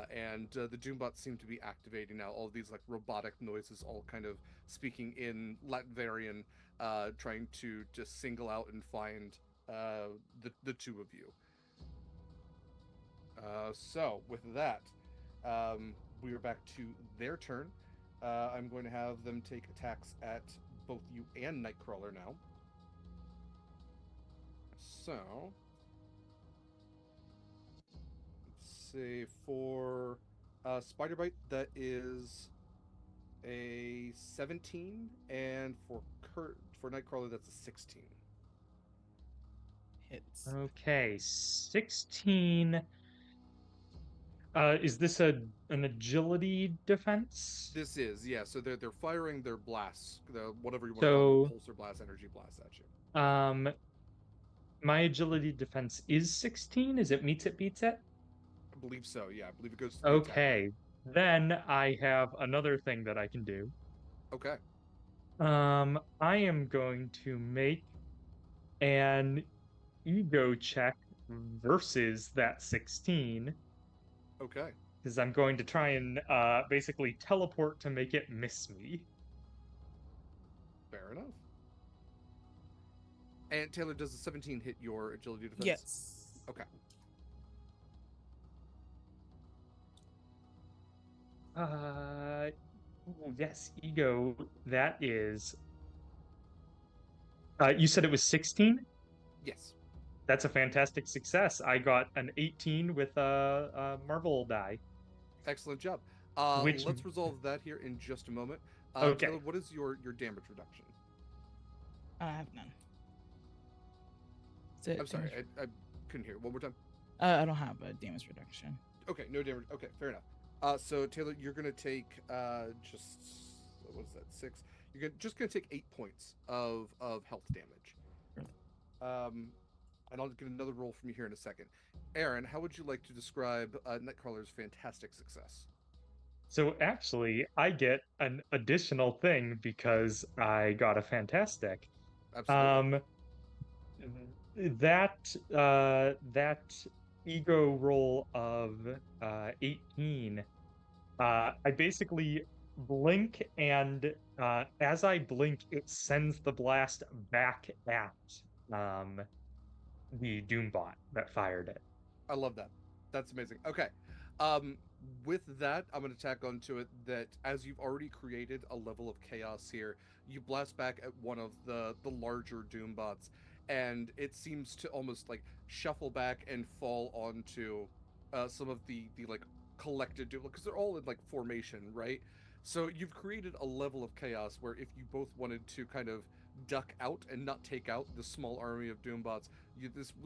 And the Doombots seem to be activating now. All of these like robotic noises, all kind of speaking in Latvarian, trying to just single out and find the two of you. So with that, we are back to their turn. I'm going to have them take attacks at both you and Nightcrawler now. So, let's see, for Spider Bite, that is a 17, and for Nightcrawler, that's a 16. Hits. Okay, 16. Is this an agility defense? This is, yeah. So they're firing their blasts, whatever you want to call them, So, pulsar blast, energy blast at you. my agility defense is 16. Is it meets it beats it? I believe so. Yeah, I believe it goes to the attack. Okay, then I have another thing that I can do. Okay. I am going to make an ego check versus that 16 Okay. because I'm going to try and basically teleport to make it miss me. Fair enough. And Taylor, does the 17 hit your agility defense? Yes. Okay. Yes, ego. That is. You said it was 16? Yes. That's a fantastic success. I got an 18 with a Marvel die. Excellent job. Which- Let's resolve that here in just a moment. Okay. Taylor, what is your damage reduction? I have none. Is it I'm sorry, damage- I couldn't hear. One more time. I don't have a damage reduction. Okay, no damage. Okay, fair enough. So Taylor, you're gonna take just what is that? 6. You're just gonna take 8 points of health damage. Really? And I'll get another roll from you here in a second. Erin, how would you like to describe Nightcrawler's fantastic success? So actually, I get an additional thing because I got a fantastic. Absolutely. That ego roll of 18, I basically blink, and as I blink, it sends the blast back at the Doombot that fired it. I love that. That's amazing. Okay. Um, with that, I'm going to tack onto it that as you've already created a level of chaos here, you blast back at one of the larger Doombots, and it seems to almost like shuffle back and fall onto some of the like collected Doom because they're all in like formation, right? So you've created a level of chaos where if you both wanted to kind of duck out and not take out the small army of Doombots,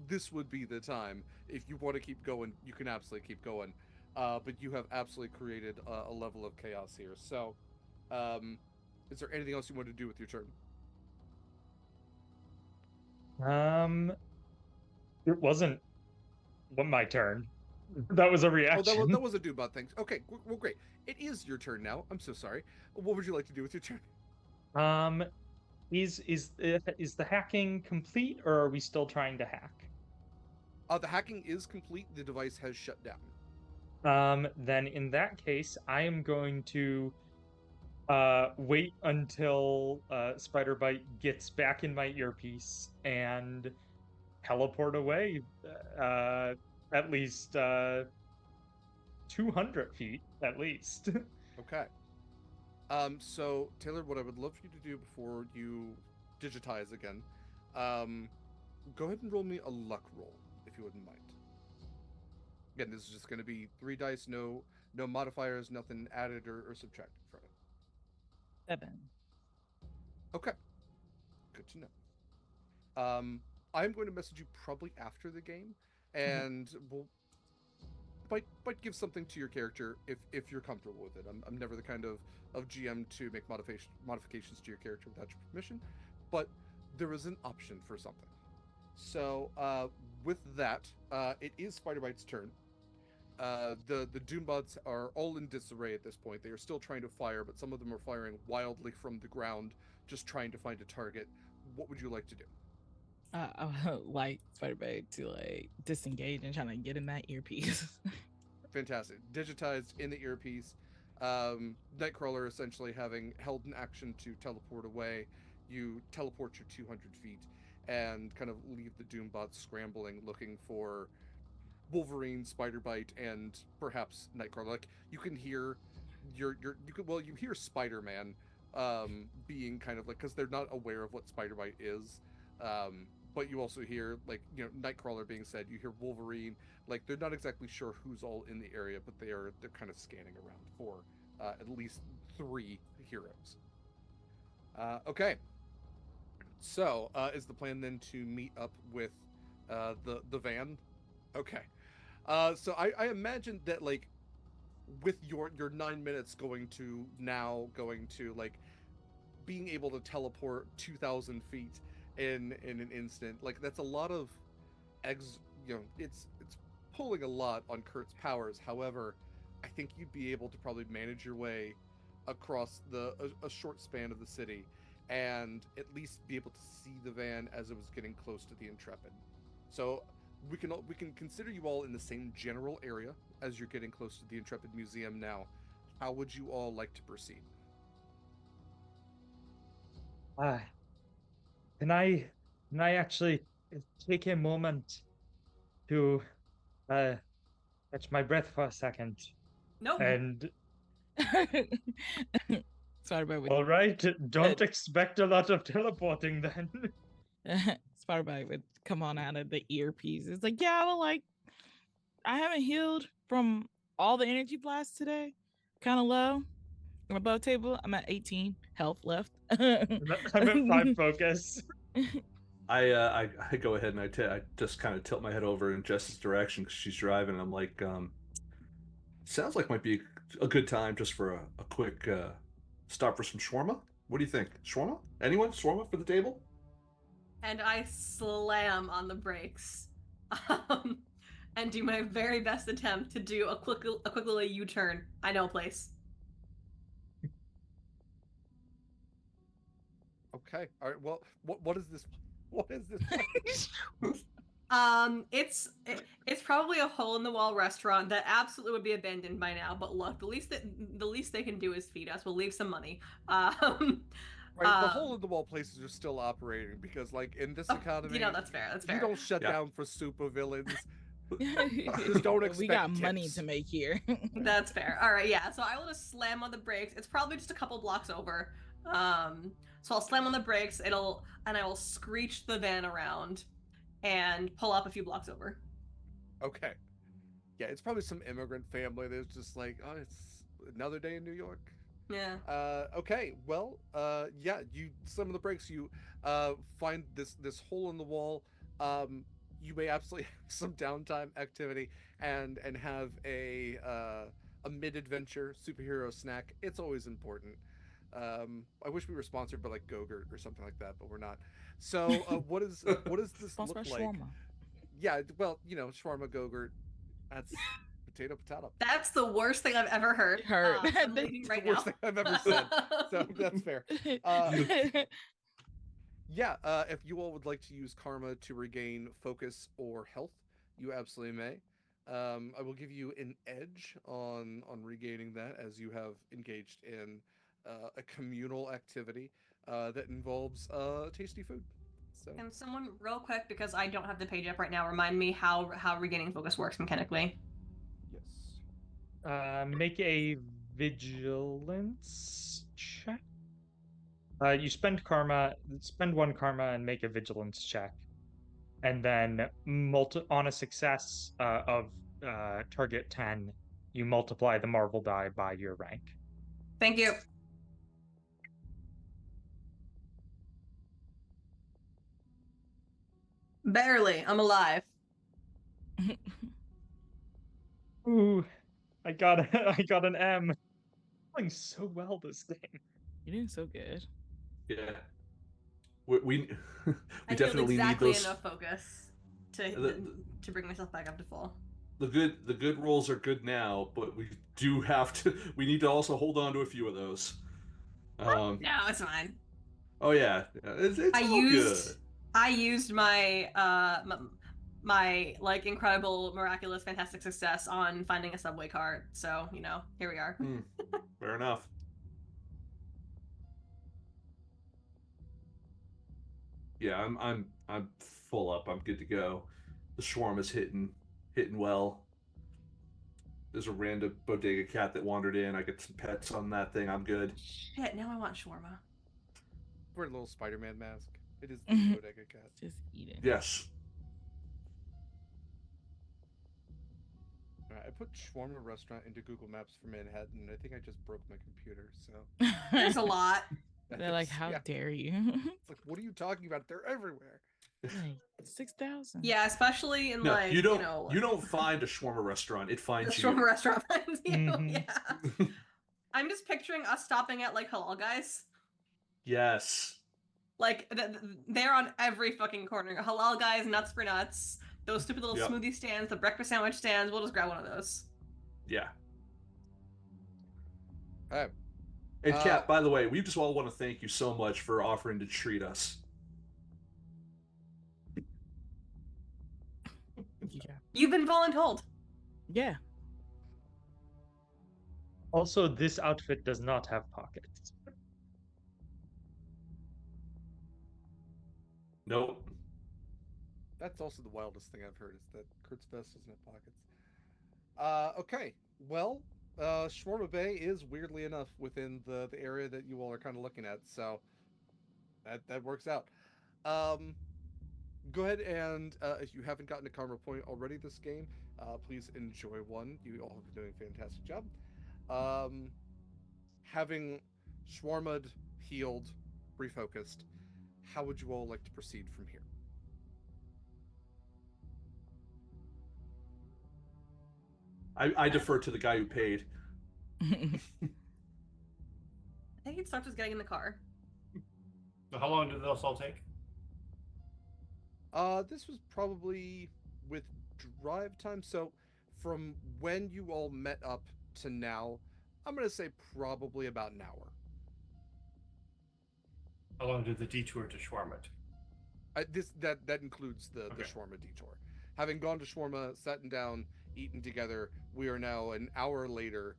this would be the time. If you want to keep going, you can absolutely keep going. But you have absolutely created a level of chaos here. So, um, is there anything else you want to do with your turn? Um, it wasn't my turn. That was a Oh, reaction. that was a Doombot thing. Okay, well, great. It is your turn now. I'm so sorry. What would you like to do with your turn? Um, is the hacking complete, or are we still trying to hack? The hacking is complete. The device has shut down. Then in that case, I am going to wait until Spider-Bite gets back in my earpiece and teleport away uh, at least 200 feet, at least. Okay. So Taylor, what I would love for you to do before you digitize again, um, go ahead and roll me a luck roll, if you wouldn't mind. Again, this is just going to be 3 dice, no modifiers, nothing added or subtracted from it. 7. Okay, good to know. I'm going to message you probably after the game, and we'll might give something to your character if you're comfortable with it. I'm never the kind of GM to make modifications to your character without your permission, but there is an option for something. So with that, it is Spider-Bite's turn. The Doombots are all in disarray at this point. They are still trying to fire, but some of them are firing wildly from the ground, just trying to find a target. What would you like to do? I would like Spider-Bite to like disengage and trying to get in that earpiece. Fantastic. Digitized in the earpiece. Nightcrawler essentially having held an action to teleport away. You teleport your 200 feet and kind of leave the Doombots scrambling, looking for Wolverine, Spider-Bite, and perhaps Nightcrawler. Like you can hear you hear Spider-Man being kind of like because they're not aware of what Spider-Bite is. But you also hear like Nightcrawler being said. You hear Wolverine. Like they're not exactly sure who's all in the area, but they're kind of scanning around for at least 3 heroes. Okay, so is the plan then to meet up with the van? Okay. So I imagine that like with your 9 minutes going to like being able to teleport 2,000 feet in an instant, like that's a lot of eggs. It's pulling a lot on Kurt's powers. However, I think you'd be able to probably manage your way across a short span of the city and at least be able to see the van as it was getting close to the Intrepid. So we can consider you all in the same general area as you're getting close to the Intrepid Museum now. How would you all like to proceed? uh, can I can I actually take a moment to uh, catch my breath for a second? Nope. And Spider-Bite would all right, don't expect a lot of teleporting then. Spider-Bite would come on out of the earpiece. It's like, yeah, well, like I haven't healed from all the energy blasts today. Kind of low. I'm above table. I'm at 18 health left. I'm at 5 focus. I go ahead and I just kind of tilt my head over in Jess's direction because she's driving. And I'm like, sounds like might be a good time just for a quick stop for some shawarma. What do you think? Shawarma? Anyone? Shawarma for the table? And I slam on the brakes, um, and do my very best attempt to do a quick little U-turn. I know a place. Okay. All right. Well, what is this? What is this place? It's probably a hole in the wall restaurant that absolutely would be abandoned by now. But look, the least they can do is feed us. We'll leave some money. Right, the hole in the wall places are still operating because, like, in this economy, that's fair. That's you fair. don't shut Yeah. down for super villains. Just don't expect We got money tips. to make here. That's fair. All right, yeah. So I will just slam on the brakes. It's probably just a couple blocks over. So I'll slam on the brakes. And I will screech the van around, and pull up a few blocks over. Okay. Yeah, it's probably some immigrant family that's just like, oh, it's another day in New York. Yeah. Okay, well, yeah, you slam on the brakes, you find this hole in the wall. You may absolutely have some downtime activity and have a mid-adventure superhero snack. It's always important. I wish we were sponsored by like Go-Gurt or something like that, but we're not. So, what does this Sponsored look by like? shawarma. Yeah, well, shawarma Go-Gurt, that's potato. That's the worst thing I've ever heard. Heard. I'm leaving It's right the worst now. thing I've ever said. So that's fair. Yeah, if you all would like to use karma to regain focus or health, you absolutely may. I will give you an edge on regaining that as you have engaged in a communal activity that involves tasty food. So Can someone real quick, because I don't have the page up right now, remind me how regaining focus works mechanically? yes, Make a vigilance check. You spend one karma and make a vigilance check, and then on a success of target 10, you multiply the Marvel die by your rank. Thank you. Barely. I'm alive. Ooh, I got an M. Doing so well this game. You're doing so good. Yeah. We I we healed definitely need exactly those. enough focus The, to bring myself back up to full. the good rolls are good now, but we do have to. We need to also hold on to a few of those. No, it's fine. Oh yeah, it's I used my my like incredible, miraculous, fantastic success on finding a subway cart. So here we are. Fair enough. Yeah, I'm full up. I'm good to go. The shawarma's hitting well. There's a random bodega cat that wandered in. I get some pets on that thing. I'm good. Shit, now I want shawarma. wear a little Spider-Man mask. It is the bodega cat. Just eat it. Yes. All right, I put shawarma restaurant into Google Maps for Manhattan, and I think I just broke my computer. So There's a lot. They're like, how yeah. dare you? It's like, what are you talking about? They're everywhere. Like 6,000. Yeah, especially in No, like you don't find a shawarma restaurant. It the finds you. shawarma restaurant finds you. Mhm. Yeah. I'm just picturing us stopping at like halal guys. Yes. Like they're on every fucking corner. Halal guys, nuts for nuts. Those stupid little Yep. smoothie stands, the breakfast sandwich stands. We'll just grab one of those. Yeah. All right. And Kat, by the way, we just all want to thank you so much for offering to treat us. Yeah. You've been voluntold. Yeah. Also, this outfit does not have pockets. Nope. That's also the wildest thing I've heard is that Kurt's vest doesn't have pockets. Okay. Well, Shawarma Bay is weirdly enough within the area that you all are kind of looking at, so that works out. Go ahead and if you haven't gotten a karma point already this game, please enjoy one. You all have been doing a fantastic job. Having Shawarma'd, healed, refocused, how would you all like to proceed from here? I defer to the guy who paid. I think it starts with getting in the car. So how long did those all take? This was probably with drive time. So from when you all met up to now, I'm gonna say probably about an hour. How long did the detour to Shawarma? That includes the Okay. shawarma detour. Having gone to shawarma, sat down, eaten together, we are now an hour later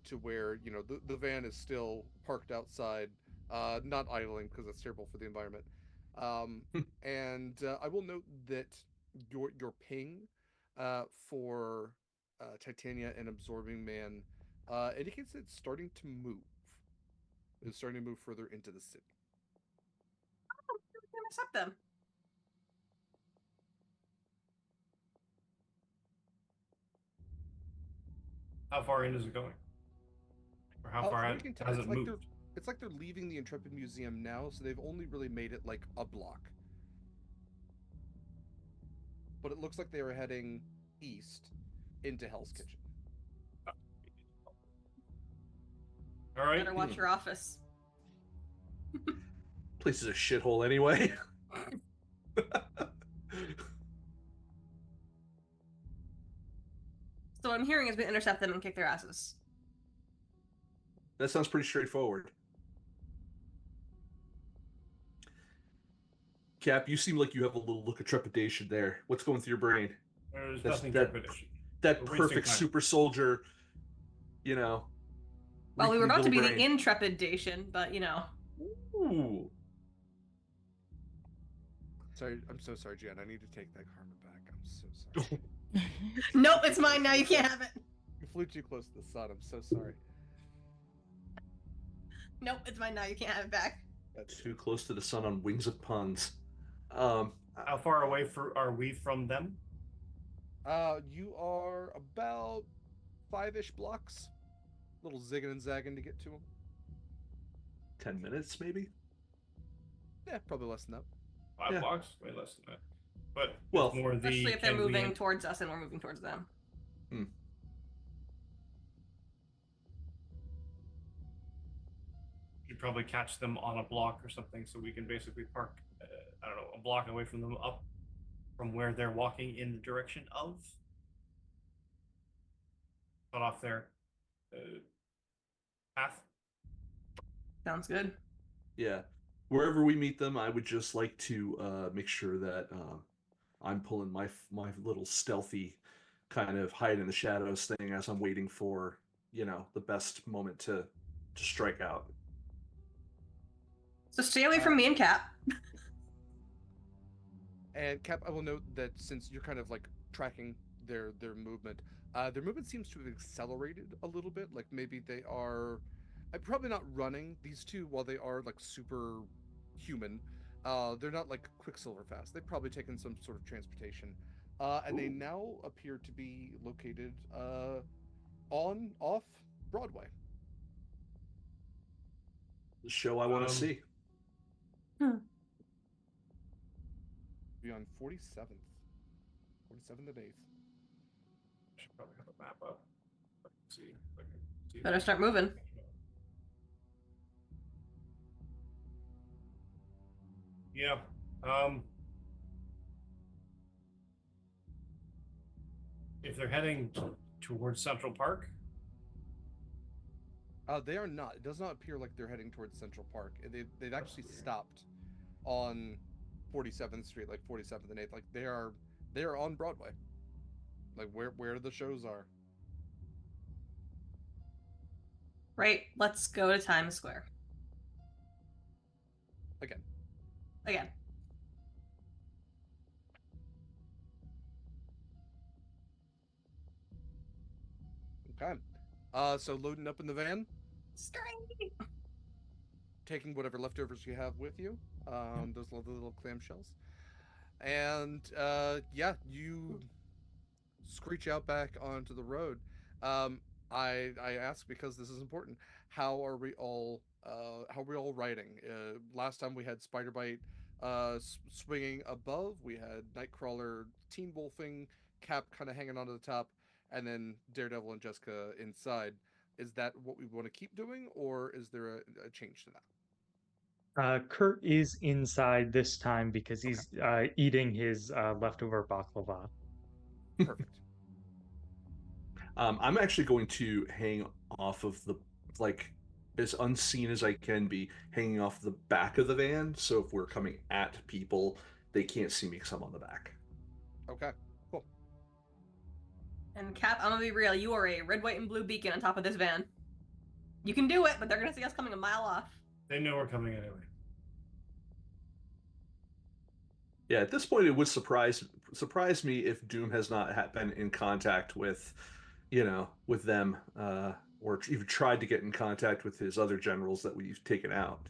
to where the van is still parked outside, not idling because that's terrible for the environment. Um, and I will note that your ping for Titania and Absorbing Man indicates it's starting to move. It's starting to move further into the city. Intercept them. How far in is it going? Or how far From what out you can tell, has it moved? it's like they're leaving the Intrepid Museum now, so they've only really made it like a block. But it looks like they are heading east into Hell's Kitchen. All right. Better watch your office. Place is a shithole anyway. So what I'm hearing is we intercept them and kick their asses. That sounds pretty straightforward. Cap, you seem like you have a little look of trepidation there. What's going through your brain? There's That's- nothing that- trepidation. That We're wasting perfect time. super soldier, you know. Well, we were weakly about to be little the brain. intrepidation, but Ooh. Sorry, I'm so sorry, Jen. I need to take that karma back. I'm so sorry. Nope, it's mine now. You can't have it. You flew too close to the sun. I'm so sorry. Nope, it's mine now. You can't have it back. Too close to the sun on wings of puns. How far away are we from them? You are about 5-ish blocks. A little zigging and zagging to get to them. 10 minutes, maybe? Yeah, probably less than that. 5 Yeah. blocks? Way less than that. But Well, it's more the Especially if they're can we moving towards us and we're moving towards them. should probably catch them on a block or something, so we can basically park, I don't know, a block away from them, up from where they're walking in the direction of. Cut off their path. Sounds good. Yeah. Wherever we meet them, I would just like to make sure that I'm pulling my little stealthy kind of hide in the shadows thing as I'm waiting for, the best moment to strike out. So stay away from me and Cap. And Cap, I will note that since you're kind of like tracking their movement seems to have accelerated a little bit. Like maybe they are, probably not running. These two, while they are like super human, they're not like Quicksilver fast. They've probably taken some sort of transportation, and they Ooh. now appear to be located off Broadway. The show I want to see. Be on 47th and 8th. Should probably have a map up. See. Better start moving. Yeah. If they're heading towards Central Park, They are not. It does not appear like they're heading towards Central Park. They've actually stopped on 47th Street, like 47th and 8th. Like they are on Broadway. Like where the shows are. Right, let's go to Times Square. Again. Okay. So loading up in the van, Straight. taking whatever leftovers you have with you. Those little clamshells. And yeah, you screech out back onto the road. I ask because this is important. How are we all riding? Last time we had Spider Bite swinging above. We had Nightcrawler teen wolfing, Cap kind of hanging onto the top, and then Daredevil and Jessica inside. Is that what we want to keep doing, or is there a change to that? Kurt is inside this time because he's eating his leftover baklava. Perfect. I'm actually going to hang off of the as unseen as I can be, hanging off the back of the van. So if we're coming at people, they can't see me because I'm on the back. Okay, cool. And Cap, I'm gonna be real. You are a red, white, and blue beacon on top of this van. You can do it, but they're gonna see us coming a mile off. They know we're coming anyway. Yeah, at this point, it would surprise me if Doom has not been in contact with, with them, or even tried to get in contact with his other generals that we've taken out.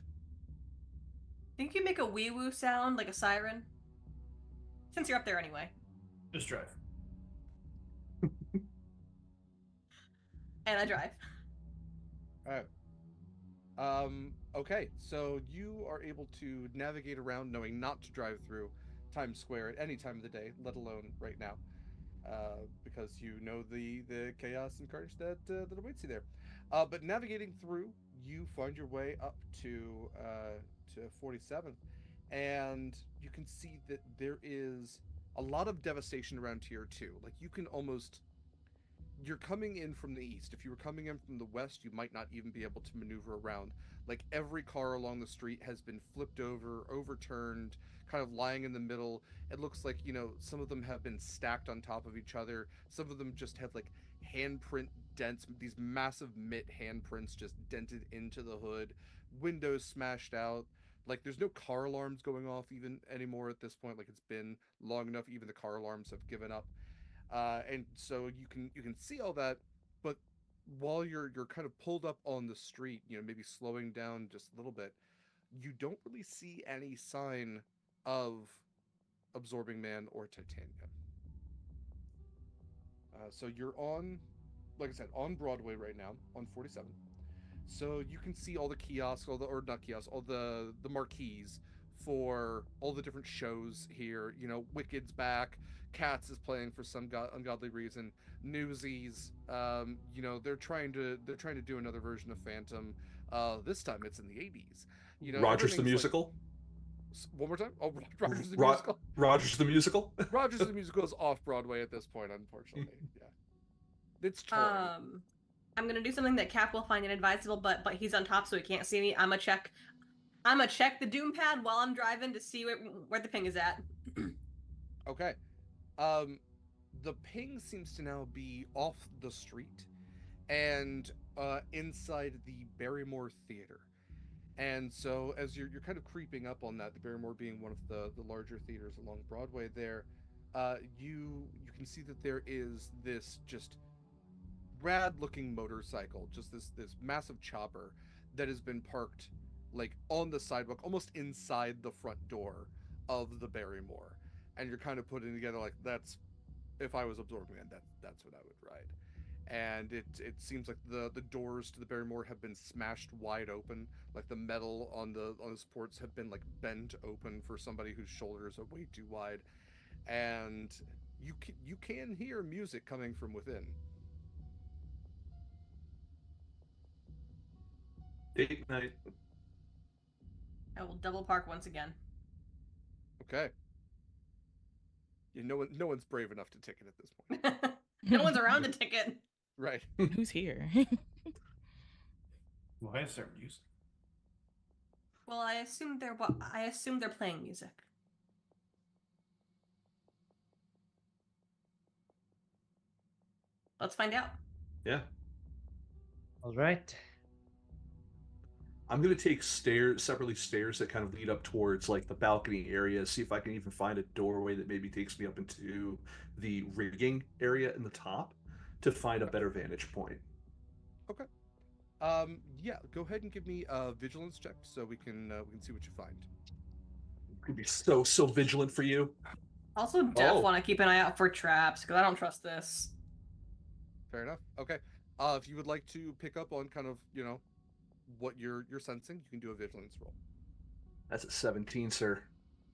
Think you make a wee woo sound like a siren? Since you're up there anyway. Just drive. And I drive. All right. Okay, so you are able to navigate around knowing not to drive through Times Square at any time of the day, let alone right now, because you know the chaos and carnage that awaits you there. But navigating through, you find your way up to 47th, and you can see that there is a lot of devastation around here too. Like you can almost you're coming in from the east. If you were coming in from the west, you might not even be able to maneuver around. Like every car along the street has been flipped over, overturned, kind of lying in the middle. It looks like, some of them have been stacked on top of each other. Some of them just have like handprint dents, these massive mitt handprints just dented into the hood, windows smashed out. Like there's no car alarms going off even anymore at this point. Like it's been long enough, even the car alarms have given up, and so you can see all that, but while you're kind of pulled up on the street, maybe slowing down just a little bit, you don't really see any sign of Absorbing Man or Titania. So you're on, like I said, on Broadway right now on 47. So you can see all the kiosks, or not kiosks, all the marquees for all the different shows here. Wicked's back, Cats is playing for some ungodly reason. Newsies, they're trying to do another version of Phantom. This time it's in the 80s. Rogers the Everything's like musical. one more time. Oh, Rogers the Ro- musical. Rogers the musical. Rogers the musical is off Broadway at this point, unfortunately. Yeah, it's touring. I'm gonna do something that Cap will find inadvisable, but he's on top so he can't see me. I'm gonna check the Doom pad while I'm driving to see where the ping is at. Okay. Um, the ping seems to now be off the street and inside the Barrymore Theater. And so as you're kind of creeping up on that, the Barrymore being one of the larger theaters along Broadway there, you can see that there is this just rad looking motorcycle, just this massive chopper that has been parked like on the sidewalk, almost inside the front door of the Barrymore. And you're kind of putting together like, that's, if I was Absorbing Man, that's what I would ride. And it seems like the doors to the Barrymore have been smashed wide open, like the metal on the supports have been like bent open for somebody whose shoulders are way too wide, and you can hear music coming from within. Date night. I will double park once again. Okay. Yeah, no one's brave enough to ticket at this point. No one's around to ticket. Right. Who's here? Why is there music? Well, I assume they're playing music. Let's find out. Yeah. All right. I'm gonna take stairs that kind of lead up towards like the balcony area, see if I can even find a doorway that maybe takes me up into the rigging area in the top to find a better vantage point. Okay. Yeah, go ahead and give me a vigilance check so we can see what you find. Could be so vigilant for you. Also, want to keep an eye out for traps because I don't trust this. Fair enough. Okay. If you would like to pick up on kind of, what you're sensing, you can do a vigilance roll. That's a 17, sir.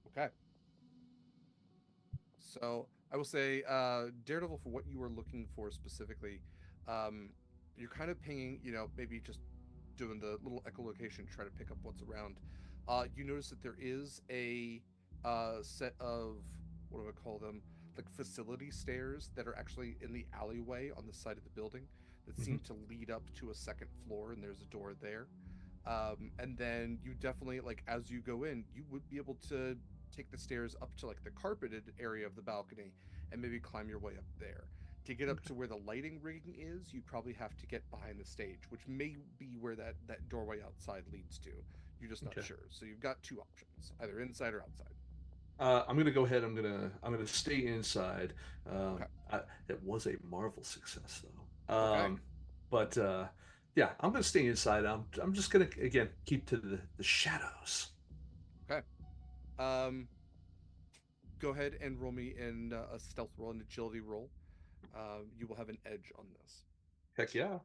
Okay. So I will say, Daredevil, for what you were looking for specifically, you're kind of pinging, maybe just doing the little echolocation to try to pick up what's around. You notice that there is a set of, what do I call them? Like facility stairs that are actually in the alleyway on the side of the building that seem to lead up to a second floor, and there's a door there. And then you definitely like as you go in, you would be able to take the stairs up to like the carpeted area of the balcony and maybe climb your way up there. To get up Okay. to where the lighting rigging is, you probably have to get behind the stage, which may be where that doorway outside leads to. You're just not Okay. sure. So you've got two options, either inside or outside. I'm gonna go ahead. I'm gonna stay inside. Okay. It was a Marvel success though. Okay. But yeah, I'm gonna stay inside. I'm just gonna again keep to the shadows. Okay. Um, Go ahead and roll me in a stealth roll, an agility roll. You will have an edge on this. Heck yeah.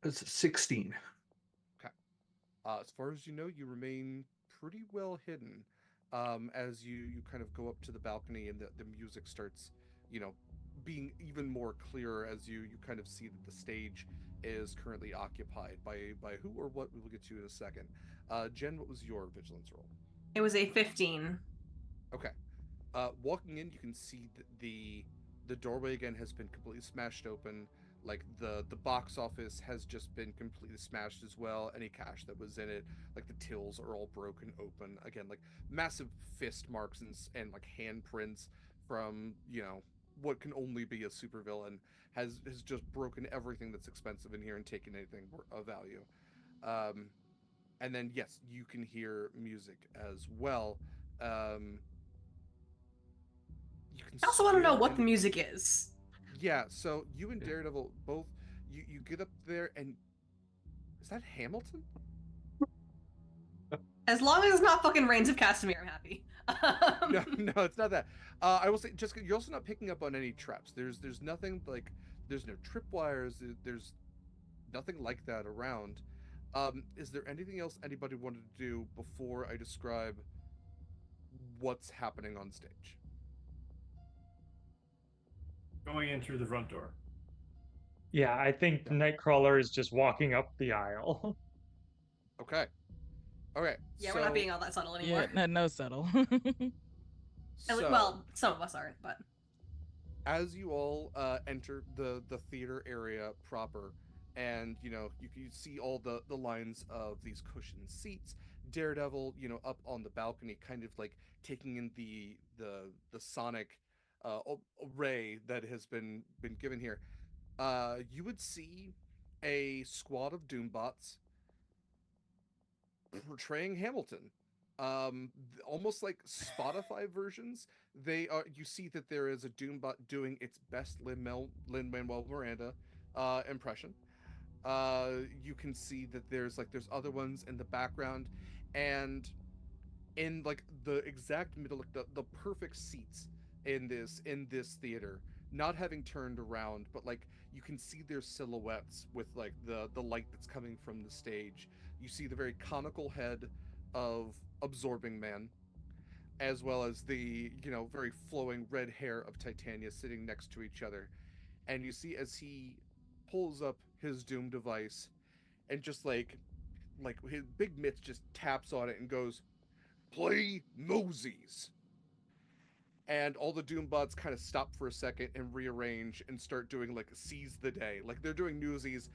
It's 16. Okay. As far as you know, you remain pretty well hidden as you kind of go up to the balcony and the music starts, you know, being even more clearer as you kind of see that the stage is currently occupied by who or what we will get to in a second. Jen, what was your vigilance roll? It was a 15. Okay. Walking in, you can see the doorway again has been completely smashed open. Like the box office has just been completely smashed as well. Any cash that was in it, like the tills, are all broken open. Again, like massive fist marks and like handprints from what can only be a supervillain has just broken everything that's expensive in here and taken anything of value. Um, and then yes, you can hear music as well. Um, you can I also want to know hear what the and music is. yeah, so you and Daredevil both you get up there and is that Hamilton? As long as it's not fucking Reigns of Castamere, I'm happy. No, no, it's not that. I will say, Jessica, you're also not picking up on any traps. There's nothing like there's no tripwires. There's nothing like that around. Is there anything else anybody wanted to do before I describe what's happening on stage? Going in through the front door. Yeah, I think Yeah. Nightcrawler is just walking up the aisle. Okay. Okay. Yeah, we're not So being all that subtle Yeah, anymore. no subtle. so Well, some of us aren't, but as you all enter the theater area proper, and you can see all the lines of these cushioned seats. Daredevil, up on the balcony, kind of like taking in the sonic array that has been given here. You would see a squad of Doombots portraying Hamilton. Almost like Spotify versions. They are. You see that there is a Doombot doing its best Lin Manuel Miranda impression. You can see that there's other ones in the background, and in like the exact middle, like the perfect seats in this theater, not having turned around, but like you can see their silhouettes with like the light that's coming from the stage. You see the very conical head of Absorbing Man, as well as the very flowing red hair of Titania sitting next to each other. And you see as he pulls up his Doom device and just like his big mitts just taps on it and goes, play Moses. And all the Doombots kind of stop for a second and rearrange and start doing like seize the day. Like they're doing Newsies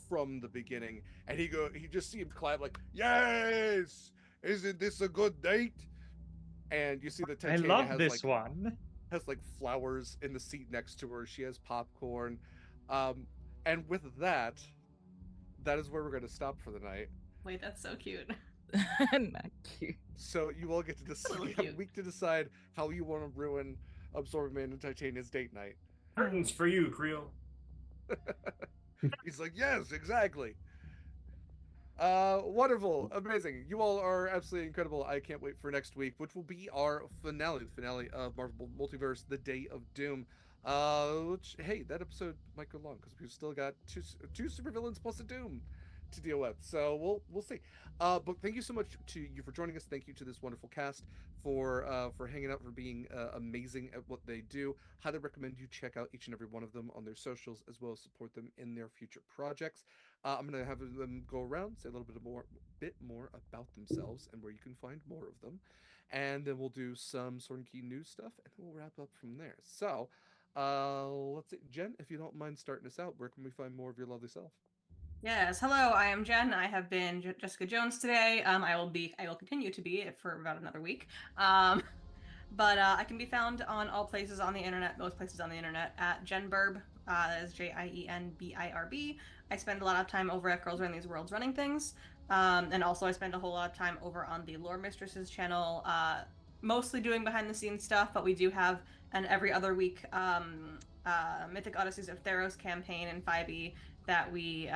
from the beginning. And he just see him clap like, yes! Isn't this a good date? And you see that I Titania love has this one. flowers in the seat next to her. She has popcorn. Um, and with that, that is where we're gonna stop for the night. wait, that's so cute. Not cute. So you all get to A little you have a cute. week to decide how you want to ruin Absorbing Man and Titania's date night. Curtains for you, Creel. He's like, yes, exactly. Wonderful, amazing. You all are absolutely incredible. I can't wait for next week, which will be our finale, the finale of Marvel Multiverse, The Day of Doom. Which, hey, that episode might go long because we've still got two supervillains plus a Doom to deal with. So we'll see. But thank you so much to you for joining us. Thank you to this wonderful cast for hanging out, for being amazing at what they do. Highly recommend you check out each and every one of them on their socials, as well as support them in their future projects. I'm going to have them go around, say a little bit more about themselves and where you can find more of them. and then we'll do some Sword and Key news stuff, and we'll wrap up from there. So, let's see, Jen, if you don't mind starting us out, where can we find more of your lovely self? Yes, hello. I am Jen. I have been Jessica Jones today. I will continue to be for about another week. Um, but I can be found on all places on the internet, most places on the internet at Jenburb. That is JIENBIRB. I spend a lot of time over at Girls Run These Worlds running things. And also I spend a whole lot of time over on the Lore Mistresses channel, mostly doing behind the scenes stuff, but we do have an every other week Mythic Odysseys of Theros campaign in 5e that we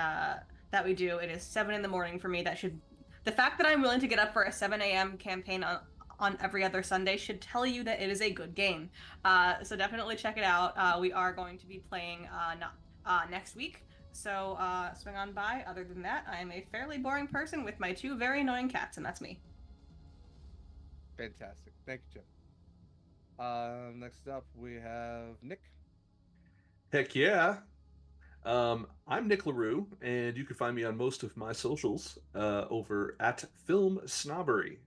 do. It is 7 in the morning for me. The fact that I'm willing to get up for a 7 a.m. campaign on every other Sunday should tell you that it is a good game. So definitely check it out. We are going to be playing next week. So swing on by. Other than that, I am a fairly boring person with my 2 very annoying cats, and that's me. Fantastic. Thank you, Jen. Next up, we have Nick. Heck yeah. I'm Nick LaRue, and you can find me on most of my socials over at Film Snobbery.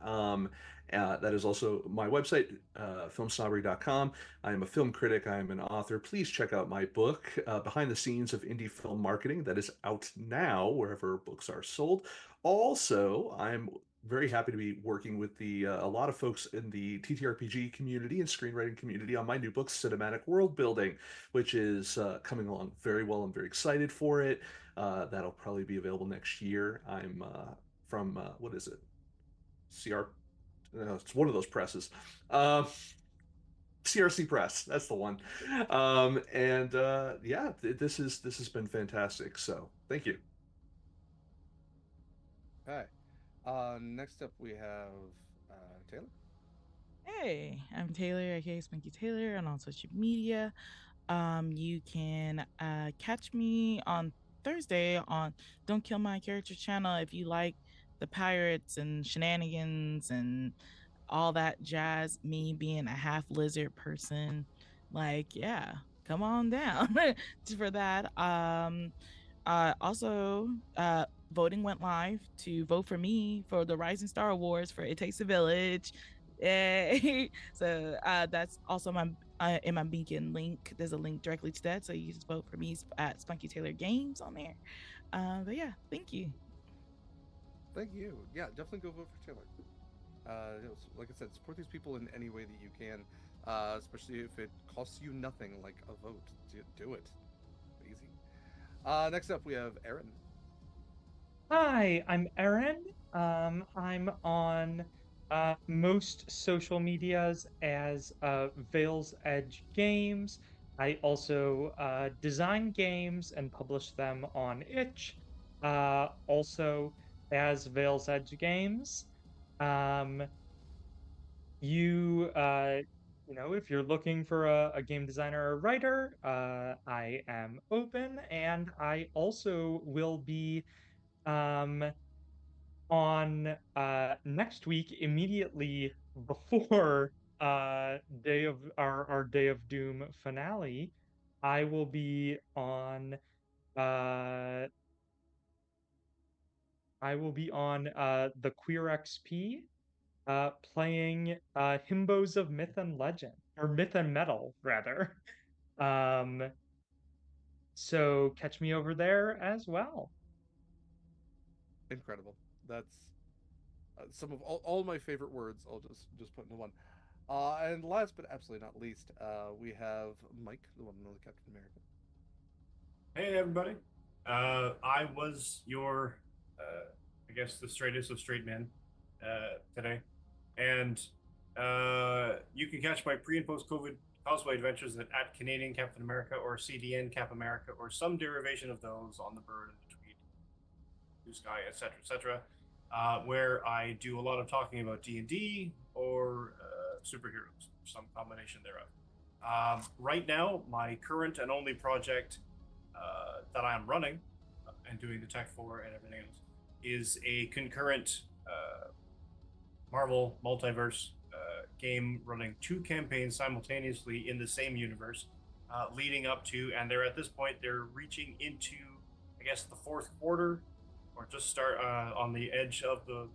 Um, that is also my website, filmsnobbery.com. I am a film critic. I am an author. Please check out my book, Behind the Scenes of Indie Film Marketing, that is out now wherever books are sold. Also, I'm very happy to be working with a lot of folks in the TTRPG community and screenwriting community on my new book, Cinematic World Building, which is coming along very well. I'm very excited for it. That'll probably be available next year. I'm from what is it? CR. No, it's one of those presses. CRC Press. That's the one. And yeah, this has been fantastic. So thank you. Hi. Next up, we have Taylor. Hey, I'm Taylor, aka Spunky Taylor, on all social media. You can catch me on Thursday on Don't Kill My Character channel if you like the pirates and shenanigans and all that jazz. Me being a half lizard person, like, yeah, come on down for that. Also, voting went live to vote for me for the Rising Star Awards for It Takes a Village. Yay! So that's also my in my Beacon link. There's a link directly to that, so you just vote for me at Spunky Taylor Games on there. But yeah, thank you. Thank you. Yeah, definitely go vote for Taylor. Like I said, support these people in any way that you can, especially if it costs you nothing, like a vote. Do it. Easy. Next up, we have Erin. Hi, I'm Erin. I'm on most social medias as Veil's Edge Games. I also design games and publish them on itch, also as Veil's Edge Games. Um, you if you're looking for a game designer or writer, I am open, and I also will be um on next week, immediately before day of our Day of Doom finale. I will be on uh the Queer XP, playing Himbos of Myth and Legend, or Myth and Metal rather. um so catch me over there as well. Incredible. That's some of all my favorite words. I'll just put into one. And last but absolutely not least, we have Mike, the one and only Captain America. Hey everybody. I was your, I guess the straightest of straight men today, and you can catch my pre and post COVID cosplay adventures at Canadian Captain America or CDN Cap America or some derivation of those on the bird and the tweet, blue sky, etc., where I do a lot of talking about D&D or superheroes, some combination thereof. Right now, my current and only project that I'm running and doing the tech for and everything else is a concurrent Marvel Multiverse game running 2 campaigns simultaneously in the same universe, leading up to, and they're at this point, they're reaching into, I guess, the 4th quarter, or just start on the edge of the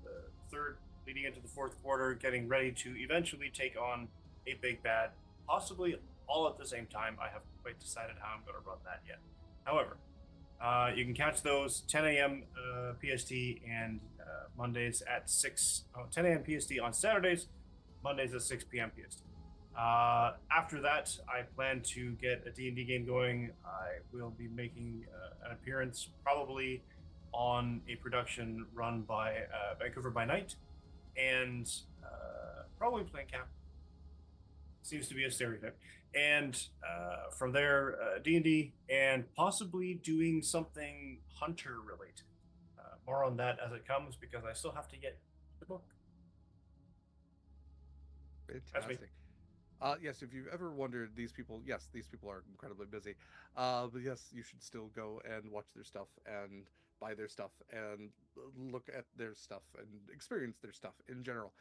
3rd leading into the fourth quarter, getting ready to eventually take on a big bad, possibly all at the same time. I haven't quite decided how I'm going to run that yet. However, you can catch those 10 a.m. PST and Mondays at 10 a.m. PST on Saturdays, Mondays at 6 p.m. PST. After that, I plan to get a D&D game going. I will be making an appearance probably on a production run by Vancouver by Night, and probably playing Cap. Seems to be a stereotype. And from there, D&D, and possibly doing something Hunter related. More on that as it comes, because I still have to get the book. Fantastic. Yes, if you've ever wondered, these people, yes, these people are incredibly busy. But yes, you should still go and watch their stuff and buy their stuff and look at their stuff and experience their stuff in general.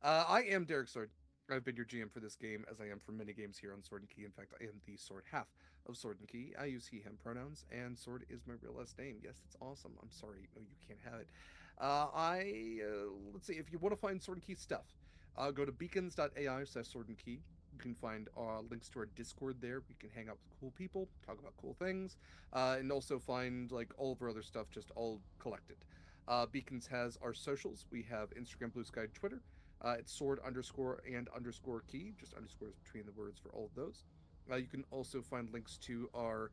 I am Derek Sword. I've been your GM for this game, as I am for many games here on Sword and Key. In fact, I am the Sword half of Sword and Key. I use he/him pronouns, and Sword is my real last name. Yes, it's awesome. I'm sorry, no, you can't have it. Let's see, if you want to find Sword and Key stuff, go to beacons.ai/Sword and Key. You can find links to our Discord there. We can hang out with cool people, talk about cool things, and also find like all of our other stuff just all collected. Beacons has our socials. We have Instagram, Blue Sky, Twitter. It's sword underscore and underscore key, just underscores between the words for all of those. You can also find links to our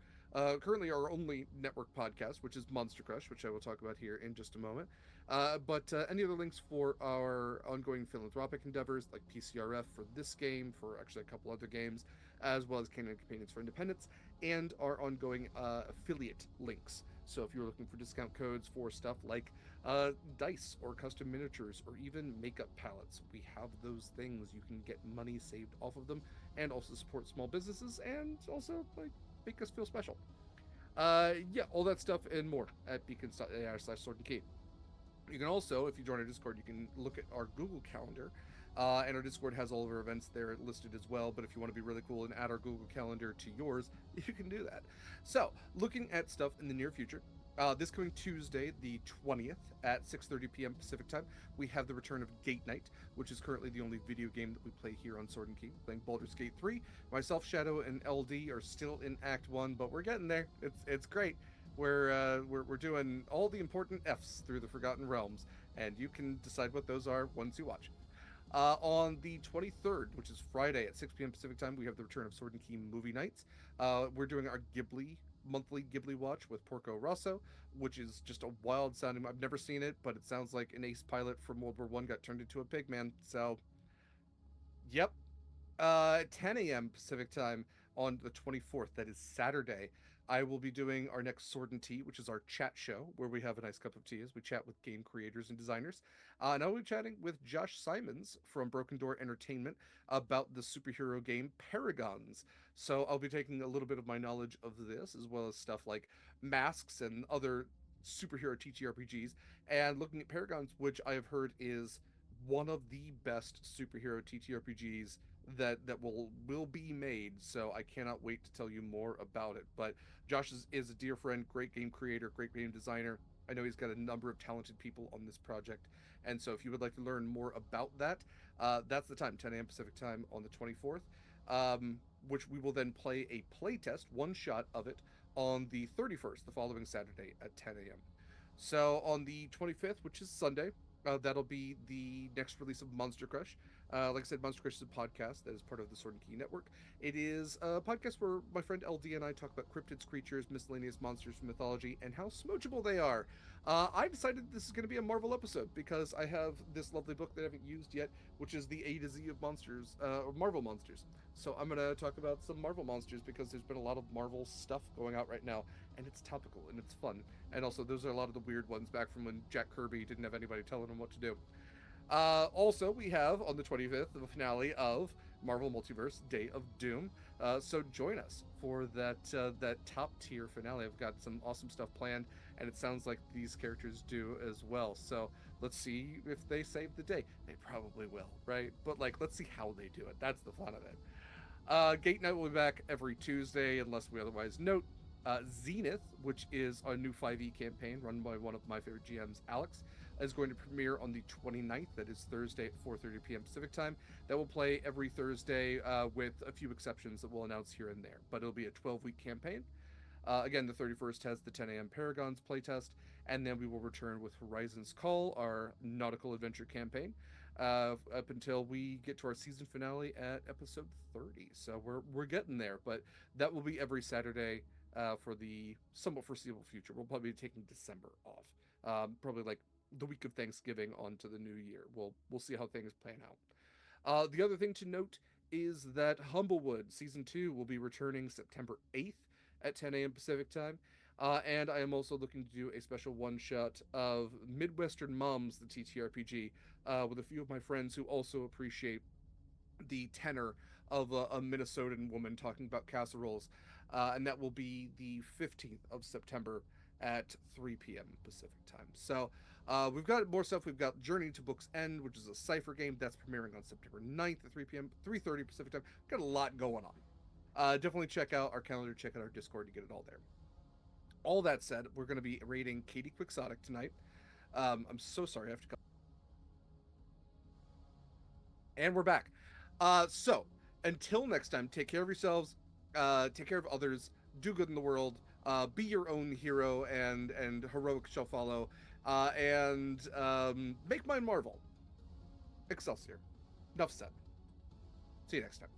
currently our only network podcast, which is Monster Crush, which I will talk about here in just a moment. But any other links for our ongoing philanthropic endeavors, like PCRF for this game, for actually a couple other games, as well as Canine Companions for Independence, and our ongoing affiliate links. So if you're looking for discount codes for stuff like dice or custom miniatures or even makeup palettes, we have those things. You can get money saved off of them and also support small businesses and also like make us feel special. Yeah, all that stuff and more at beacons.ai/sword and key. You can also, if you join our Discord, you can look at our Google Calendar. And our Discord has all of our events there listed as well. But if you want to be really cool and add our Google Calendar to yours, you can do that. So, looking at stuff in the near future, this coming Tuesday, the 20th at 6:30 p.m. Pacific time, we have the return of Gate Night, which is currently the only video game that we play here on Sword and Key. Playing Baldur's Gate 3. Myself, Shadow, and LD are still in Act 1, but we're getting there. It's great. We're doing all the important F's through the Forgotten Realms, and you can decide what those are once you watch. On the 23rd, which is Friday at 6 p.m. Pacific time, we have the return of Sword and Key movie nights. We're doing our Ghibli monthly Ghibli watch with Porco Rosso, which is just a wild sounding. I've never seen it, but it sounds like an ace pilot from World War One got turned into a pig man. So, yep. 10 a.m. Pacific time on the 24th. That is Saturday. I will be doing our next Sword and Tea, which is our chat show, where we have a nice cup of tea as we chat with game creators and designers. And I'll be chatting with Josh Simons from Broken Door Entertainment about the superhero game Paragons. So I'll be taking a little bit of my knowledge of this, as well as stuff like masks and other superhero TTRPGs, and looking at Paragons, which I have heard is one of the best superhero TTRPGs that will be made. So I cannot wait to tell you more about it. But Josh is a dear friend, great game creator, great game designer. I know he's got a number of talented people on this project, and so if you would like to learn more about that, that's the time, 10 a.m. Pacific time on the 24th, which we will then play a playtest, one shot of it, on the 31st, the following Saturday at 10 a.m. So on the 25th, which is Sunday, that'll be the next release of Monster Crush. Like I said, Monster Crush is a podcast that is part of the Sword and Key Network. It is a podcast where my friend LD and I talk about cryptids, creatures, miscellaneous monsters from mythology, and how smoochable they are. I decided this is going to be a Marvel episode because I have this lovely book that I haven't used yet, which is the A to Z of monsters, Marvel monsters. So I'm going to talk about some Marvel monsters because there's been a lot of Marvel stuff going out right now, and it's topical and it's fun. And also, those are a lot of the weird ones back from when Jack Kirby didn't have anybody telling him what to do. Also, we have on the 25th the finale of Marvel Multiverse: Day of Doom. So join us for that top tier finale. I've got some awesome stuff planned, and it sounds like these characters do as well. So let's see if they save the day. They probably will, right? But like, let's see how they do it. That's the fun of it. Gate Night will be back every Tuesday, unless we otherwise note. Zenith, which is our new 5e campaign run by one of my favorite GMs, Alex. is going to premiere on the 29th. That is Thursday at 4:30 p.m. Pacific time. That will play every Thursday, with a few exceptions that we'll announce here and there. But it'll be a 12-week campaign. Again, the 31st has the 10 a.m. Paragons playtest, and then we will return with Horizon's Call, our nautical adventure campaign, up until we get to our season finale at episode 30. So we're getting there, but that will be every Saturday for the somewhat foreseeable future. We'll probably be taking December off, probably like the week of Thanksgiving onto the new year. We'll see how things plan out. The other thing to note is that Humblewood season 2 will be returning September 8th at 10 a.m. Pacific time. And I am also looking to do a special one shot of Midwestern Moms, the TTRPG, with a few of my friends who also appreciate the tenor of a Minnesotan woman talking about casseroles. And that will be the 15th of September at 3 p.m. Pacific time. So we've got more stuff. We've got Journey to Book's End, which is a cipher game that's premiering on September 9th at 3 p.m. 3:30 Pacific time. Got a lot going on. Definitely check out our calendar, check out our Discord to get it all there. All that said, we're going to be rating Katie Quixotic tonight. I'm so sorry, I have to cut. And we're back. So, until next time, take care of yourselves, take care of others, do good in the world, be your own hero, and heroic shall follow, and make mine Marvel. Excelsior. Enough said. See you next time.